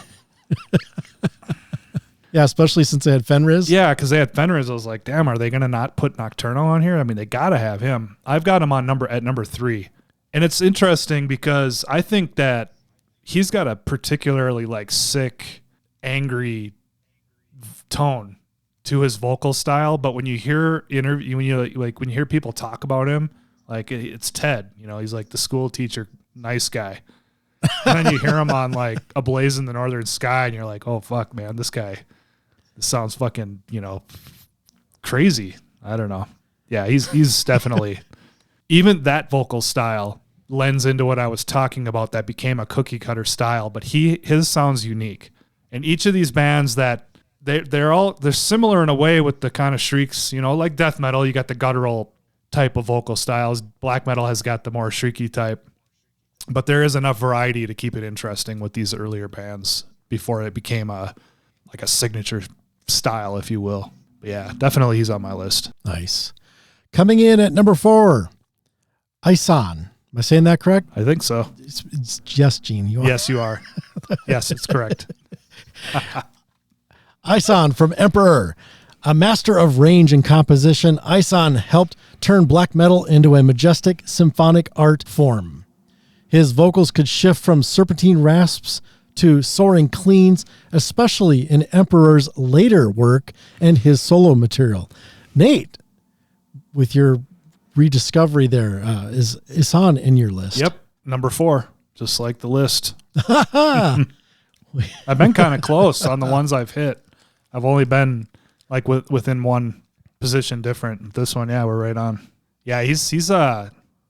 Yeah, especially since they had Fenriz. Yeah, because they had Fenriz. I was like, damn, are they going to not put Nocturnal on here? I mean, they got to have him. I've got him on at number 3. And it's interesting because I think that he's got a particularly like sick, angry tone to his vocal style. But when you hear when you hear people talk about him, like it's Ted, he's like the school teacher, nice guy. And then you hear him on like A Blaze in the Northern Sky, and you're like, oh fuck, man, this sounds fucking, crazy. I don't know. Yeah, he's definitely even that vocal style lends into what I was talking about that became a cookie cutter style, but his sounds unique. And each of these bands that they're similar in a way with the kind of shrieks, like death metal, you got the guttural type of vocal styles. Black metal has got the more shrieky type, but there is enough variety to keep it interesting with these earlier bands before it became a signature style, if you will. But yeah, definitely he's on my list. Nice. Coming in at number 4, Ison. Am I saying that correct? I think so. It's yes, Gene. You are. Yes, you are. Yes, it's correct. Ison from Emperor. A master of range and composition, Ison helped turn black metal into a majestic symphonic art form. His vocals could shift from serpentine rasps to soaring cleans, especially in Emperor's later work and his solo material. Nate, with your rediscovery there, is Ison in your list? Yep, number 4, just like the list. I've been kind of close on the ones I've hit. I've only been like within one position different. This one, yeah, we're right on. Yeah, he's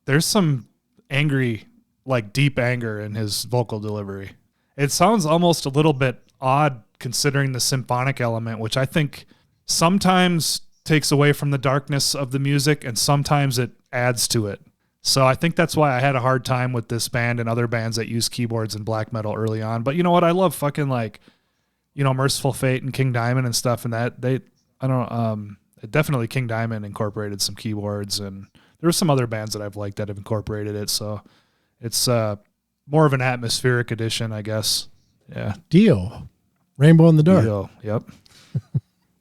there's some angry, like deep anger in his vocal delivery. It sounds almost a little bit odd considering the symphonic element, which I think sometimes takes away from the darkness of the music and sometimes it adds to it. So I think that's why I had a hard time with this band and other bands that use keyboards in black metal early on. But you know what? I love fucking Merciful Fate and King Diamond and stuff, and that definitely King Diamond incorporated some keyboards, and there were some other bands that I've liked that have incorporated it. So it's more of an atmospheric edition, I guess. Yeah. Dio, Rainbow in the Dark. Dio, yep.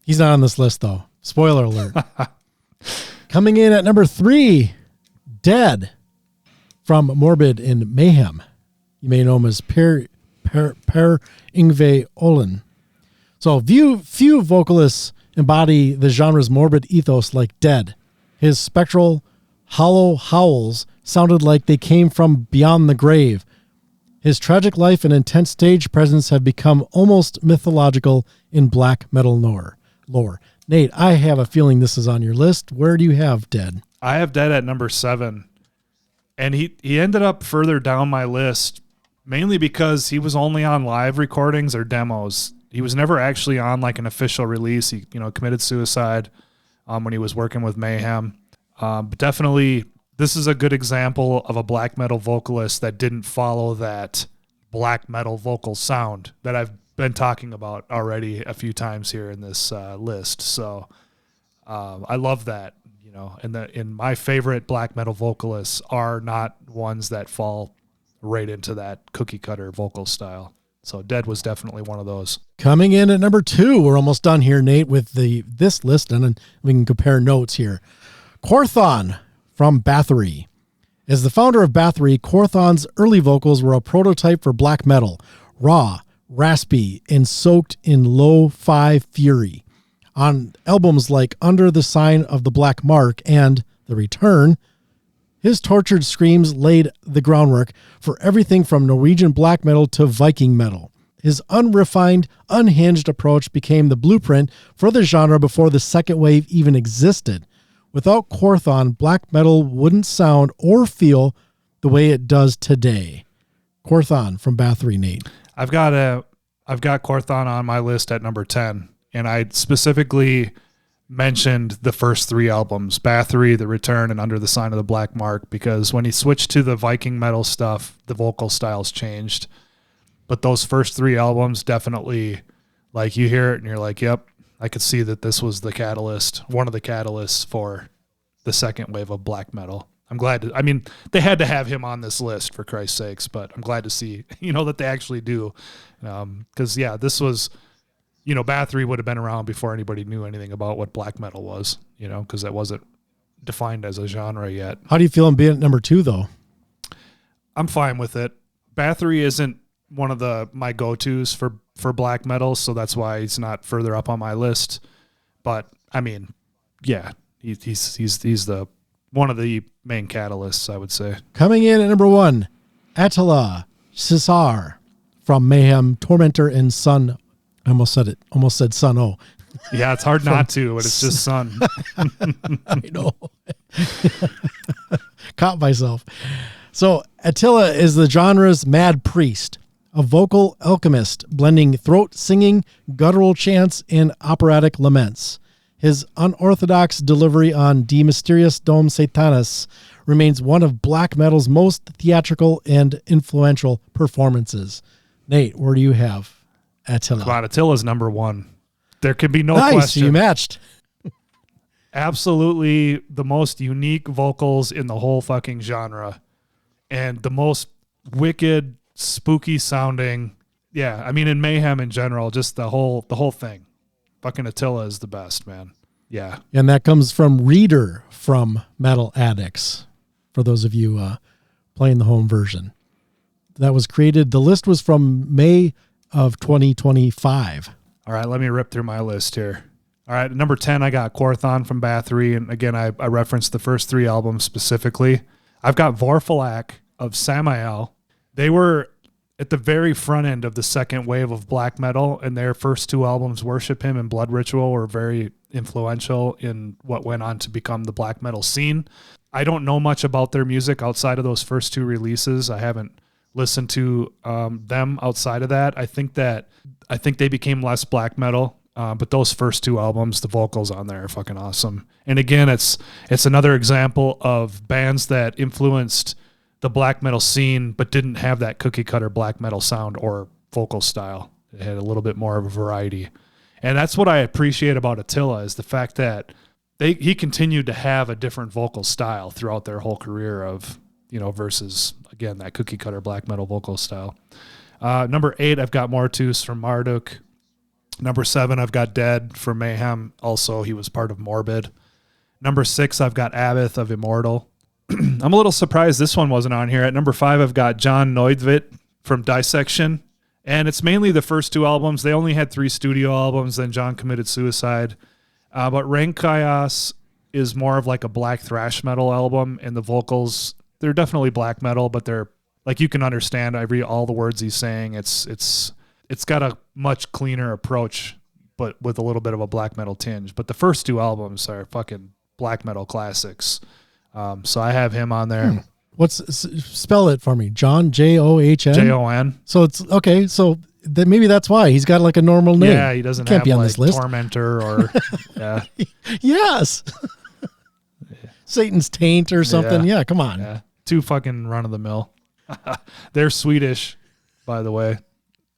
He's not on this list though. Spoiler alert. Coming in at number 3, Dead From Morbid in Mayhem. You may know him as Per Yngve Olin. So few vocalists embody the genre's morbid ethos like Dead. His spectral, hollow howls sounded like they came from beyond the grave. His tragic life and intense stage presence have become almost mythological in black metal lore. Nate, I have a feeling this is on your list. Where do you have Dead? I have Dead at number 7. And he ended up further down my list mainly because he was only on live recordings or demos. He was never actually on like an official release. He, committed suicide when he was working with Mayhem. But definitely, this is a good example of a black metal vocalist that didn't follow that black metal vocal sound that I've been talking about already a few times here in this list. So I love that, and my favorite black metal vocalists are not ones that fall right into that cookie cutter vocal style. So Dead was definitely one of those. Coming in at number 2, we're almost done here, Nate, with this list, and then we can compare notes here. Quorthon from Bathory. As the founder of Bathory, Quorthon's early vocals were a prototype for black metal, raw, raspy, and soaked in lo-fi fury. On albums like Under the Sign of the Black Mark and The Return, his tortured screams laid the groundwork for everything from Norwegian black metal to Viking metal. His unrefined, unhinged approach became the blueprint for the genre before the second wave even existed. Without Quorthon, black metal wouldn't sound or feel the way it does today. Quorthon from Bathory, Nate. I've got Quorthon on my list at number 10, and I specifically mentioned the first 3 albums, Bathory, The Return, and Under the Sign of the Black Mark, because when he switched to the Viking metal stuff, the vocal styles changed. But those first 3 albums definitely, like, you hear it and you're like, yep, I could see that this was the catalyst, one of the catalysts for the second wave of black metal. I'm glad they had to have him on this list for Christ's sakes, but I'm glad to see, that they actually do. Because, this was, Bathory would have been around before anybody knew anything about what black metal was, because that wasn't defined as a genre yet. How do you feel in being at number 2, though? I'm fine with it. Bathory isn't one of my go-tos for black metal, so that's why he's not further up on my list. But he's the one of the main catalysts, I would say. Coming in at number 1, Attila Cesar from Mayhem, Tormentor, and Sun. I almost said Sun O. Yeah, it's hard not to, but it's just Sun. I know. Caught myself. So Attila is the genre's mad priest, a vocal alchemist blending throat singing, guttural chants, and operatic laments. His unorthodox delivery on De Mysteriis Dom Satanis remains one of black metal's most theatrical and influential performances. Nate, where do you have Attila? Come on, Attila's number 1. There can be no nice, question. You matched. Absolutely the most unique vocals in the whole fucking genre. And the most wicked, spooky sounding. Yeah, in Mayhem in general, just the whole thing. Fucking Attila is the best, man. Yeah. And that comes from Reader from Metal Addicts, for those of you playing the home version. That was created. The list was from May of 2025. All right, let me rip through my list here. All right, number 10, I got Quorthon from Bathory. And again, I referenced the first 3 albums specifically. I've got Vorfalak of Samael. They were at the very front end of the second wave of black metal, and their first 2 albums, Worship Him and Blood Ritual, were very influential in what went on to become the black metal scene. I don't know much about their music outside of those first 2 releases. I haven't listened to them outside of that. I think they became less black metal, but those first 2 albums, the vocals on there are fucking awesome. And again, it's another example of bands that influenced the black metal scene, but didn't have that cookie cutter black metal sound or vocal style. It had a little bit more of a variety. And that's what I appreciate about Attila, is the fact that he continued to have a different vocal style throughout their whole career of, versus, again, that cookie cutter black metal vocal style. Number 8, I've got Mortus from Marduk. Number 7, I've got Dead from Mayhem. Also, he was part of Morbid. Number 6, I've got Abath of Immortal. I'm a little surprised this one wasn't on here. At number 5, I've got John Neudvit from Dissection. And it's mainly the first 2 albums. They only had 3 studio albums, then John committed suicide. But Rank Chaos is more of like a black thrash metal album, and the vocals, they're definitely black metal, but they're like, you can understand all the words he's saying. It's got a much cleaner approach, but with a little bit of a black metal tinge. But the first 2 albums are fucking black metal classics. So I have him on there. Spell it for me? John, John? Jon. So it's okay. So maybe that's why he's got like a normal name. Yeah, he doesn't Can't have be on like this list. Tormentor or yeah. Yes. Satan's taint or something. Yeah, come on. Yeah. Too fucking run of the mill. They're Swedish, by the way,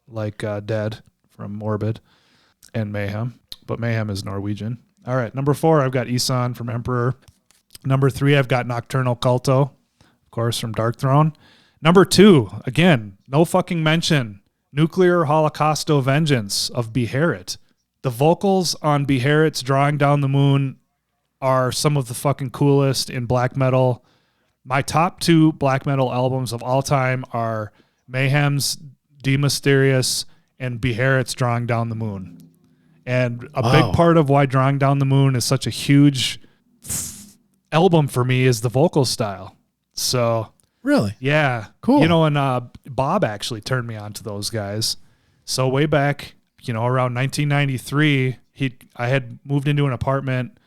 like Dead from Morbid and Mayhem, but Mayhem is Norwegian. All right, number 4, I've got Isan from Emperor. Number 3, I've got Nocturnal Culto, of course, from Darkthrone. Number 2, again, no fucking mention, Nuclear Holocausto Vengeance of Beherit. The vocals on Beherit's Drawing Down the Moon are some of the fucking coolest in black metal. My top 2 black metal albums of all time are Mayhem's De Mysterious and Beherit's Drawing Down the Moon. And a big part of why Drawing Down the Moon is such a huge album for me is the vocal style. So really, yeah, cool. You know, and Bob actually turned me on to those guys. So way back, around 1993, I had moved into an apartment,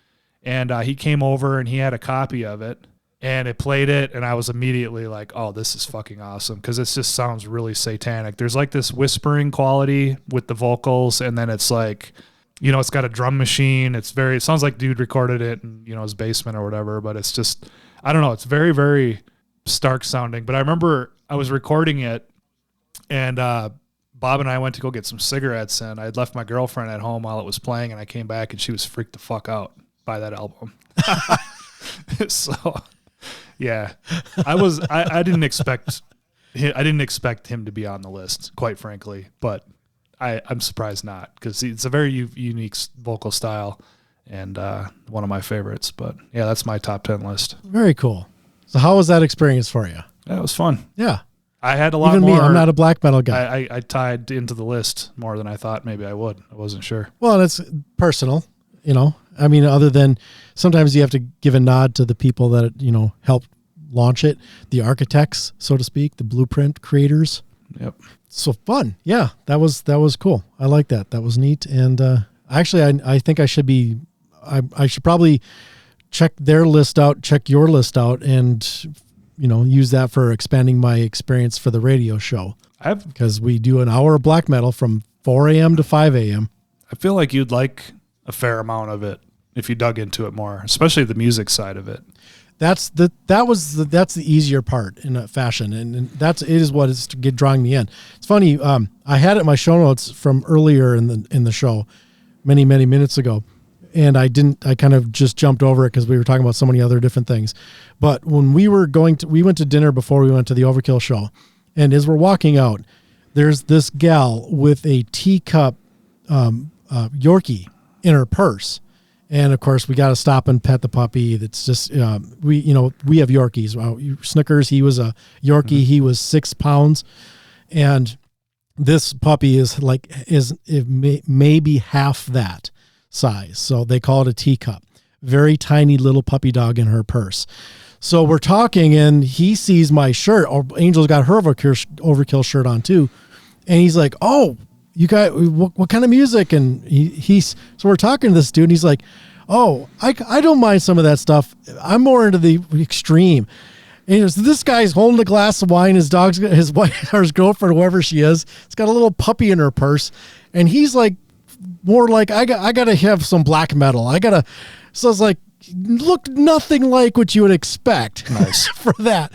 and he came over and he had a copy of it, and it played it, and I was immediately like, oh, this is fucking awesome, because it just sounds really satanic. There's like this whispering quality with the vocals, and then it's like, it's got a drum machine. It sounds like dude recorded it in, his basement or whatever, but it's just, I don't know. It's very, very stark sounding. But I remember I was recording it, and Bob and I went to go get some cigarettes, and I had left my girlfriend at home while it was playing, and I came back and she was freaked the fuck out by that album. So yeah, I didn't expect him to be on the list, quite frankly, but I'm surprised not, because it's a very unique vocal style and one of my favorites. But yeah, that's my top 10 list. Very cool. So how was that experience for you? Yeah, it was fun. Yeah. I had a lot Even more. me, I'm not a black metal guy. I tied into the list more than I thought maybe I would. I wasn't sure. Well, it's personal, I mean, other than sometimes you have to give a nod to the people that, helped launch it, the architects, so to speak, the blueprint creators. Yep. So fun. Yeah, that was cool. I like that. That was neat. And actually, I think I should probably check their list out, check your list out, and use that for expanding my experience for the radio show. Because we do an hour of black metal from 4 a.m. to 5 a.m. I feel like you'd like a fair amount of it if you dug into it more, especially the music side of it. That's the easier part in a fashion, and it is what is drawing me in. It's funny. I had it in my show notes from earlier in the show, many minutes ago, and I kind of just jumped over it because we were talking about so many other different things. But when we went to dinner before we went to the Overkill show, and as we're walking out, there's this gal with a teacup Yorkie in her purse. And of course, we got to stop and pet the puppy. That's just, we have Yorkies. Snickers, he was a Yorkie. Mm-hmm. He was 6 pounds. And this puppy is maybe half that size. So they call it a teacup. Very tiny little puppy dog in her purse. So we're talking, and he sees my shirt. Angel's got her Overkill shirt on too. And he's like, oh, you got what kind of music? And so we're talking to this dude, and he's like, oh, I don't mind some of that stuff. I'm more into the extreme. And he goes, this guy's holding a glass of wine. His dog's got his wife or his girlfriend, whoever she is, it's got a little puppy in her purse. And he's like, more like, I got to have some black metal. So it's like, look nothing like what you would expect. Nice. For that.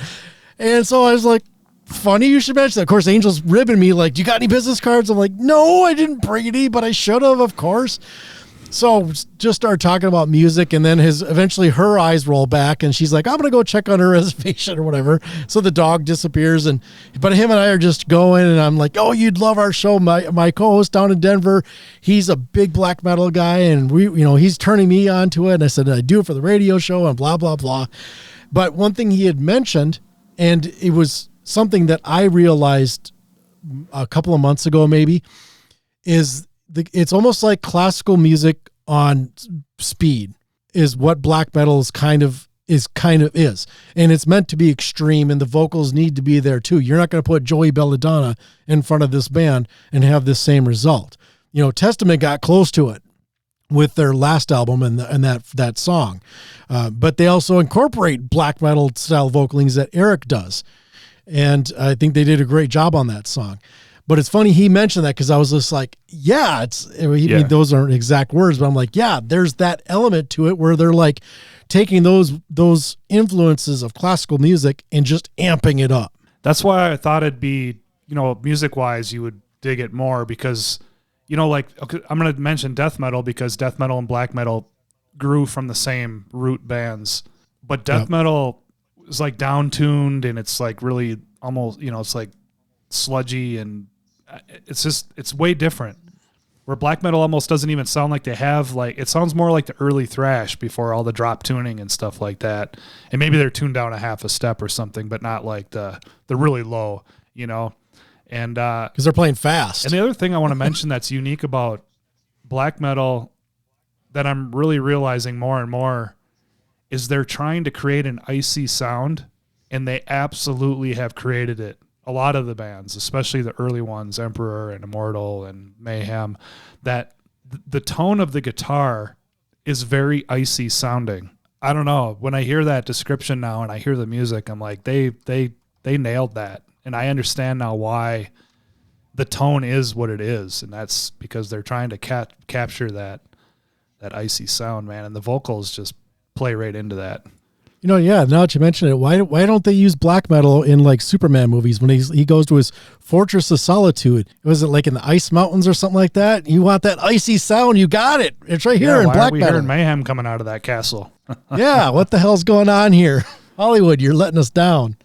And so I was like, funny you should mention that. Of course, Angel's ribbing me like, do you got any business cards? I'm like, no, I didn't bring any, but I should have, of course. So just start talking about music, and then eventually her eyes roll back, and she's like, I'm going to go check on her reservation or whatever. So the dog disappears, but him and I are just going, and I'm like, oh, you'd love our show. My co-host down in Denver, he's a big black metal guy, and he's turning me on to it. And I said, I do it for the radio show and blah, blah, blah. But one thing he had mentioned, and it was something that I realized a couple of months ago, maybe, is it's almost like classical music on speed is what black metal is kind of, and it's meant to be extreme, and the vocals need to be there too. You're not going to put Joey Belladonna in front of this band and have this same result. Testament got close to it with their last album and that song, but they also incorporate black metal style vocalings that Eric does, and I think they did a great job on that song. But it's funny he mentioned that, because I was just like, I mean, those aren't exact words, but I'm like, yeah, there's that element to it where they're like taking those influences of classical music and just amping it up. That's why I thought it'd be, music wise, you would dig it more, because, okay, I'm going to mention death metal because death metal and black metal grew from the same root bands, but death metal is like down tuned, and it's like really almost, it's like sludgy, and it's way different, where black metal almost doesn't even sound like they have, like, it sounds more like the early thrash before all the drop tuning and stuff like that. And maybe they're tuned down a half a step or something, but not like the really low, and because they're playing fast. And the other thing I want to mention that's unique about black metal that I'm really realizing more and more is they're trying to create an icy sound, and they absolutely have created it. A lot of the bands, especially the early ones, Emperor and Immortal and Mayhem, that the tone of the guitar is very icy sounding. I don't know. When I hear that description now and I hear the music, I'm like, they nailed that. And I understand now why the tone is what it is. And that's because they're trying to capture that icy sound, man. And the vocals just play right into that. Now that you mention it, why don't they use black metal in like Superman movies when he goes to his Fortress of Solitude? Was it like in the ice mountains or something like that? You want that icy sound? You got it. It's right here in black metal. Why are we hearing mayhem coming out of that castle? Yeah, what the hell's going on here? Hollywood, you're letting us down.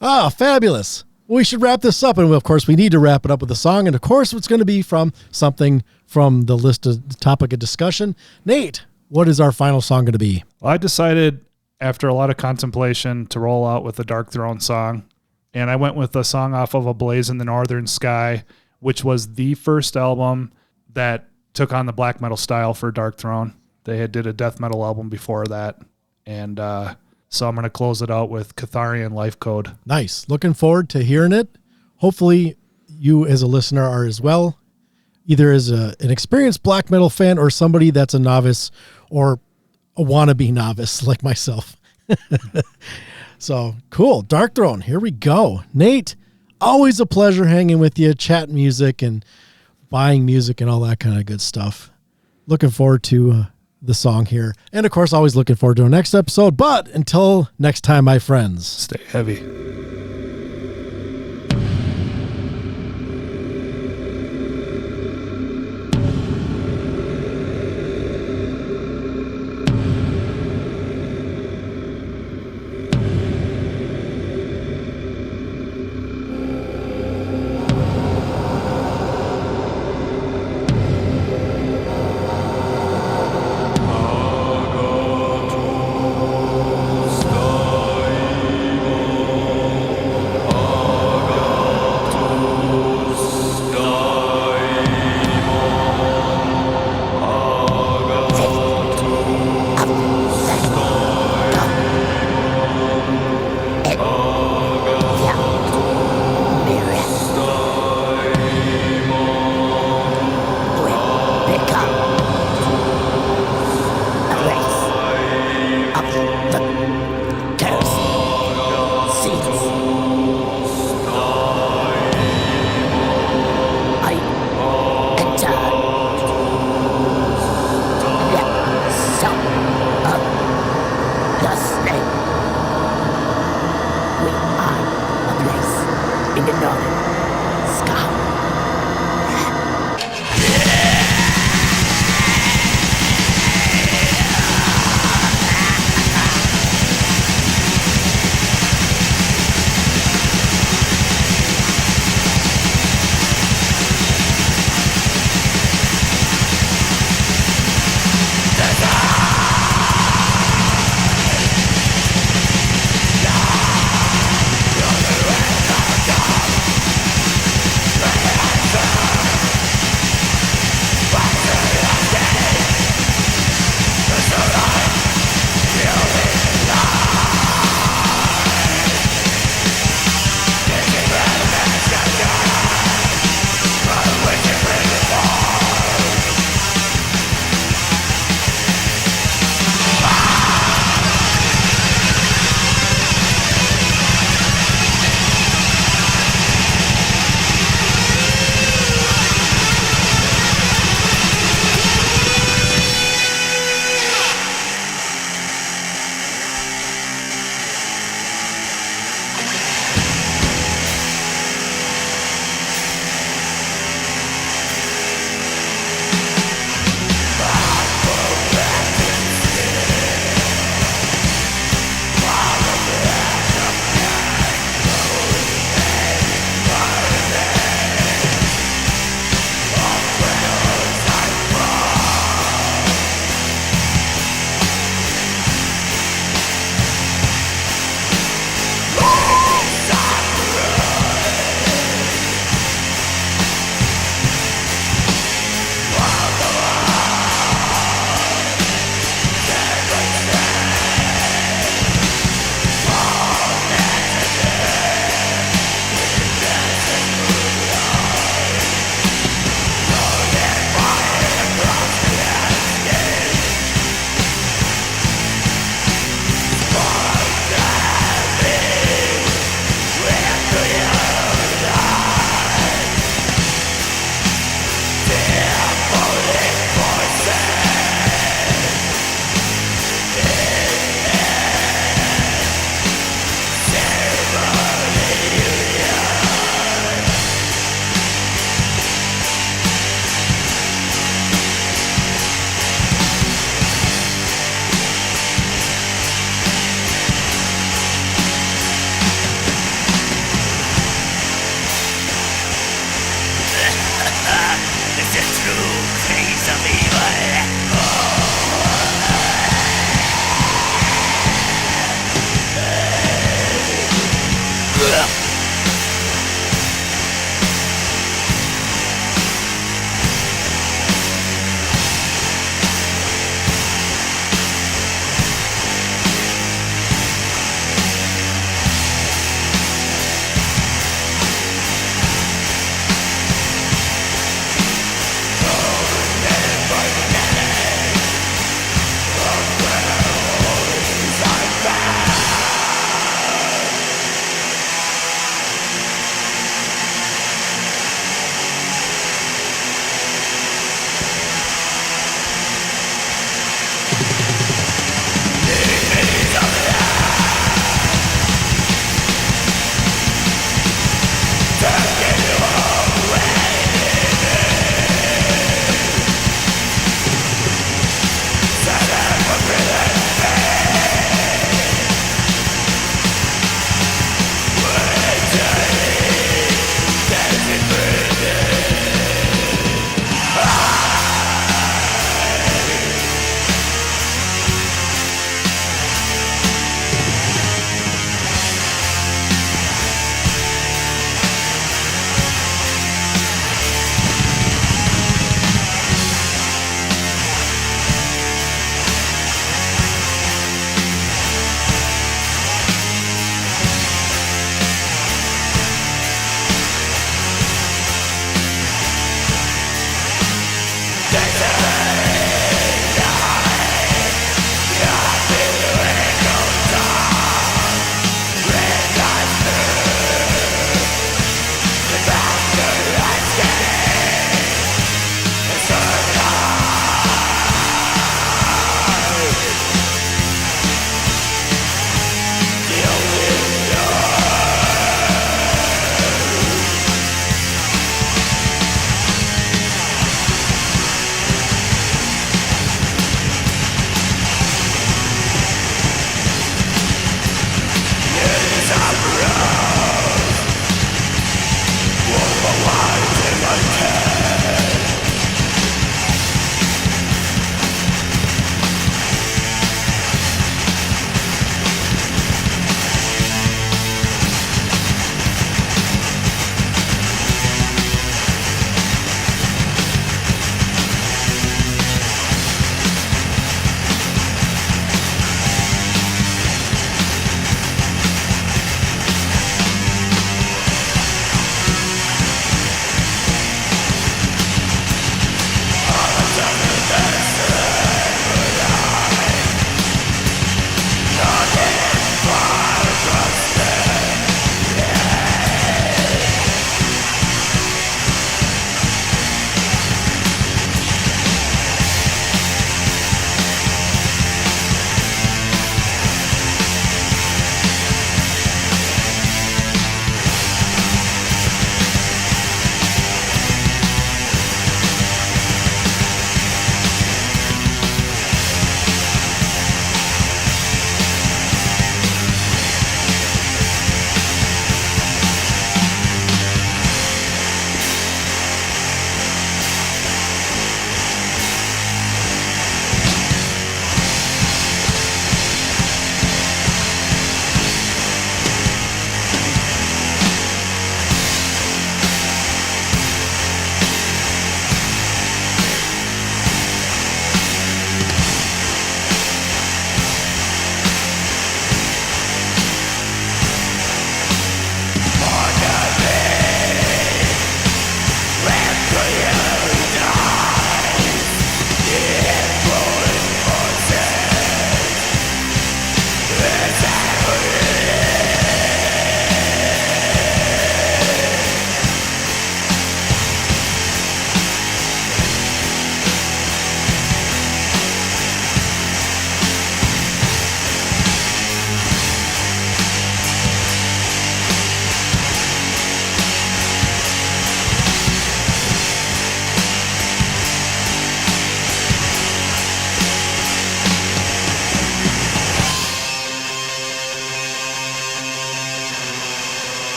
Fabulous. We should wrap this up, and of course we need to wrap it up with a song, and of course it's going to be from something from the list of the topic of discussion. Nate, what is our final song going to be? Well, I decided after a lot of contemplation to roll out with a DARKTHRONE song, and I went with a song off of A Blaze in the Northern Sky, which was the first album that took on the black metal style for DARKTHRONE. They had did a death metal album before that, and so I'm going to close it out with Catharian Life Code. Nice. Looking forward to hearing it. Hopefully you as a listener are as well, either as an experienced black metal fan or somebody that's a novice or a wannabe novice like myself. So cool. DARKTHRONE. Here we go. Nate, always a pleasure hanging with you, chatting music and buying music and all that kind of good stuff. Looking forward to the song here. And of course, always looking forward to our next episode. But until next time, my friends, stay heavy.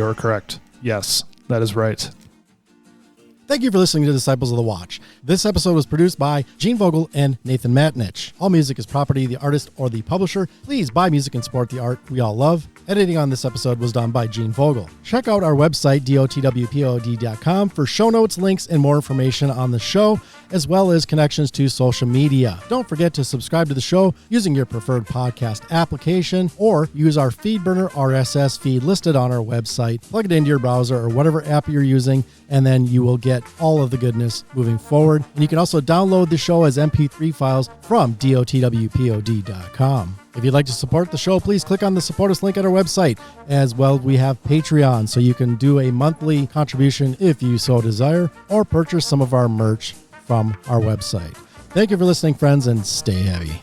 are correct. Yes, that is right. Thank you for listening to Disciples of the Watch. This episode was produced by Gene Vogel and Nathan Matnich. All music is property of the artist or the publisher. Please buy music and support the art we all love. Editing on this episode was done by Gene Vogel. Check out our website, DOTWPOD.com, for show notes, links, and more information on the show, as well as connections to social media. Don't forget to subscribe to the show using your preferred podcast application, or use our FeedBurner RSS feed listed on our website. Plug it into your browser or whatever app you're using, and then you will get all of the goodness moving forward. And you can also download the show as MP3 files from DOTWPOD.com. If you'd like to support the show, please click on the Support Us link at our website. As well, we have Patreon, so you can do a monthly contribution if you so desire, or purchase some of our merch from our website. Thank you for listening, friends, and stay heavy.